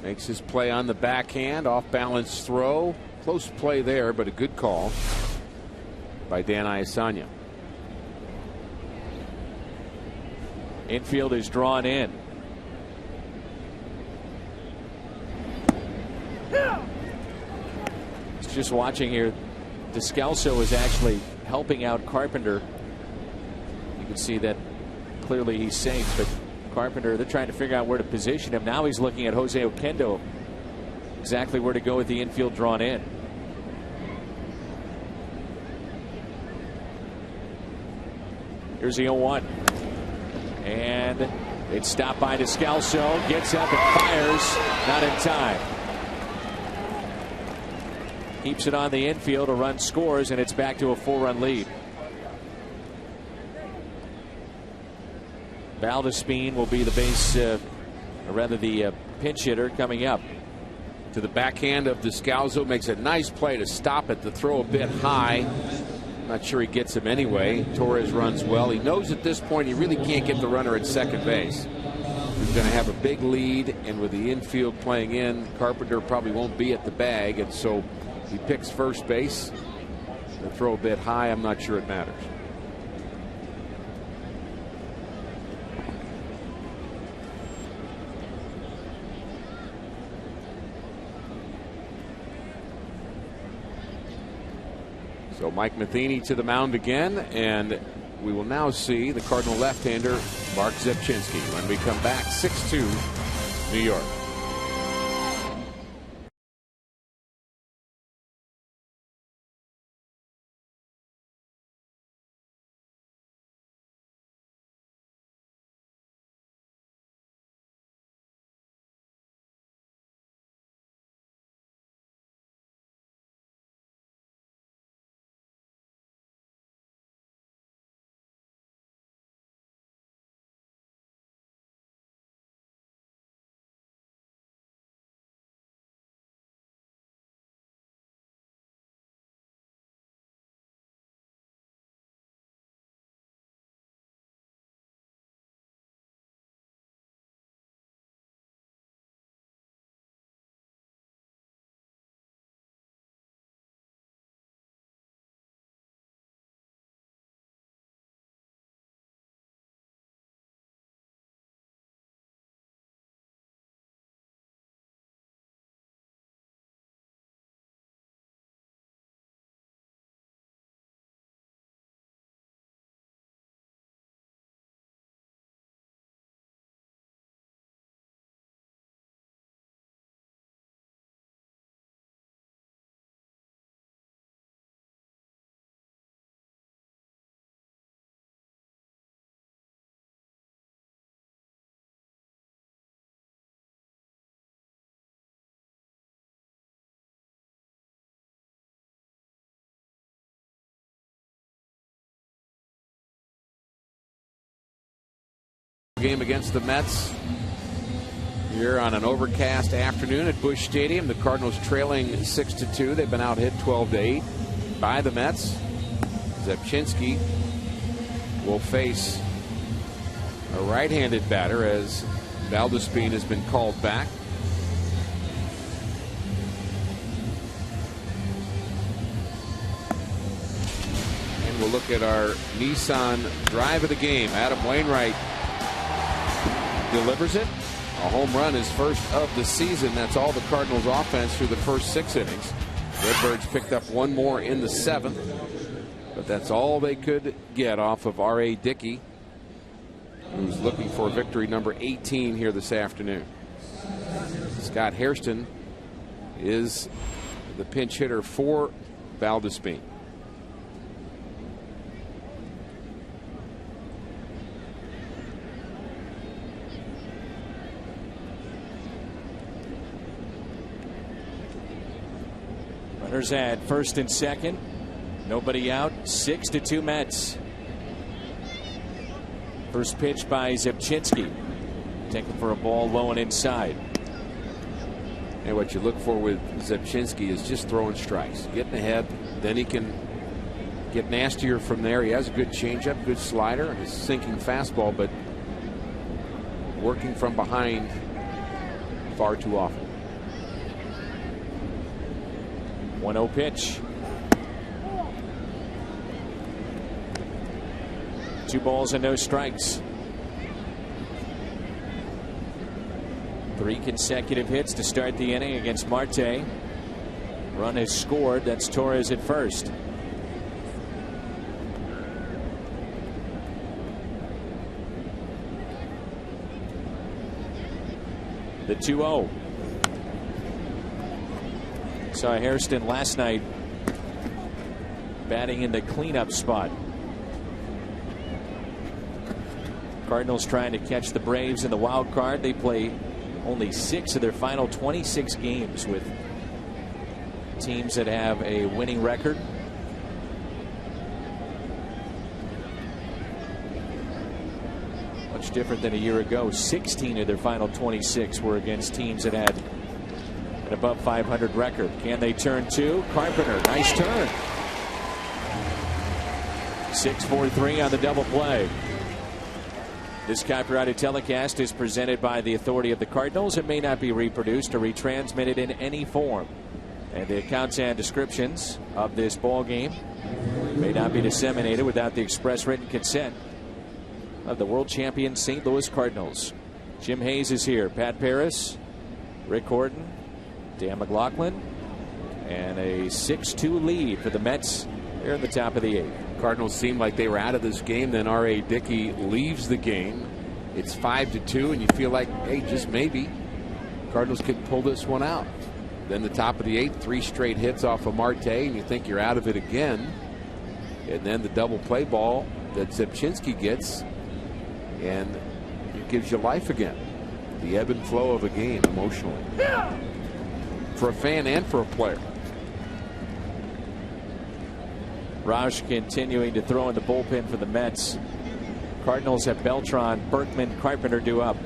Makes his play on the backhand. Off balance throw. Close play there, but a good call by Dan Iasanya. Infield is drawn in. Just watching here, Descalso is actually helping out Carpenter. You can see that clearly he's safe, but Carpenter, they're trying to figure out where to position him. Now he's looking at Jose Oquendo, exactly where to go with the infield drawn in. Here's the 0-1. And it's stopped by Descalso. Gets up and fires. Not in time. Keeps it on the infield. A run scores, and it's back to a 4-run lead. Valdespin will be the base, or rather the pinch hitter coming up. To the backhand of Descalso. Makes a nice play to stop it. The throw a bit high. Not sure he gets him anyway. Torres runs well. He knows at this point he really can't get the runner at second base. He's going to have a big lead, and with the infield playing in, Carpenter probably won't be at the bag, and so he picks first base. The throw a bit high. I'm not sure it matters. So Mike Matheny to the mound again, and we will now see the Cardinal left-hander Mark Zepchinski when we come back. 6-2 New York. Game against the Mets here on an overcast afternoon at Busch Stadium. The Cardinals trailing 6-2. They've been out hit 12-8 by the Mets. Zepchinski will face a right-handed batter as Valdespin has been called back. And we'll look at our Nissan drive of the game. Adam Wainwright delivers it. A home run, his first of the season. That's all the Cardinals offense through the first 6 innings. Redbirds picked up one more in the 7th, but that's all they could get off of R.A. Dickey, who's looking for victory number 18 here this afternoon. Scott Hairston is the pinch hitter for Valdespin. Runners at first and second. Nobody out. 6-2 Mets. First pitch by Zepchinski. Taken for a ball low and inside. And what you look for with Zepchinski is just throwing strikes. Getting ahead. Then he can get nastier from there. He has a good changeup, good slider, his sinking fastball, but working from behind far too often. 1-0 pitch. 2 balls and no strikes. 3 consecutive hits to start the inning against Marte. Run is scored. That's Torres at first. The 2-0. Saw Hairston last night batting in the cleanup spot. Cardinals trying to catch the Braves in the wild card. They play only 6 of their final 26 games with teams that have a winning record. Much different than a year ago. 16 of their final 26 were against teams that had an above 500 record. Can they turn 2? Carpenter, nice turn. 6-4-3 on the double play. This copyrighted telecast is presented by the authority of the Cardinals. It may not be reproduced or retransmitted in any form. And the accounts and descriptions of this ball game may not be disseminated without the express written consent of the world champion St. Louis Cardinals. Jim Hayes is here. Pat Paris, Rick Horton, Dan McLaughlin, and a 6-2 lead for the Mets here in the top of the 8th. Cardinals seem like they were out of this game. Then R.A. Dickey leaves the game. It's 5-2, and you feel like, hey, just maybe Cardinals could pull this one out. Then the top of the 8th, 3 straight hits off of Marte, and you think you're out of it again. And then the double play ball that Zepchinski gets, and it gives you life again. The ebb and flow of a game emotionally. For a fan and for a player. Raj continuing to throw in the bullpen for the Mets. Cardinals have Beltran, Berkman, Carpenter due up.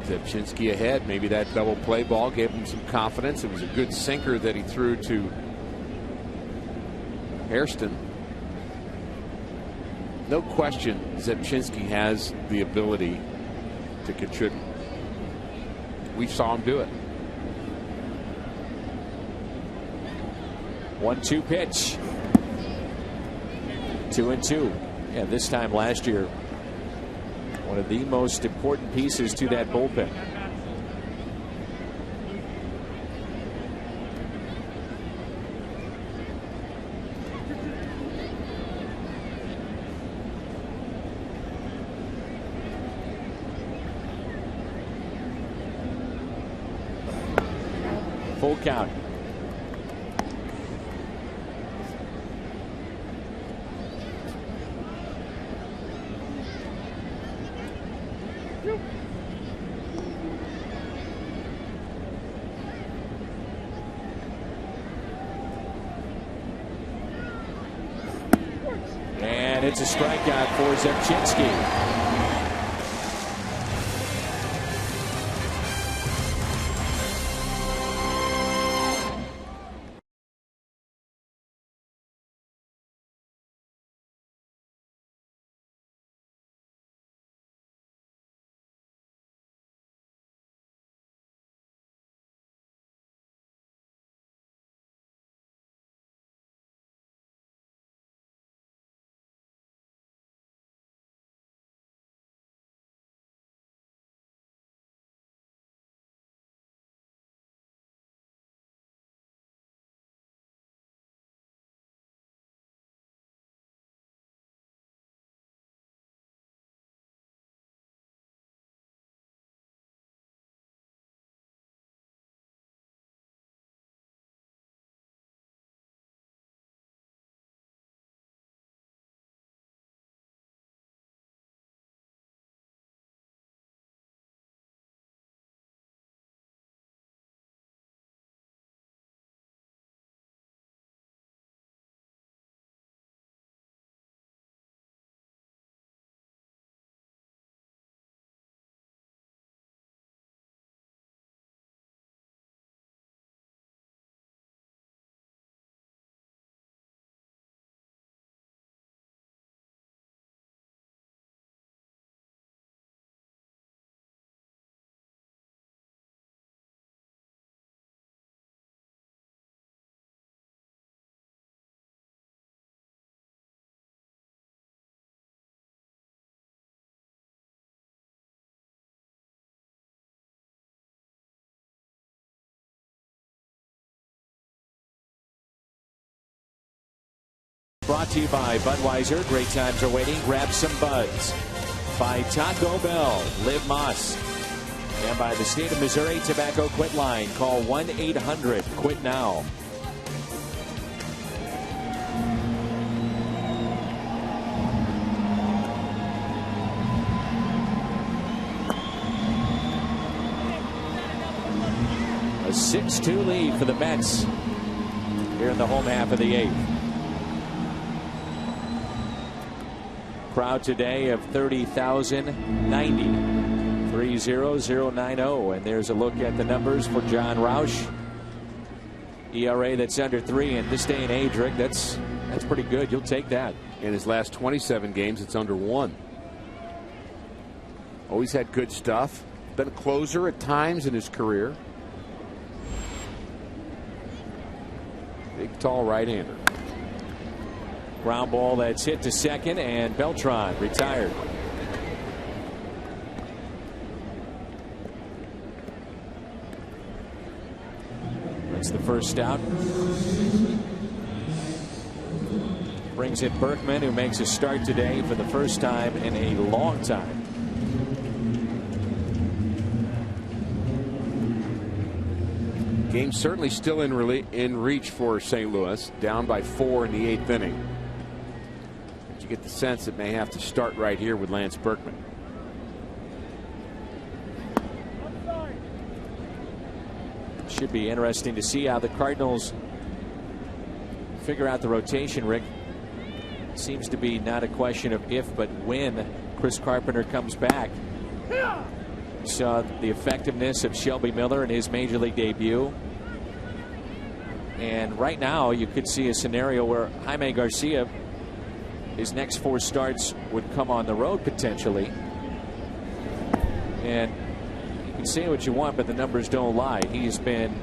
Zepchinski ahead. Maybe that double play ball gave him some confidence. It was a good sinker that he threw to Hairston. No question, Zepchinski has the ability to contribute. We saw him do it. 1-2 pitch. 2-2. Yeah, this time last year, one of the most important pieces to that bullpen. Full count. And it's a strikeout for Zepchinski. brought to you by Budweiser. Great times are waiting. Grab some buds. By Taco Bell. Live Moss. And by the State of Missouri Tobacco Quit Line. Call 1-800-QUIT-NOW. A 6-2 lead for the Mets here in the home half of the 8th. Crowd today of 30,090. 30090. And there's a look at the numbers for John Roush. ERA that's under 3 in this day and age, Rick. That's pretty good. You'll take that. In his last 27 games, it's under 1. Always had good stuff. Been a closer at times in his career. Big, tall right-hander. Ground ball that's hit to second, and Beltran retired. That's the first out. Brings in Berkman, who makes a start today for the first time in a long time. Game certainly still in reach for St. Louis, down by 4 in the 8th inning. But you get the sense it may have to start right here with Lance Berkman. Should be interesting to see how the Cardinals figure out the rotation, Rick. Seems to be not a question of if, but when Chris Carpenter comes back. We saw the effectiveness of Shelby Miller in his major league debut. And right now you could see a scenario where Jaime Garcia, his next 4 starts would come on the road potentially. And you can say what you want, but the numbers don't lie. He's been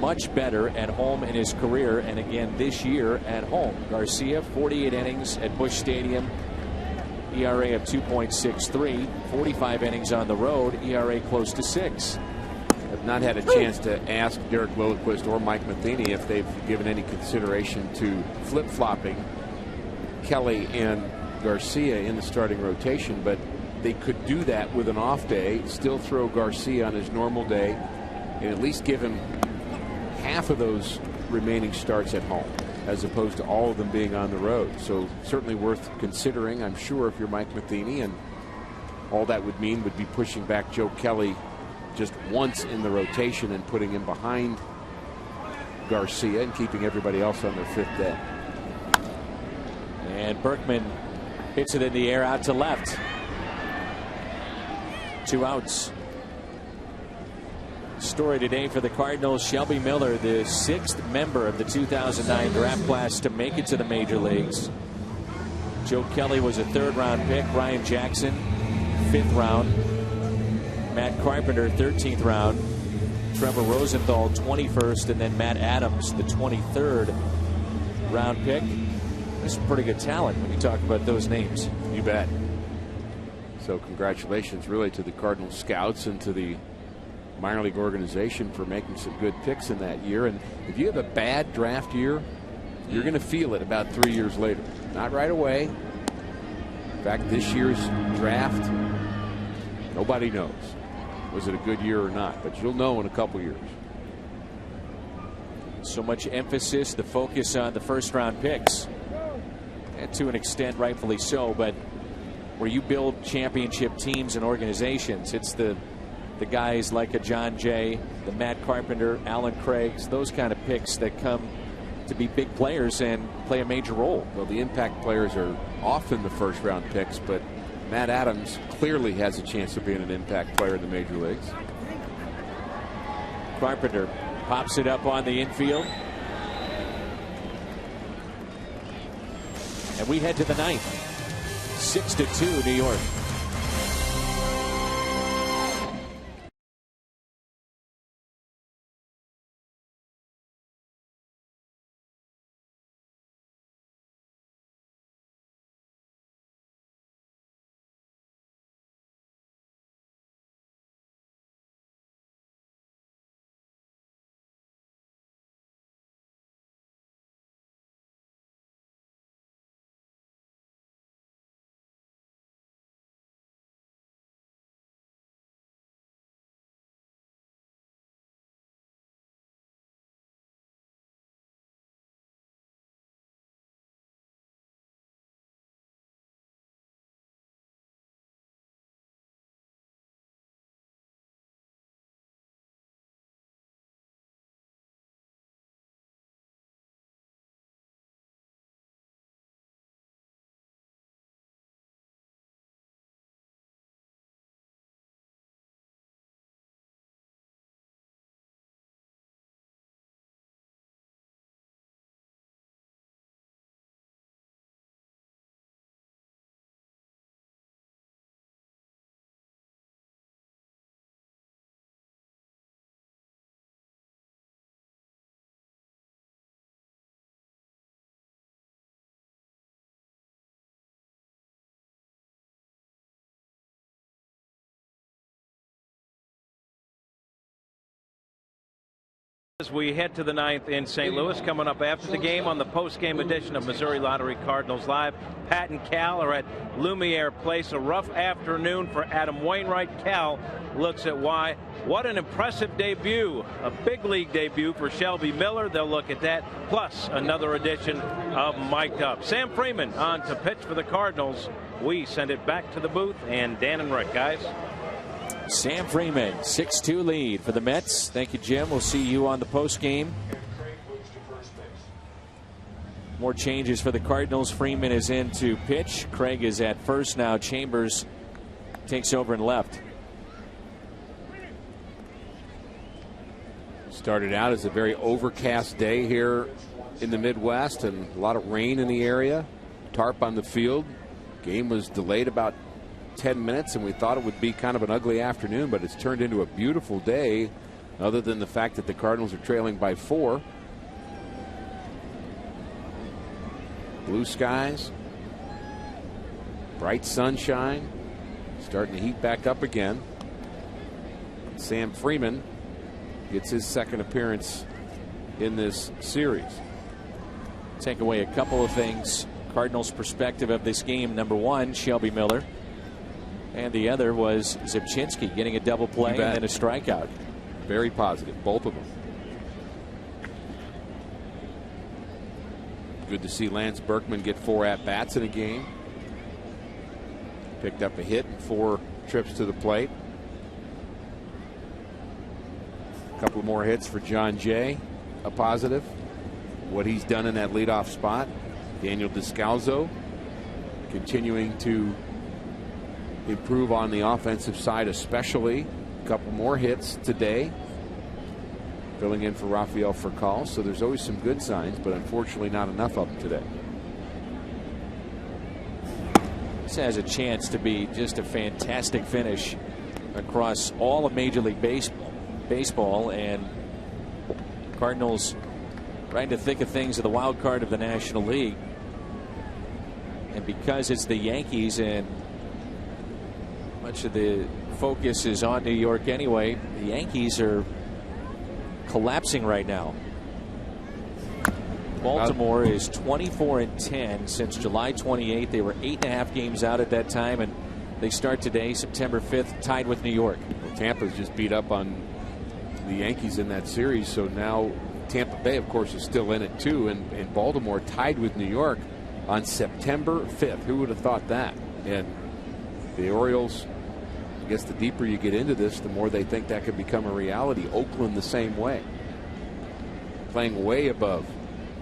much better at home in his career, and again this year at home. Garcia, 48 innings at Busch Stadium, ERA of 2.63, 45 innings on the road, ERA close to 6. I've not had a chance to ask Derek Lilliquist or Mike Matheny if they've given any consideration to flip-flopping Kelly and Garcia in the starting rotation, but they could do that with an off day, still throw Garcia on his normal day, and at least give him half of those remaining starts at home, as opposed to all of them being on the road. So certainly worth considering, I'm sure, if you're Mike Matheny, and all that would mean would be pushing back Joe Kelly just once in the rotation and putting him behind Garcia and keeping everybody else on their 5th day. And Berkman hits it in the air out to left. 2 outs. Story today for the Cardinals: Shelby Miller, the 6th member of the 2009 draft class to make it to the major leagues. Joe Kelly was a 3rd-round pick. Ryan Jackson, 5th round. Matt Carpenter, 13th round. Trevor Rosenthal, 21st, and then Matt Adams, the 23rd round pick. That's some pretty good talent when you talk about those names. You bet. So congratulations really to the Cardinals scouts and to the minor league organization for making some good picks in that year. And if you have a bad draft year, you're going to feel it about 3 years later. Not right away. In fact, this year's draft, nobody knows. Was it a good year or not? But you'll know in a couple years. So much emphasis, the focus on the 1st-round picks. And to an extent, rightfully so. But where you build championship teams and organizations, it's the guys like a John Jay, the Matt Carpenter, Alan Craigs, those kind of picks that come to be big players and play a major role. Well, the impact players are often the 1st-round picks, but Matt Adams clearly has a chance of being an impact player in the major leagues. Carpenter pops it up on the infield. And we head to the 9th. 6-2 New York. As we head to the ninth in St. Louis, coming up after the game on the post-game edition of Missouri Lottery Cardinals Live, Pat and Cal are at Lumiere Place. A rough afternoon for Adam Wainwright. Cal looks at why. What an impressive debut, a big league debut for Shelby Miller. They'll look at that, plus another edition of Mic'd Up. Sam Freeman on to pitch for the Cardinals. We send it back to the booth, and Dan and Rick, guys. Sam Freeman, 6-2 lead for the Mets. Thank you, Jim. We'll see you on the post game. More changes for the Cardinals. Freeman is in to pitch. Craig is at first now. Chambers takes over and left. Started out as a very overcast day here in the Midwest and a lot of rain in the area. Tarp on the field. Game was delayed about 10 minutes, and we thought it would be kind of an ugly afternoon, but it's turned into a beautiful day, other than the fact that the Cardinals are trailing by 4. Blue skies, bright sunshine, starting to heat back up again. Sam Freeman gets his second appearance in this series. Take away a couple of things. Cardinals' perspective of this game. Number one, Shelby Miller. And the other was Zipchinski getting a double play and then a strikeout. Very positive, both of them. Good to see Lance Berkman get 4 at-bats in a game. Picked up a hit and 4 trips to the plate. A couple more hits for John Jay, a positive. What he's done in that leadoff spot. Daniel Descalzo continuing to improve on the offensive side, especially. A couple more hits today, filling in for Rafael Furcal. So there's always some good signs, but unfortunately not enough of them today. This has a chance to be just a fantastic finish across all of Major League Baseball, and Cardinals right in the thick of things of the wild card of the National League. And because it's the Yankees and much of the focus is on New York anyway, the Yankees are collapsing right now. Baltimore is 24-10 since July 28th. They were 8.5 games out at that time, and they start today, September 5th, tied with New York. Well, Tampa's just beat up on the Yankees in that series, so now Tampa Bay, of course, is still in it too, and Baltimore tied with New York on September 5th. Who would have thought that? And the Orioles, I guess the deeper you get into this, the more they think that could become a reality. Oakland the same way, playing way above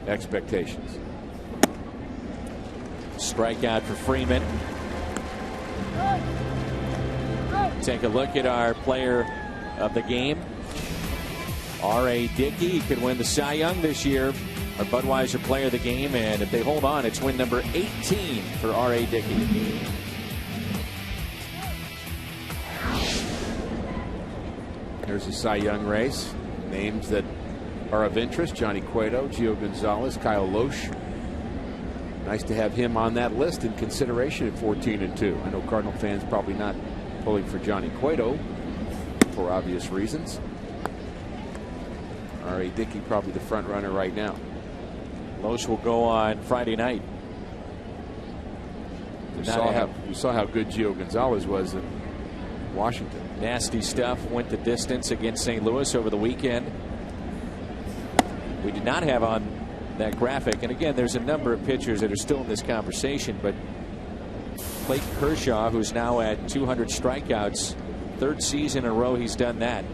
expectations. Strikeout for Freeman. Take a look at our player of the game. R.A. Dickey could win the Cy Young this year. Our Budweiser player of the game, and if they hold on, it's win number 18 for R.A. Dickey. There's a Cy Young race. Names that are of interest: Johnny Cueto, Gio Gonzalez, Kyle Loesch. Nice to have him on that list in consideration at 14-2. I know Cardinal fans probably not pulling for Johnny Cueto for obvious reasons. R.A. Dickey probably the front runner right now. Loesch will go on Friday night. We saw how good Gio Gonzalez was in Washington. Nasty stuff. Went the distance against St. Louis over the weekend. We did not have on that graphic, and again, there's a number of pitchers that are still in this conversation, but Clayton Kershaw, who's now at 200 strikeouts, 3rd season in a row he's done that.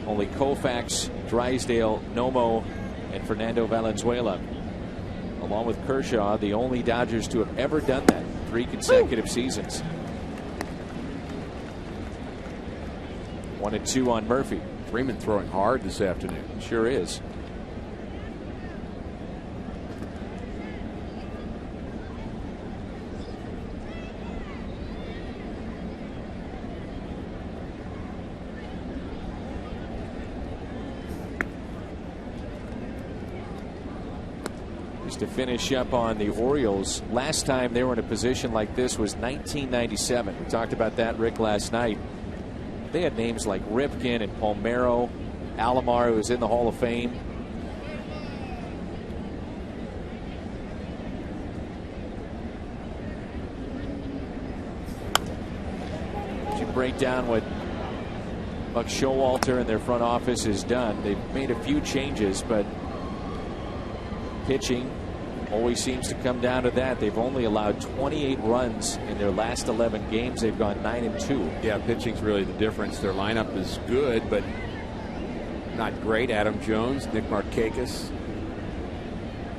Only Koufax, Drysdale, Nomo, and Fernando Valenzuela, along with Kershaw, the only Dodgers to have ever done that, 3 consecutive seasons. 1-2 on Murphy. Freeman throwing hard this afternoon. Sure is. To finish up on the Orioles, last time they were in a position like this was 1997. We talked about that, Rick, last night. They had names like Ripken and Palmeiro, Alomar, who's in the Hall of Fame. As you break down what Buck Showalter and their front office has done, they've made a few changes, but pitching always seems to come down to that. They've only allowed 28 runs in their last 11 games. They've gone 9-2. Yeah, pitching's really the difference. Their lineup is good, but not great. Adam Jones, Nick Markakis,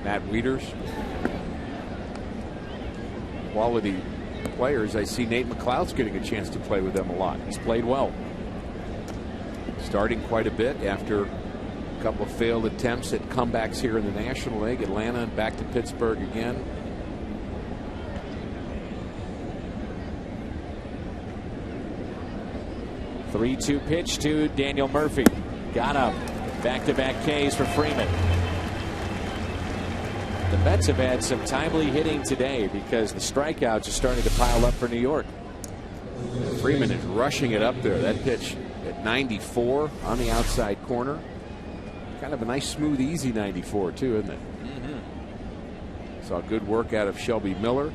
Matt Wieters. Quality players. I see Nate McLeod's getting a chance to play with them a lot. He's played well. Starting quite a bit after a couple of failed attempts at comebacks here in the National League. Atlanta and back to Pittsburgh again. Three-two pitch to Daniel Murphy. Got him. Back-to-back Ks for Freeman. The Mets have had some timely hitting today because the strikeouts are starting to pile up for New York. Freeman is rushing it up there. That pitch at 94 on the outside corner. Kind of a nice, smooth, easy 94, too, isn't it? Saw good work out of Shelby Miller.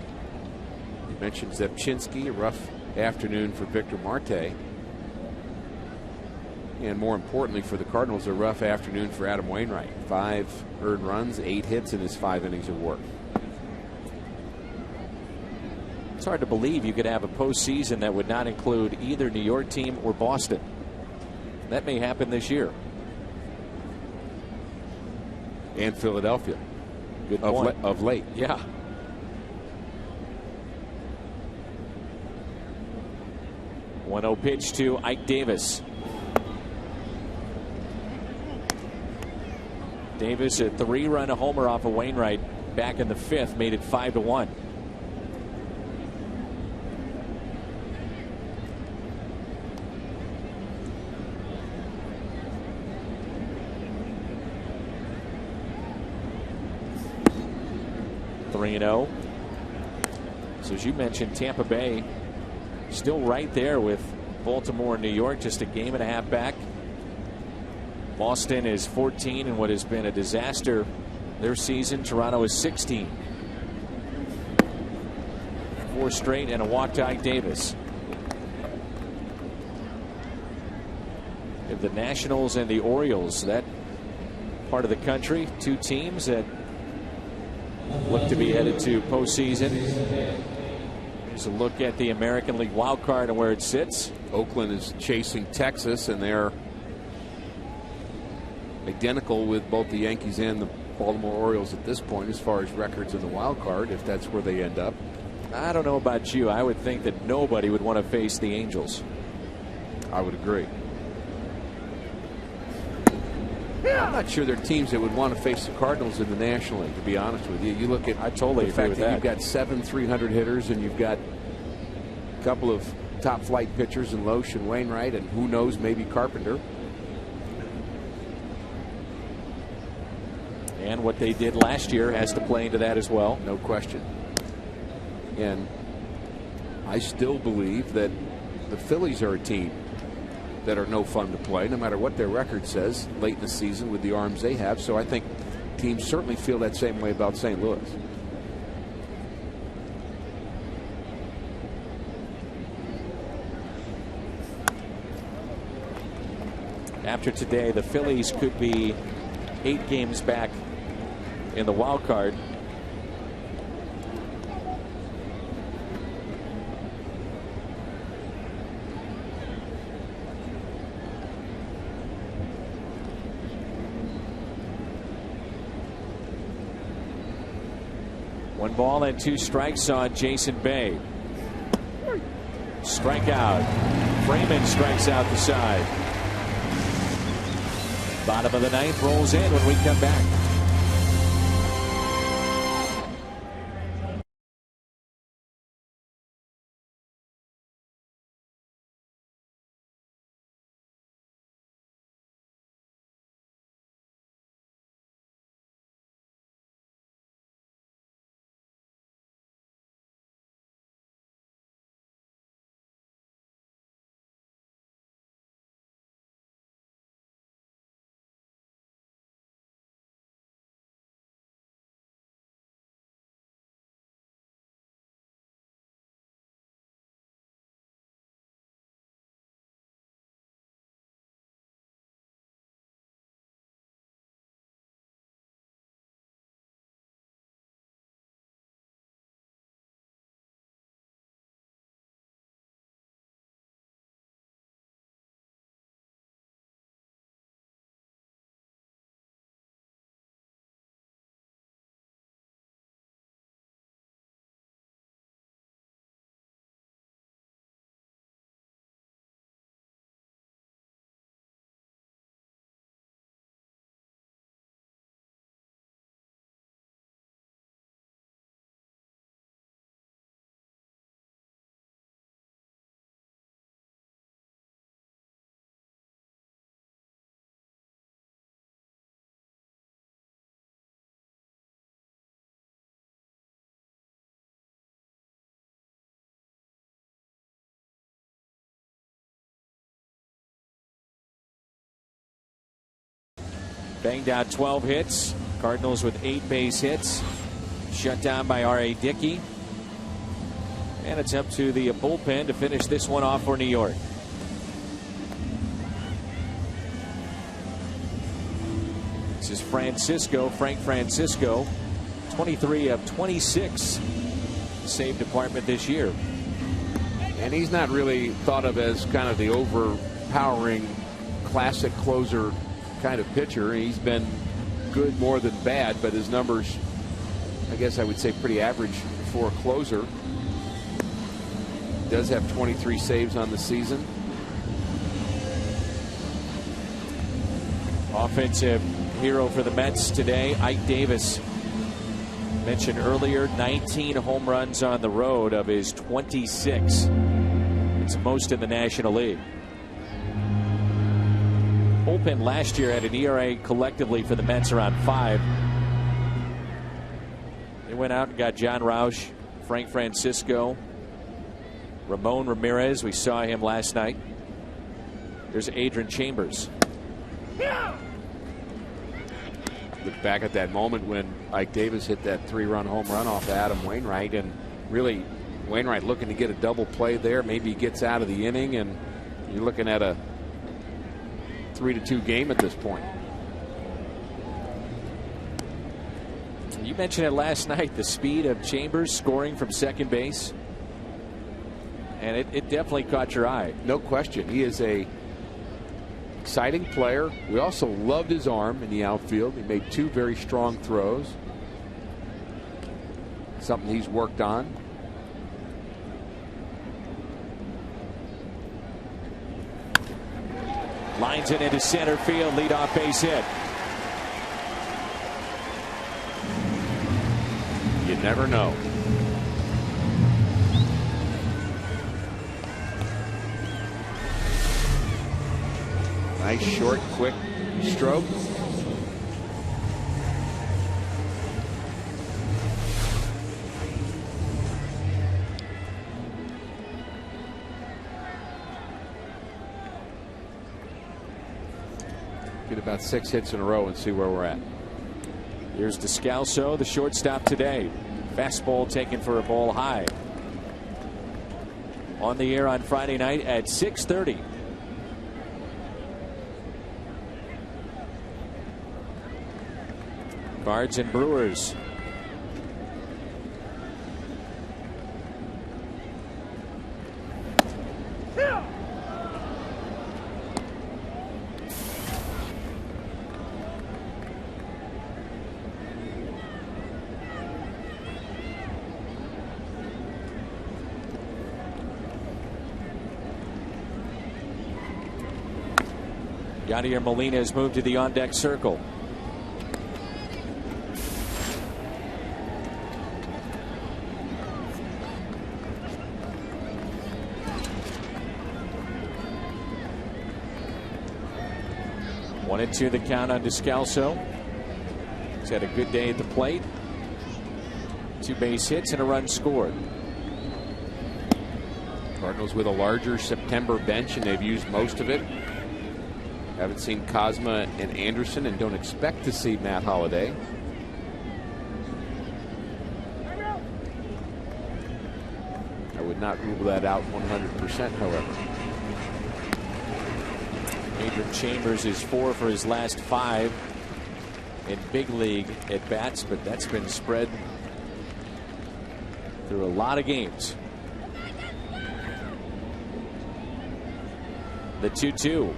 You mentioned Zepchinski, a rough afternoon for Victor Marte. And more importantly for the Cardinals, a rough afternoon for Adam Wainwright. 5 earned runs, 8 hits in his 5 innings of work. It's hard to believe you could have a postseason that would not include either New York team or Boston. That may happen this year. And Philadelphia. Good point. Of late. Yeah. One-0 pitch to Ike Davis. Davis, a 3-run homer off of Wainwright back in the 5th, made it 5-1. So as you mentioned, Tampa Bay still right there with Baltimore and New York, just a game and a half back. Boston is 14 in what has been a disaster their season. Toronto is 16. 4 straight and a walk to Ike Davis. If the Nationals and the Orioles, that part of the country, 2 teams that look to be headed to postseason. Here's a look at the American League wild card and where it sits. Oakland is chasing Texas, and they're identical with both the Yankees and the Baltimore Orioles at this point as far as records in the wild card, if that's where they end up. I don't know about you. I would think that nobody would want to face the Angels. I would agree. I'm not sure there are teams that would want to face the Cardinals in the National League, to be honest with you. You look at I totally the agree fact with that that. you've got 7 300 hitters, and you've got a couple of top flight pitchers in Loesch and Wainwright, and who knows, maybe Carpenter. And what they did last year has to play into that as well. No question. And I still believe that the Phillies are a team that are no fun to play, no matter what their record says late in the season with the arms they have. So I think teams certainly feel that same way about St. Louis. After today, the Phillies could be 8 games back in the wild card. One ball and 2 strikes on Jason Bay. Strikeout. Freeman strikes out the side. Bottom of the 9th rolls in when we come back. Banged out 12 hits. Cardinals with 8 base hits. Shut down by R.A. Dickey. And it's up to the bullpen to finish this one off for New York. This is Frank Francisco, 23 of 26 save department this year. And he's not really thought of as kind of the overpowering classic closer kind of pitcher. He's been good more than bad, but his numbers, I guess I would say, pretty average for a closer. Does have 23 saves on the season. Offensive hero for the Mets today, Ike Davis. Mentioned earlier, 19 home runs on the road of his 26. It's most in the National League. Bullpen last year had an ERA collectively for the Mets around 5. They went out and got John Roush, Frank Francisco, Ramon Ramirez. We saw him last night. There's Adrian Chambers. Look back at that moment when Ike Davis hit that 3-run home run off Adam Wainwright, and really Wainwright looking to get a double play there. Maybe he gets out of the inning, and you're looking at a 3-2 game at this point. You mentioned it last night, the speed of Chambers scoring from second base, and it definitely caught your eye. No question. He is a exciting player. We also loved his arm in the outfield. He made 2 very strong throws. Something he's worked on. Lines it into center field, leadoff base hit. You never know. Nice short, quick stroke. Get about 6 hits in a row and see where we're at. Here's Descalso, the shortstop today. Fastball taken for a ball high. On the air on Friday night at 6:30. Cards and Brewers. Yadier Molina has moved to the on-deck circle. One and two the count on Descalso. He's had a good day at the plate. 2 base hits and a run scored. Cardinals with a larger September bench, and they've used most of it. Haven't seen Cosma and Anderson, and don't expect to see Matt Holliday. I would not rule that out 100%, however. Adrian Chambers is 4 for his last 5 in big league at bats, but that's been spread through a lot of games. The 2-2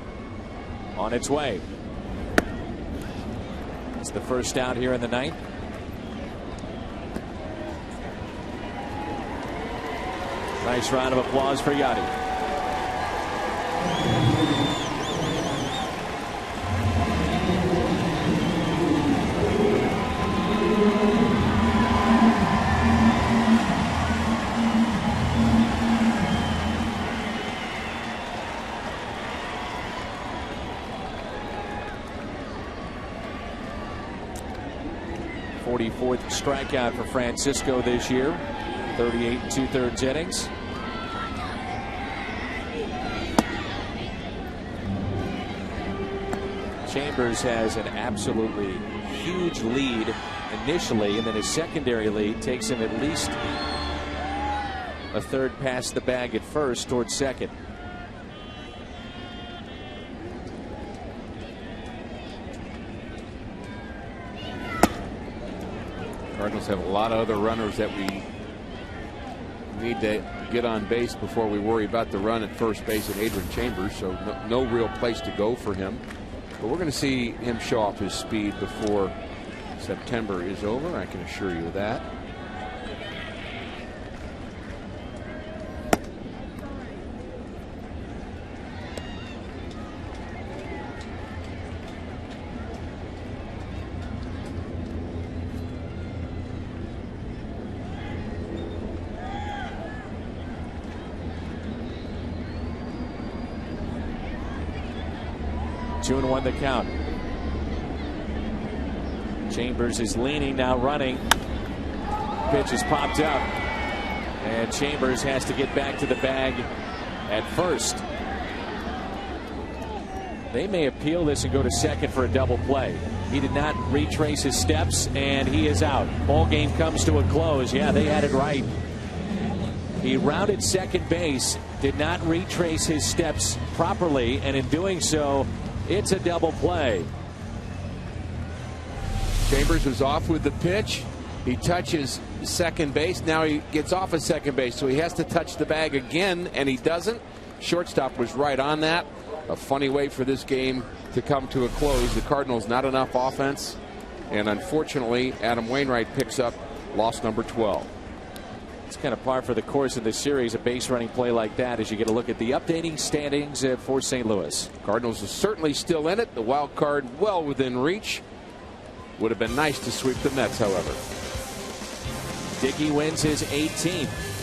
on its way. It's the first out here in the ninth. Nice round of applause for Yadi. Fourth strikeout for Francisco this year. 38 2/3 innings. Chambers has an absolutely huge lead initially, and then his secondary lead takes him at least a third past the bag at first towards second. Cardinals have a lot of other runners that we need to get on base before we worry about the run at first base at Adrian Chambers, so no real place to go for him. But we're going to see him show off his speed before September is over, I can assure you of that. Two and one the count. Chambers is leaning, now running. Pitch is popped up, and Chambers has to get back to the bag at first. They may appeal this and go to second for a double play. He did not retrace his steps, and he is out. Ball game comes to a close. Yeah, they had it right. He rounded second base, did not retrace his steps properly, and in doing so, it's a double play. Chambers was off with the pitch. He touches second base. Now he gets off of second base, so he has to touch the bag again, and he doesn't. Shortstop was right on that. A funny way for this game to come to a close. The Cardinals not enough offense, and unfortunately, Adam Wainwright picks up loss number 12. It's kind of par for the course of this series, a base running play like that, as you get a look at the updating standings for St. Louis. Cardinals are certainly still in it. The wild card well within reach. Would have been nice to sweep the Mets, however. Dickey wins his 18th.